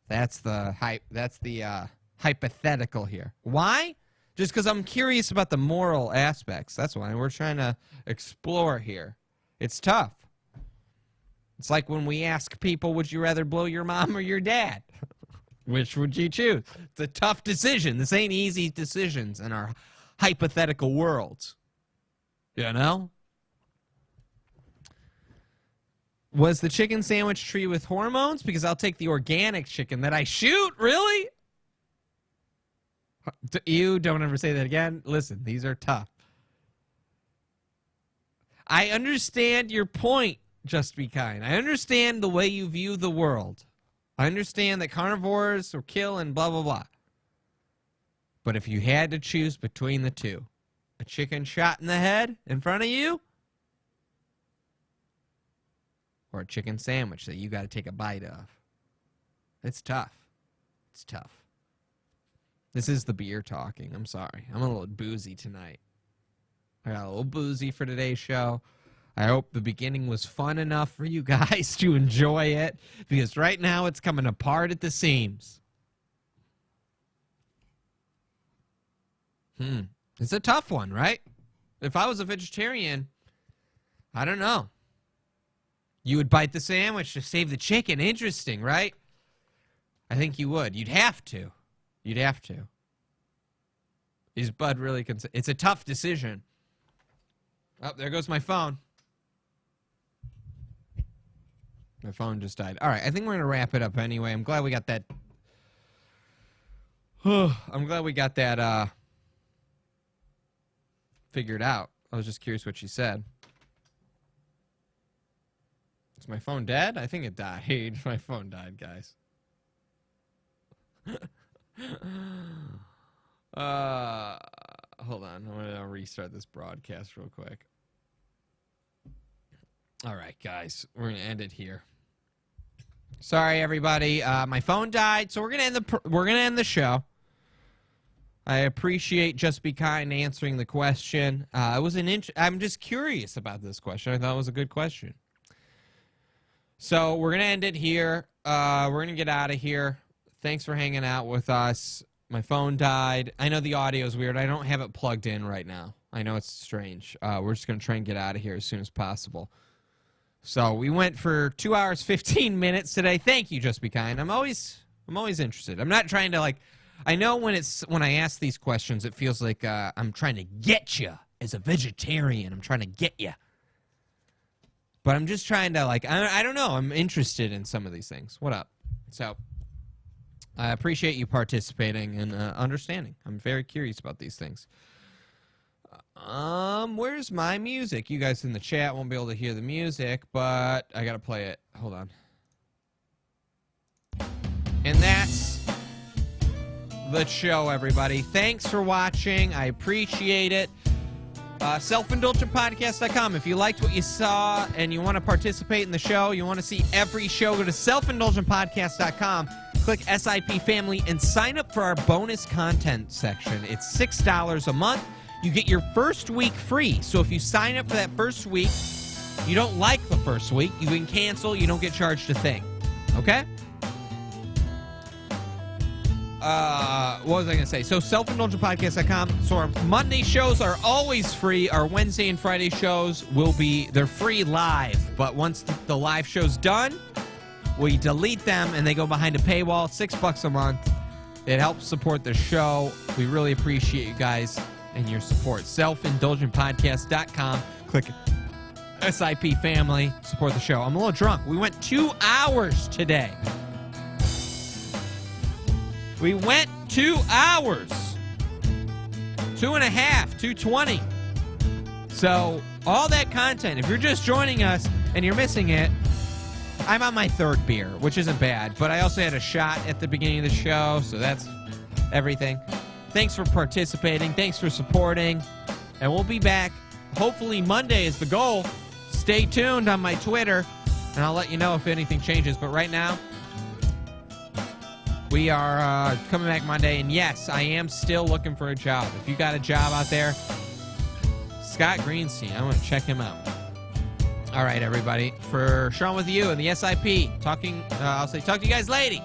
That's the hypothetical here. Why? Just because I'm curious about the moral aspects. That's why we're trying to explore here. It's tough. It's like when we ask people, would you rather blow your mom or your dad? Which would you choose? It's a tough decision. This ain't easy decisions in our hypothetical worlds. You know? Was the chicken sandwich treated with hormones? Because I'll take the organic chicken that I shoot. Really? You don't ever say that again. Listen, these are tough. I understand your point, just be kind. I understand the way you view the world. I understand that carnivores will kill and blah, blah, blah. But if you had to choose between the two, a chicken shot in the head in front of you, or a chicken sandwich that you got to take a bite of, it's tough. It's tough. This is the beer talking. I'm sorry. I'm a little boozy tonight. I got a little boozy for today's show. I hope the beginning was fun enough for you guys to enjoy it, because right now it's coming apart at the seams. It's a tough one, right? If I was a vegetarian, I don't know. You would bite the sandwich to save the chicken. Interesting, right? I think you would. You'd have to. You'd have to. Is Bud really it's a tough decision. Oh, there goes my phone. My phone just died. All right, I think we're going to wrap it up anyway. I'm glad we got that. I'm glad we got that figured out. I was just curious what she said. Is my phone dead? I think it died. My phone died, guys. Hold on. I'm going to restart this broadcast real quick. All right, guys. We're going to end it here. Sorry, everybody. My phone died, so we're going to end the show. I appreciate Just Be Kind answering the question. It was I'm just curious about this question. I thought it was a good question. So we're going to end it here. We're going to get out of here. Thanks for hanging out with us. My phone died. I know the audio is weird. I don't have it plugged in right now. I know it's strange. We're just going to try and get out of here as soon as possible. So we went for 2 hours, 15 minutes today. Thank you, Just Be Kind. I'm always interested. I'm not trying to, I know when I ask these questions, it feels like I'm trying to get you as a vegetarian. I'm trying to get you. But I'm just trying to, I don't know. I'm interested in some of these things. What up? So I appreciate you participating and understanding. I'm very curious about these things. Where's my music? You guys in the chat won't be able to hear the music, but I gotta play it. Hold on. And that's the show, everybody. Thanks for watching. I appreciate it. Selfindulgentpodcast.com. If you liked what you saw and you want to participate in the show, you want to see every show, go to selfindulgentpodcast.com. Click SIP Family and sign up for our bonus content section. It's $6 a month. You get your first week free. So if you sign up for that first week, you don't like the first week, you can cancel. You don't get charged a thing. Okay? What was I going to say? So selfindulgentpodcast.com. So our Monday shows are always free. Our Wednesday and Friday shows they're free live. But once the live show's done, we delete them and they go behind a paywall. $6 a month. It helps support the show. We really appreciate you guys and your support. Selfindulgentpodcast.com. Click SIP Family. Support the show. I'm a little drunk. We went 2 hours today. We went 2 hours. 2.5, 2:20. So all that content, if you're just joining us and you're missing it, I'm on my third beer, which isn't bad. But I also had a shot at the beginning of the show, so that's everything. Thanks for participating. Thanks for supporting. And we'll be back. Hopefully Monday is the goal. Stay tuned on my Twitter, and I'll let you know if anything changes. But right now, we are coming back Monday. And yes, I am still looking for a job. If you got a job out there, Scott Greenstein, I want to check him out. All right, everybody. For Sean with you and the SIP, I'll say talk to you guys later.